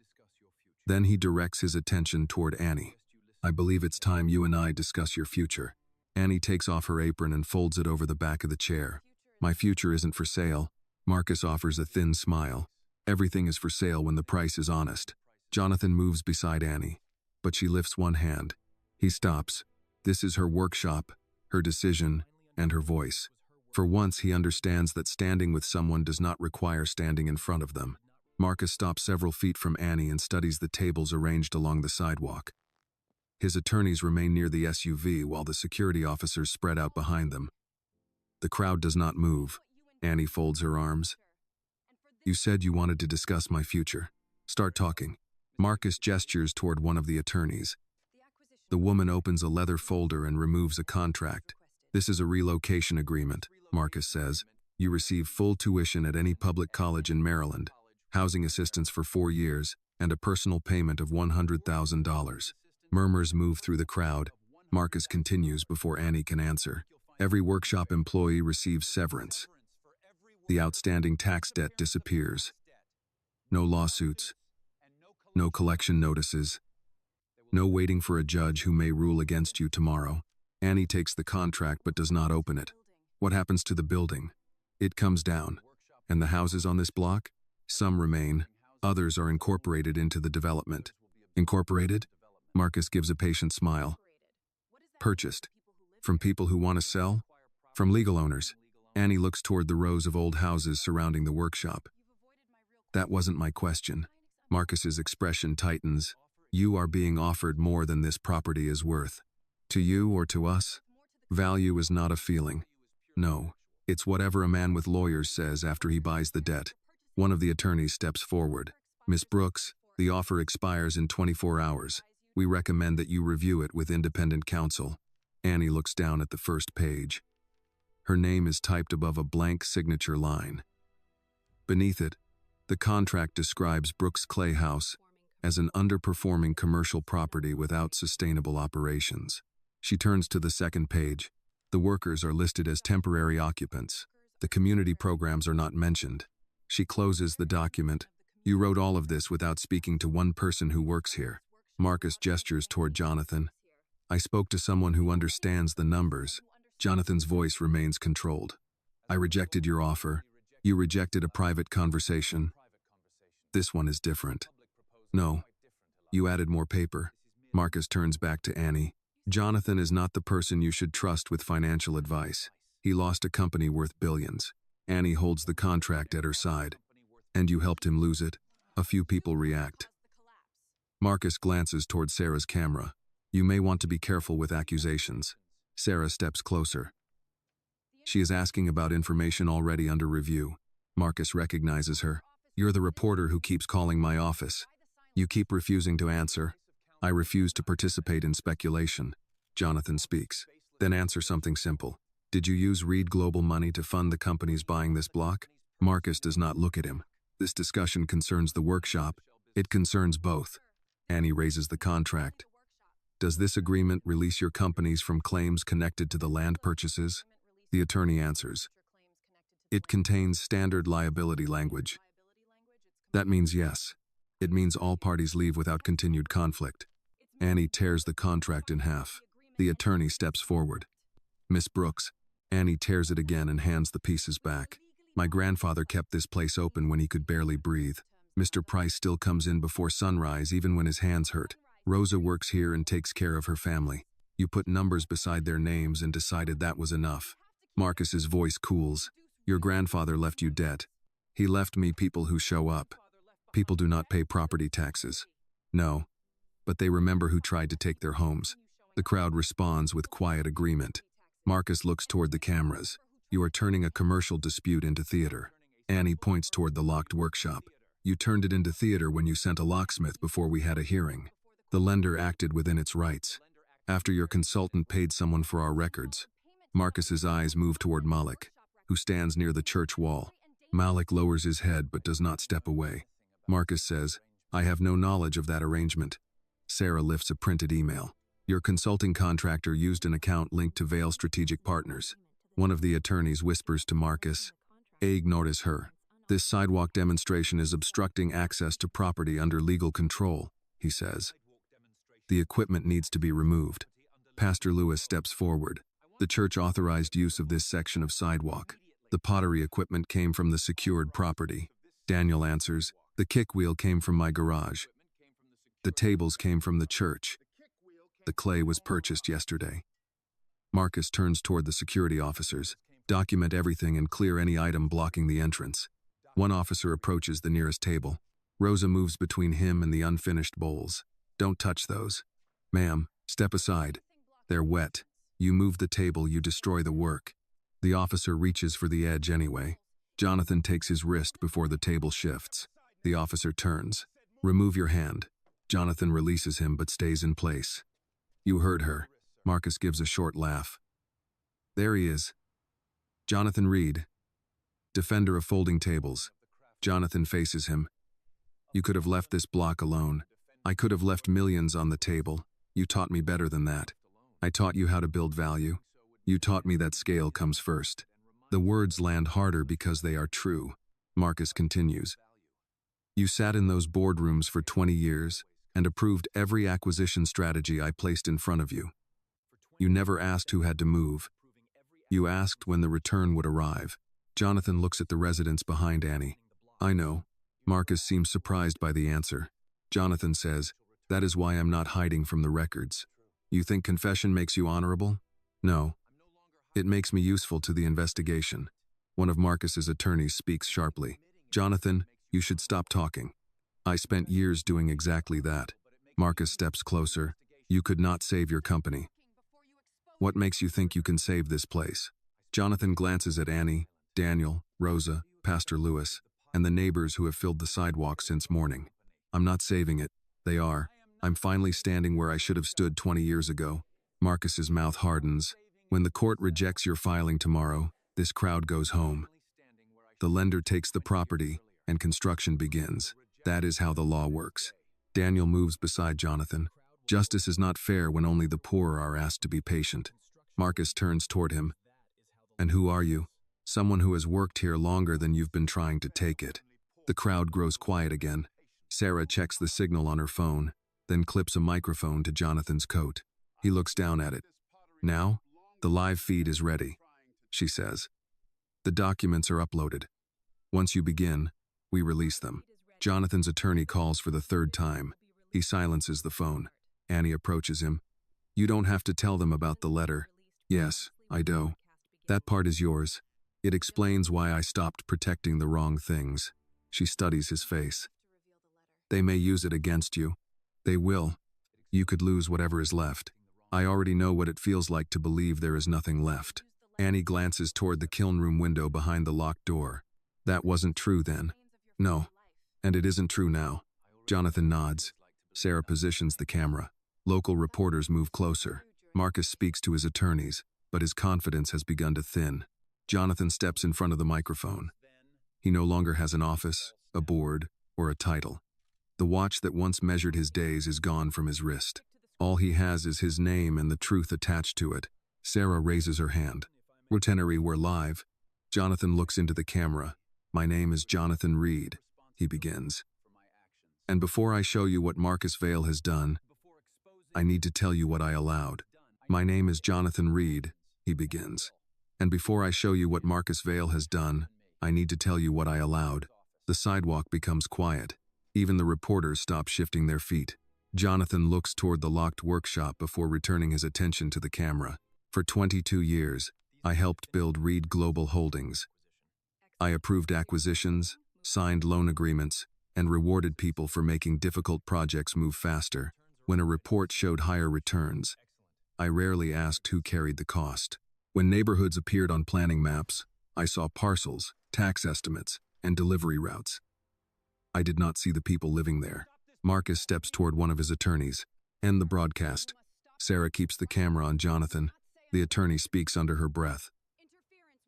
Then he directs his attention toward Annie. "I believe it's time you and I discuss your future." Annie takes off her apron and folds it over the back of the chair. "My future isn't for sale." Marcus offers a thin smile. "Everything is for sale when the price is honest." Jonathan moves beside Annie, but she lifts one hand. He stops. This is her workshop, her decision, and her voice. For once, he understands that standing with someone does not require standing in front of them. Marcus stops several feet from Annie and studies the tables arranged along the sidewalk. His attorneys remain near the SUV while the security officers spread out behind them. The crowd does not move. Annie folds her arms. "You said you wanted to discuss my future. Start talking." Marcus gestures toward one of the attorneys. The woman opens a leather folder and removes a contract. This is a relocation agreement, Marcus says. You receive full tuition at any public college in Maryland, housing assistance for 4 years, and a personal payment of $100,000. Murmurs move through the crowd. Marcus continues before Annie can answer. Every workshop employee receives severance. The outstanding tax debt disappears. No lawsuits. No collection notices. No waiting for a judge who may rule against you tomorrow. Annie takes the contract but does not open it. What happens to the building? It comes down. And the houses on this block? Some remain. Others are incorporated into the development. Incorporated? Marcus gives a patient smile. Purchased. From people who want to sell? From legal owners. Annie looks toward the rows of old houses surrounding the workshop. That wasn't my question. Marcus's expression tightens. You are being offered more than this property is worth. To you or to us? Value is not a feeling. No, it's whatever a man with lawyers says after he buys the debt. One of the attorneys steps forward. Miss Brooks, the offer expires in 24 hours. We recommend that you review it with independent counsel. Annie looks down at the first page. Her name is typed above a blank signature line. Beneath it, the contract describes Brooks Clay House as an underperforming commercial property without sustainable operations. She turns to the second page. The workers are listed as temporary occupants. The community programs are not mentioned. She closes the document. You wrote all of this without speaking to one person who works here. Marcus gestures toward Jonathan. I spoke to someone who understands the numbers. Jonathan's voice remains controlled. I rejected your offer. You rejected a private conversation. This one is different. No. You added more paper. Marcus turns back to Annie. Jonathan is not the person you should trust with financial advice. He lost a company worth billions. Annie holds the contract at her side. And you helped him lose it. A few people react. Marcus glances toward Sarah's camera. You may want to be careful with accusations. Sarah steps closer. She is asking about information already under review. Marcus recognizes her. You're the reporter who keeps calling my office. You keep refusing to answer. I refuse to participate in speculation. Jonathan speaks. Then answer something simple. Did you use Reed Global money to fund the companies buying this block? Marcus does not look at him. This discussion concerns the workshop. It concerns both. Annie raises the contract. Does this agreement release your companies from claims connected to the land purchases? The attorney answers. It contains standard liability language. That means yes. It means all parties leave without continued conflict. Annie tears the contract in half. The attorney steps forward. Miss Brooks. Annie tears it again and hands the pieces back. My grandfather kept this place open when he could barely breathe. Mr. Price still comes in before sunrise even when his hands hurt. Rosa works here and takes care of her family. You put numbers beside their names and decided that was enough. Marcus's voice cools. Your grandfather left you debt. He left me people who show up. People do not pay property taxes. No, but they remember who tried to take their homes. The crowd responds with quiet agreement. Marcus looks toward the cameras. You are turning a commercial dispute into theater. Annie points toward the locked workshop. You turned it into theater when you sent a locksmith before we had a hearing. The lender acted within its rights. After your consultant paid someone for our records. Marcus's eyes move toward Malik, who stands near the church wall. Malik lowers his head but does not step away. Marcus says, I have no knowledge of that arrangement. Sarah lifts a printed email. Your consulting contractor used an account linked to Vail Strategic Partners. One of the attorneys whispers to Marcus, ignores her. This sidewalk demonstration is obstructing access to property under legal control, he says. The equipment needs to be removed. Pastor Lewis steps forward. The church authorized use of this section of sidewalk. The pottery equipment came from the secured property. Daniel answers, the kick wheel came from my garage. The tables came from the church. The clay was purchased yesterday. Marcus turns toward the security officers. Document everything and clear any item blocking the entrance. One officer approaches the nearest table. Rosa moves between him and the unfinished bowls. Don't touch those. Ma'am, step aside. They're wet. You move the table, you destroy the work. The officer reaches for the edge anyway. Jonathan takes his wrist before the table shifts. The officer turns. Remove your hand. Jonathan releases him but stays in place. You heard her. Marcus gives a short laugh. There he is. Jonathan Reed, defender of folding tables. Jonathan faces him. You could have left this block alone. I could have left millions on the table. You taught me better than that. I taught you how to build value. You taught me that scale comes first. The words land harder because they are true. Marcus continues. You sat in those boardrooms for 20 years and approved every acquisition strategy I placed in front of you. You never asked who had to move. You asked when the return would arrive. Jonathan looks at the residence behind Annie. I know. Marcus seems surprised by the answer. Jonathan says, that is why I'm not hiding from the records. You think confession makes you honorable? No. It makes me useful to the investigation. One of Marcus's attorneys speaks sharply. Jonathan, you should stop talking. I spent years doing exactly that. Marcus steps closer. You could not save your company. What makes you think you can save this place? Jonathan glances at Annie, Daniel, Rosa, Pastor Lewis, and the neighbors who have filled the sidewalk since morning. I'm not saving it. They are. I'm finally standing where I should have stood 20 years ago. Marcus's mouth hardens. When the court rejects your filing tomorrow, this crowd goes home. The lender takes the property, and construction begins. That is how the law works. Daniel moves beside Jonathan. Justice is not fair when only the poor are asked to be patient. Marcus turns toward him. And who are you? Someone who has worked here longer than you've been trying to take it. The crowd grows quiet again. Sarah checks the signal on her phone, then clips a microphone to Jonathan's coat. He looks down at it. Now, the live feed is ready, she says. The documents are uploaded. Once you begin, we release them. Jonathan's attorney calls for the third time. He silences the phone. Annie approaches him. You don't have to tell them about the letter. Yes, I do. That part is yours. It explains why I stopped protecting the wrong things. She studies his face. They may use it against you. They will. You could lose whatever is left. I already know what it feels like to believe there is nothing left. Annie glances toward the kiln room window behind the locked door. That wasn't true then. No. And it isn't true now. Jonathan nods. Sarah positions the camera. Local reporters move closer. Marcus speaks to his attorneys, but his confidence has begun to thin. Jonathan steps in front of the microphone. He no longer has an office, a board, or a title. The watch that once measured his days is gone from his wrist. All he has is his name and the truth attached to it. Sarah raises her hand. Pottery, we're live. Jonathan looks into the camera. My name is Jonathan Reed, he begins. And before I show you what Marcus Vale has done, I need to tell you what I allowed. My name is Jonathan Reed, he begins. And before I show you what Marcus Vale has done, I need to tell you what I allowed. The sidewalk becomes quiet. Even the reporters stop shifting their feet. Jonathan looks toward the locked workshop before returning his attention to the camera. For 22 years, I helped build Reed Global Holdings. I approved acquisitions, signed loan agreements, and rewarded people for making difficult projects move faster. When a report showed higher returns, I rarely asked who carried the cost. When neighborhoods appeared on planning maps, I saw parcels, tax estimates, and delivery routes. I did not see the people living there. Marcus steps toward one of his attorneys. End the broadcast. Sarah keeps the camera on Jonathan. The attorney speaks under her breath.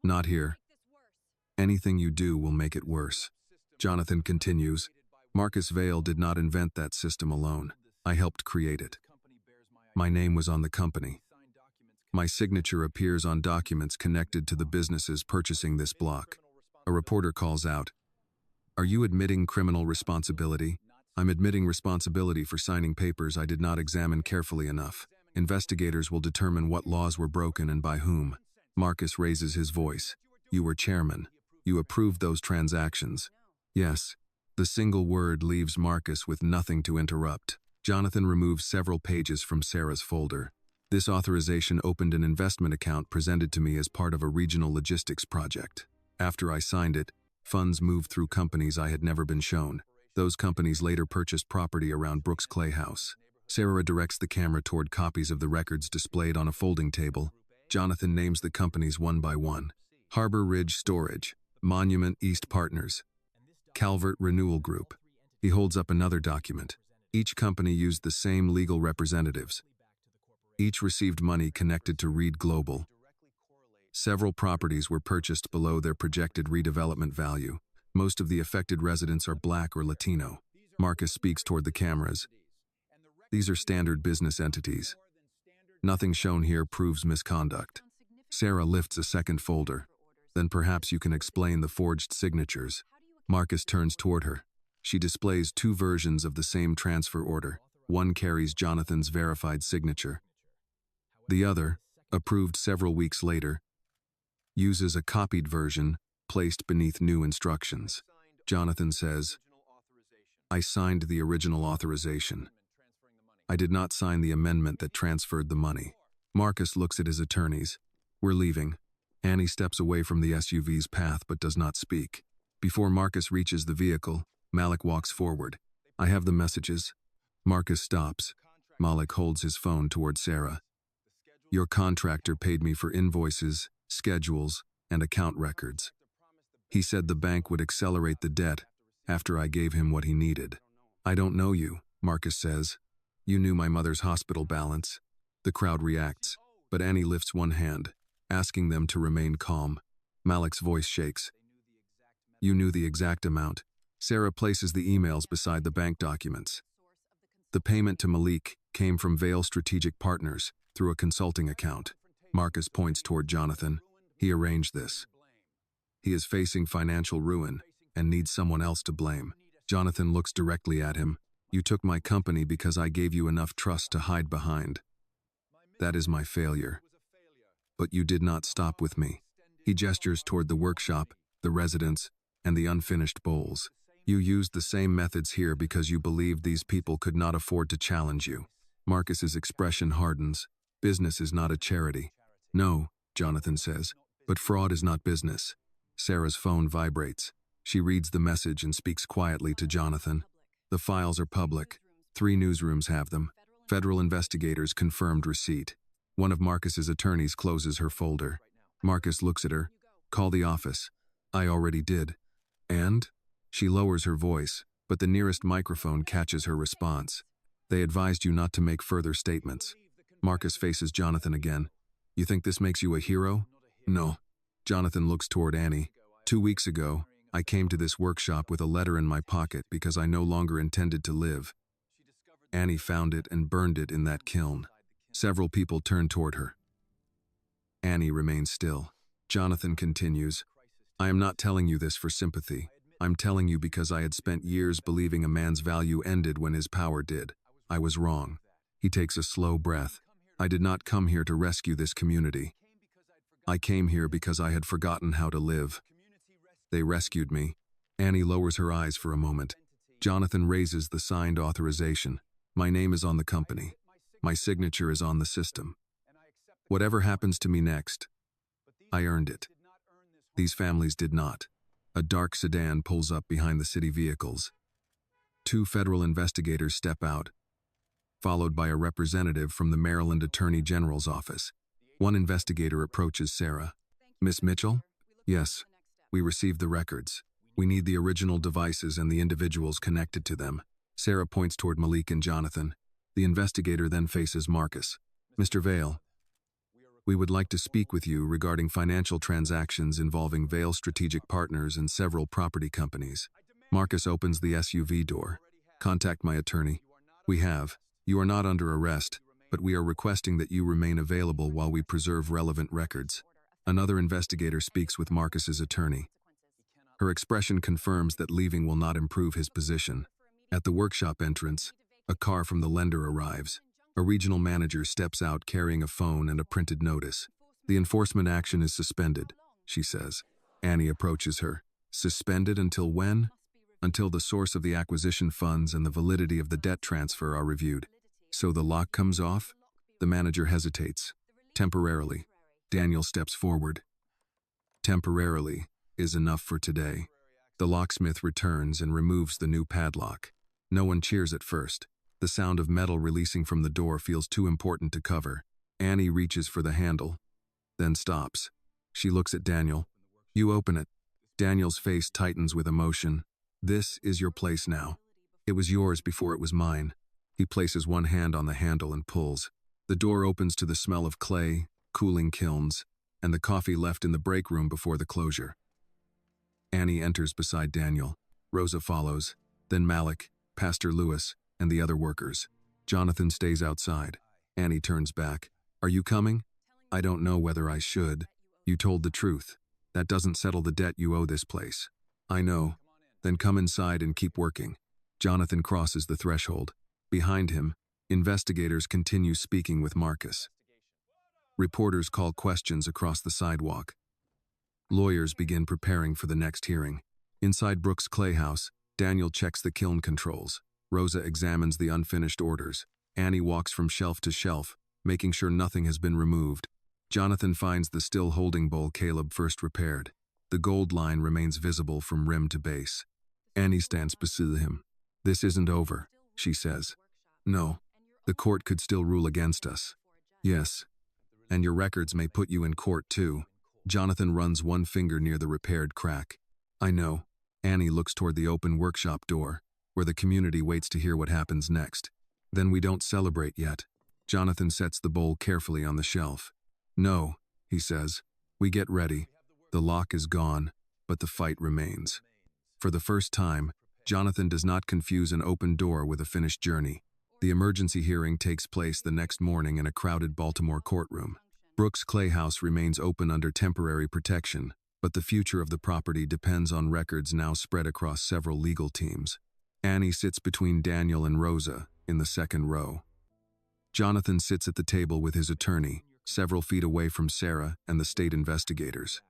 Not here. Anything you do will make it worse. Jonathan continues. Marcus Vale did not invent that system alone. I helped create it. My name was on the company. My signature appears on documents connected to the businesses purchasing this block. A reporter calls out, Are you admitting criminal responsibility? I'm admitting responsibility for signing papers I did not examine carefully enough. Investigators will determine what laws were broken and by whom. Marcus raises his voice. You were chairman. You approved those transactions. Yes. The single word leaves Marcus with nothing to interrupt. Jonathan removes several pages from Sarah's folder. This authorization opened an investment account presented to me as part of a regional logistics project. After I signed it, funds moved through companies I had never been shown. Those companies later purchased property around Brooks Clay House. Sarah directs the camera toward copies of the records displayed on a folding table. Jonathan names the companies one by one. Harbor Ridge Storage, Monument East Partners, Calvert Renewal Group. He holds up another document. Each company used the same legal representatives. Each received money connected to Reed Global. Several properties were purchased below their projected redevelopment value. Most of the affected residents are Black or Latino. Marcus speaks toward the cameras. These are standard business entities. Nothing shown here proves misconduct. Sarah lifts a second folder. Then perhaps you can explain the forged signatures. Marcus turns toward her. She displays two versions of the same transfer order. One carries Jonathan's verified signature. The other, approved several weeks later, uses a copied version placed beneath new instructions. Jonathan says, "I signed the original authorization. I did not sign the amendment that transferred the money." Marcus looks at his attorneys. "We're leaving." Annie steps away from the SUV's path but does not speak. Before Marcus reaches the vehicle, Malik walks forward. "I have the messages." Marcus stops. Malik holds his phone toward Sarah. "Your contractor paid me for invoices, schedules, and account records. He said the bank would accelerate the debt after I gave him what he needed." "I don't know you," Marcus says. "You knew my mother's hospital balance." The crowd reacts, but Annie lifts one hand, asking them to remain calm. Malik's voice shakes. "You knew the exact amount." Sarah places the emails beside the bank documents. "The payment to Malik came from Vail Strategic Partners through a consulting account." Marcus points toward Jonathan. "He arranged this. He is facing financial ruin and needs someone else to blame." Jonathan looks directly at him. "You took my company because I gave you enough trust to hide behind. That is my failure. But you did not stop with me." He gestures toward the workshop, the residents, and the unfinished bowls. "You used the same methods here because you believed these people could not afford to challenge you." Marcus's expression hardens. "Business is not a charity." "No," Jonathan says, "but fraud is not business." Sarah's phone vibrates. She reads the message and speaks quietly to Jonathan. "The files are public. 3 newsrooms have them. Federal investigators confirmed receipt." One of Marcus's attorneys closes her folder. Marcus looks at her. "Call the office." "I already did." "And?" She lowers her voice, but the nearest microphone catches her response. "They advised you not to make further statements." Marcus faces Jonathan again. "You think this makes you a hero?" "No." Jonathan looks toward Annie. 2 weeks ago, I came to this workshop with a letter in my pocket because I no longer intended to live. Annie found it and burned it in that kiln." Several people turn toward her. Annie remains still. Jonathan continues, "I am not telling you this for sympathy. I'm telling you because I had spent years believing a man's value ended when his power did. I was wrong." He takes a slow breath. "I did not come here to rescue this community. I came here because I had forgotten how to live. They rescued me." Annie lowers her eyes for a moment. Jonathan raises the signed authorization. "My name is on the company. My signature is on the system. Whatever happens to me next, I earned it. These families did not." A dark sedan pulls up behind the city vehicles. 2 federal investigators step out, followed by a representative from the Maryland Attorney General's office. One investigator approaches Sarah. "Miss Mitchell?" "Yes. We received the records. We need the original devices and the individuals connected to them." Sarah points toward Malik and Jonathan. The investigator then faces Marcus. "Mr. Vail, we would like to speak with you regarding financial transactions involving Vail Strategic Partners and several property companies." Marcus opens the SUV door. "Contact my attorney." "We have. You are not under arrest, but we are requesting that you remain available while we preserve relevant records." Another investigator speaks with Marcus's attorney. Her expression confirms that leaving will not improve his position. At the workshop entrance, a car from the lender arrives. A regional manager steps out carrying a phone and a printed notice. "The enforcement action is suspended," she says. Annie approaches her. "Suspended until when?" "Until the source of the acquisition funds and the validity of the debt transfer are reviewed." "So the lock comes off?" The manager hesitates. "Temporarily." Daniel steps forward. "Temporarily is enough for today." The locksmith returns and removes the new padlock. No one cheers at first. The sound of metal releasing from the door feels too important to cover. Annie reaches for the handle, then stops. She looks at Daniel. "You open it." Daniel's face tightens with emotion. "This is your place now. It was yours before it was mine." He places one hand on the handle and pulls. The door opens to the smell of clay, cooling kilns, and the coffee left in the break room before the closure. Annie enters beside Daniel. Rosa follows, then Malik, Pastor Lewis, and the other workers. Jonathan stays outside. Annie turns back. Are you coming? I don't know whether I should. You told the truth. That doesn't settle the debt you owe this place. I know. Then come inside and keep working. Jonathan crosses the threshold. Behind him, investigators continue speaking with Marcus. Reporters call questions across the sidewalk. Lawyers begin preparing for the next hearing. Inside Brooks' clay house, Daniel checks the kiln controls. Rosa examines the unfinished orders. Annie walks from shelf to shelf, making sure nothing has been removed. Jonathan finds the still holding bowl Caleb first repaired. The gold line remains visible from rim to base. Annie stands beside him. This isn't over, she says. No, the court could still rule against us. Yes, and your records may put you in court too. Jonathan runs one finger near the repaired crack. I know. Annie looks toward the open workshop door, where the community waits to hear what happens next. Then we don't celebrate yet. Jonathan sets the bowl carefully on the shelf. No, he says. We get ready. The lock is gone, but the fight remains. For the first time, Jonathan does not confuse an open door with a finished journey. The emergency hearing takes place the next morning in a crowded Baltimore courtroom. Brooks' clay house remains open under temporary protection, but the future of the property depends on records now spread across several legal teams. Annie sits between Daniel and Rosa in the second row. Jonathan sits at the table with his attorney, several feet away from Sarah and the state investigators.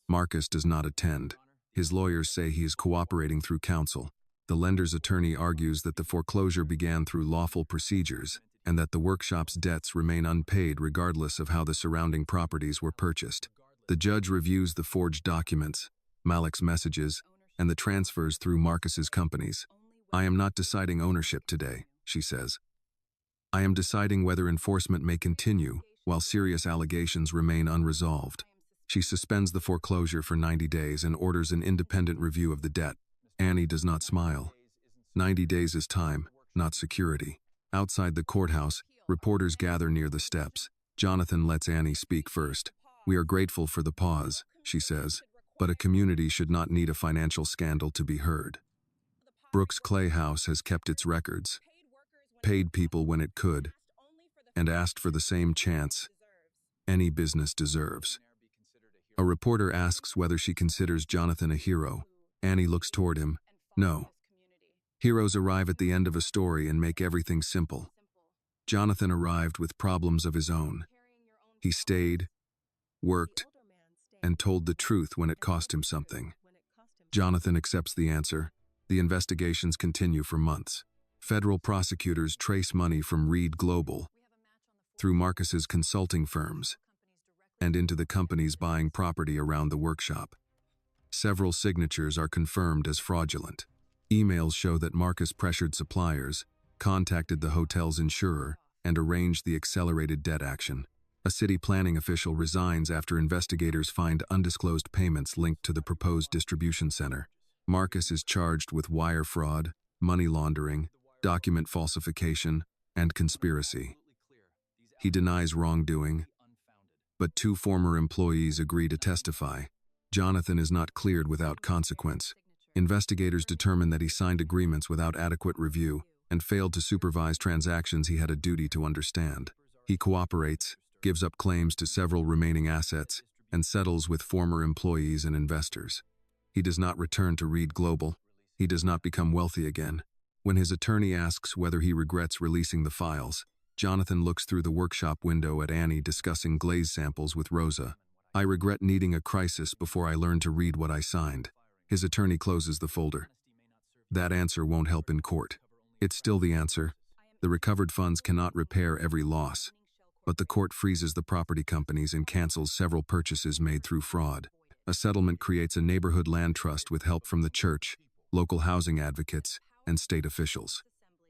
Marcus does not attend. His lawyers say he is cooperating through counsel. The lender's attorney argues that the foreclosure began through lawful procedures and that the workshop's debts remain unpaid regardless of how the surrounding properties were purchased. The judge reviews the forged documents, Malik's messages, and the transfers through Marcus's companies. I am not deciding ownership today, she says. I am deciding whether enforcement may continue while serious allegations remain unresolved. She suspends the foreclosure for 90 days and orders an independent review of the debt. Annie does not smile. 90 days is time, not security. Outside the courthouse, reporters gather near the steps. Jonathan lets Annie speak first. We are grateful for the pause, she says, but a community should not need a financial scandal to be heard. Brooks' clay house has kept its records, paid people when it could, and asked for the same chance any business deserves. A reporter asks whether she considers Jonathan a hero. Annie looks toward him. No. Heroes arrive at the end of a story and make everything simple. Jonathan arrived with problems of his own. He stayed, worked, and told the truth when it cost him something. Jonathan accepts the answer. The investigations continue for months. Federal prosecutors trace money from Reed Global through Marcus's consulting firms and into the companies buying property around the workshop. Several signatures are confirmed as fraudulent. Emails show that Marcus pressured suppliers, contacted the hotel's insurer, and arranged the accelerated debt action. A city planning official resigns after investigators find undisclosed payments linked to the proposed distribution center. Marcus is charged with wire fraud, money laundering, document falsification, and conspiracy. He denies wrongdoing, but 2 former employees agree to testify. Jonathan is not cleared without consequence. Investigators determine that he signed agreements without adequate review and failed to supervise transactions he had a duty to understand. He cooperates, gives up claims to several remaining assets, and settles with former employees and investors. He does not return to Reed Global. He does not become wealthy again. When his attorney asks whether he regrets releasing the files, Jonathan looks through the workshop window at Annie discussing glaze samples with Rosa. I regret needing a crisis before I learned to read what I signed. His attorney closes the folder. That answer won't help in court. It's still the answer. The recovered funds cannot repair every loss, but the court freezes the property companies and cancels several purchases made through fraud. A settlement creates a neighborhood land trust with help from the church, local housing advocates, and state officials.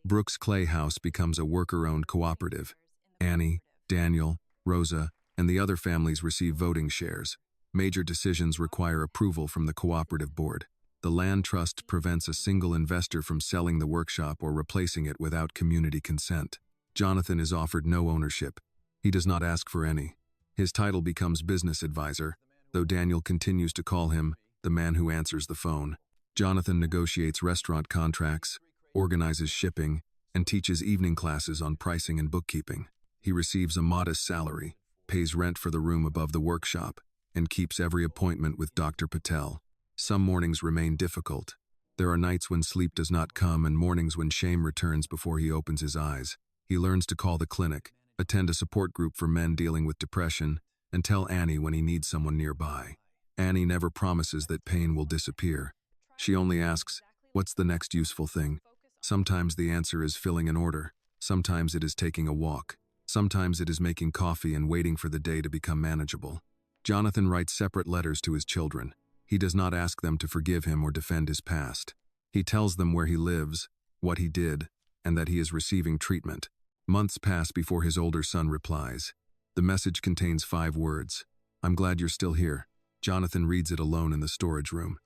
Brooks' Clay House becomes a worker-owned cooperative. Annie, Daniel, Rosa, and the other families receive voting shares. Major decisions require approval from the cooperative board. The land trust prevents a single investor from selling the workshop or replacing it without community consent. Jonathan is offered no ownership. He does not ask for any. His title becomes business advisor, though Daniel continues to call him the man who answers the phone. Jonathan negotiates restaurant contracts, organizes shipping, and teaches evening classes on pricing and bookkeeping. He receives a modest salary, pays rent for the room above the workshop, and keeps every appointment with Dr. Patel. Some mornings remain difficult. There are nights when sleep does not come and mornings when shame returns before he opens his eyes. He learns to call the clinic, attend a support group for men dealing with depression, and tell Annie when he needs someone nearby. Annie never promises that pain will disappear. She only asks, "What's the next useful thing?" Sometimes the answer is filling an order. Sometimes it is taking a walk. Sometimes it is making coffee and waiting for the day to become manageable. Jonathan writes separate letters to his children. He does not ask them to forgive him or defend his past. He tells them where he lives, what he did, and that he is receiving treatment. Months pass before his older son replies. The message contains 5 words. "I'm glad you're still here." Jonathan reads it alone in the storage room.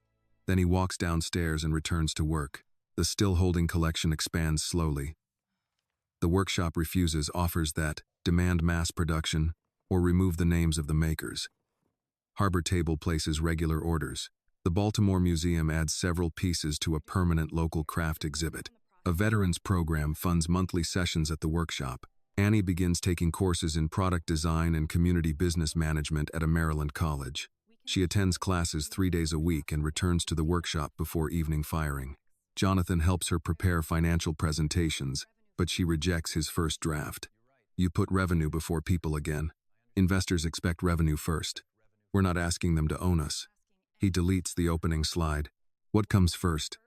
Then he walks downstairs and returns to work. The still-holding collection expands slowly. The workshop refuses offers that demand mass production or remove the names of the makers. Harbor Table places regular orders. The Baltimore Museum adds several pieces to a permanent local craft exhibit. A veterans program funds monthly sessions at the workshop. Annie begins taking courses in product design and community business management at a Maryland college. She attends classes 3 days a week and returns to the workshop before evening firing. Jonathan helps her prepare financial presentations, but she rejects his first draft. "You put revenue before people again. Investors expect revenue first. We're not asking them to own us." He deletes the opening slide. What comes first?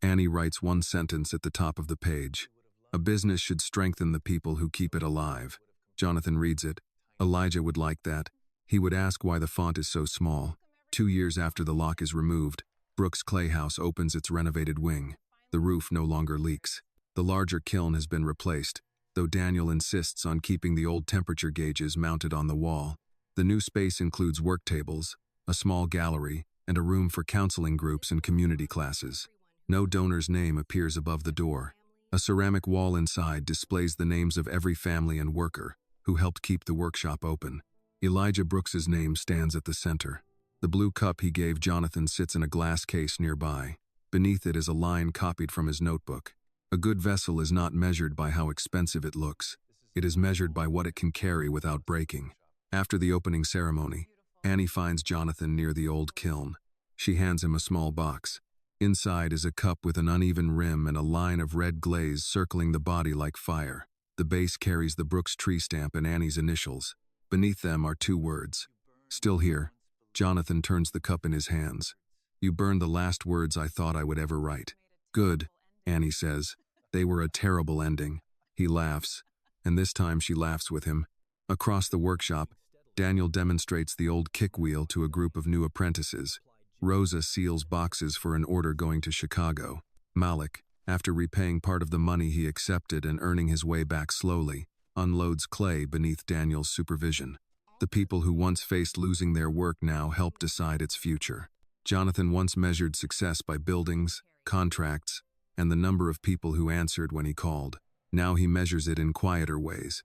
Annie writes one sentence at the top of the page. "A business should strengthen the people who keep it alive." Jonathan reads it. Elijah would like that. He would ask why the font is so small. 2 years after the lock is removed, Brooks Clay House opens its renovated wing. The roof no longer leaks. The larger kiln has been replaced, though Daniel insists on keeping the old temperature gauges mounted on the wall. The new space includes work tables, a small gallery, and a room for counseling groups and community classes. No donor's name appears above the door. A ceramic wall inside displays the names of every family and worker who helped keep the workshop open. Elijah Brooks's name stands at the center. The blue cup he gave Jonathan sits in a glass case nearby. Beneath it is a line copied from his notebook. A good vessel is not measured by how expensive it looks. It is measured by what it can carry without breaking. After the opening ceremony, Annie finds Jonathan near the old kiln. She hands him a small box. Inside is a cup with an uneven rim and a line of red glaze circling the body like fire. The base carries the Brooks tree stamp and Annie's initials. Beneath them are 2 words. "Still here." Jonathan turns the cup in his hands. "You burned the last words I thought I would ever write." "Good," Annie says. "They were a terrible ending." He laughs, and this time she laughs with him. Across the workshop, Daniel demonstrates the old kick wheel to a group of new apprentices. Rosa seals boxes for an order going to Chicago. Malik, after repaying part of the money he accepted and earning his way back slowly, unloads clay beneath Daniel's supervision. The people who once faced losing their work now help decide its future. Jonathan once measured success by buildings, contracts, and the number of people who answered when he called. Now he measures it in quieter ways.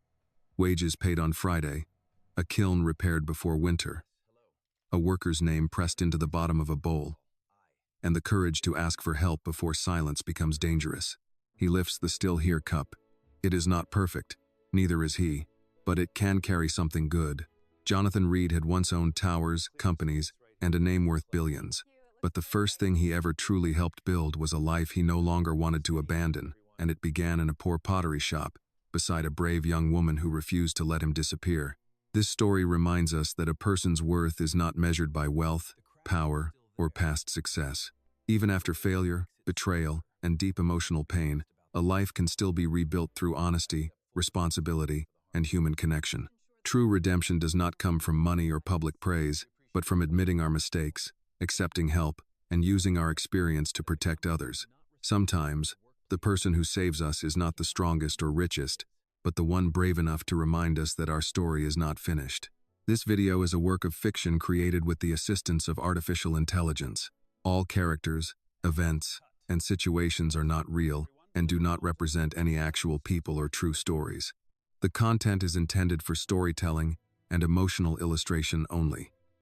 Wages paid on Friday, a kiln repaired before winter, a worker's name pressed into the bottom of a bowl, and the courage to ask for help before silence becomes dangerous. He lifts the "Still Here" cup. It is not perfect, neither is he, but it can carry something good. Jonathan Reed had once owned towers, companies, and a name worth billions. But the first thing he ever truly helped build was a life he no longer wanted to abandon, and it began in a poor pottery shop, beside a brave young woman who refused to let him disappear. This story reminds us that a person's worth is not measured by wealth, power, or past success. Even after failure, betrayal, and deep emotional pain, a life can still be rebuilt through honesty, responsibility, and human connection. True redemption does not come from money or public praise, but from admitting our mistakes, accepting help, and using our experience to protect others. Sometimes, the person who saves us is not the strongest or richest, but the one brave enough to remind us that our story is not finished. This video is a work of fiction created with the assistance of artificial intelligence. All characters, events, and situations are not real and do not represent any actual people or true stories. The content is intended for storytelling and emotional illustration only.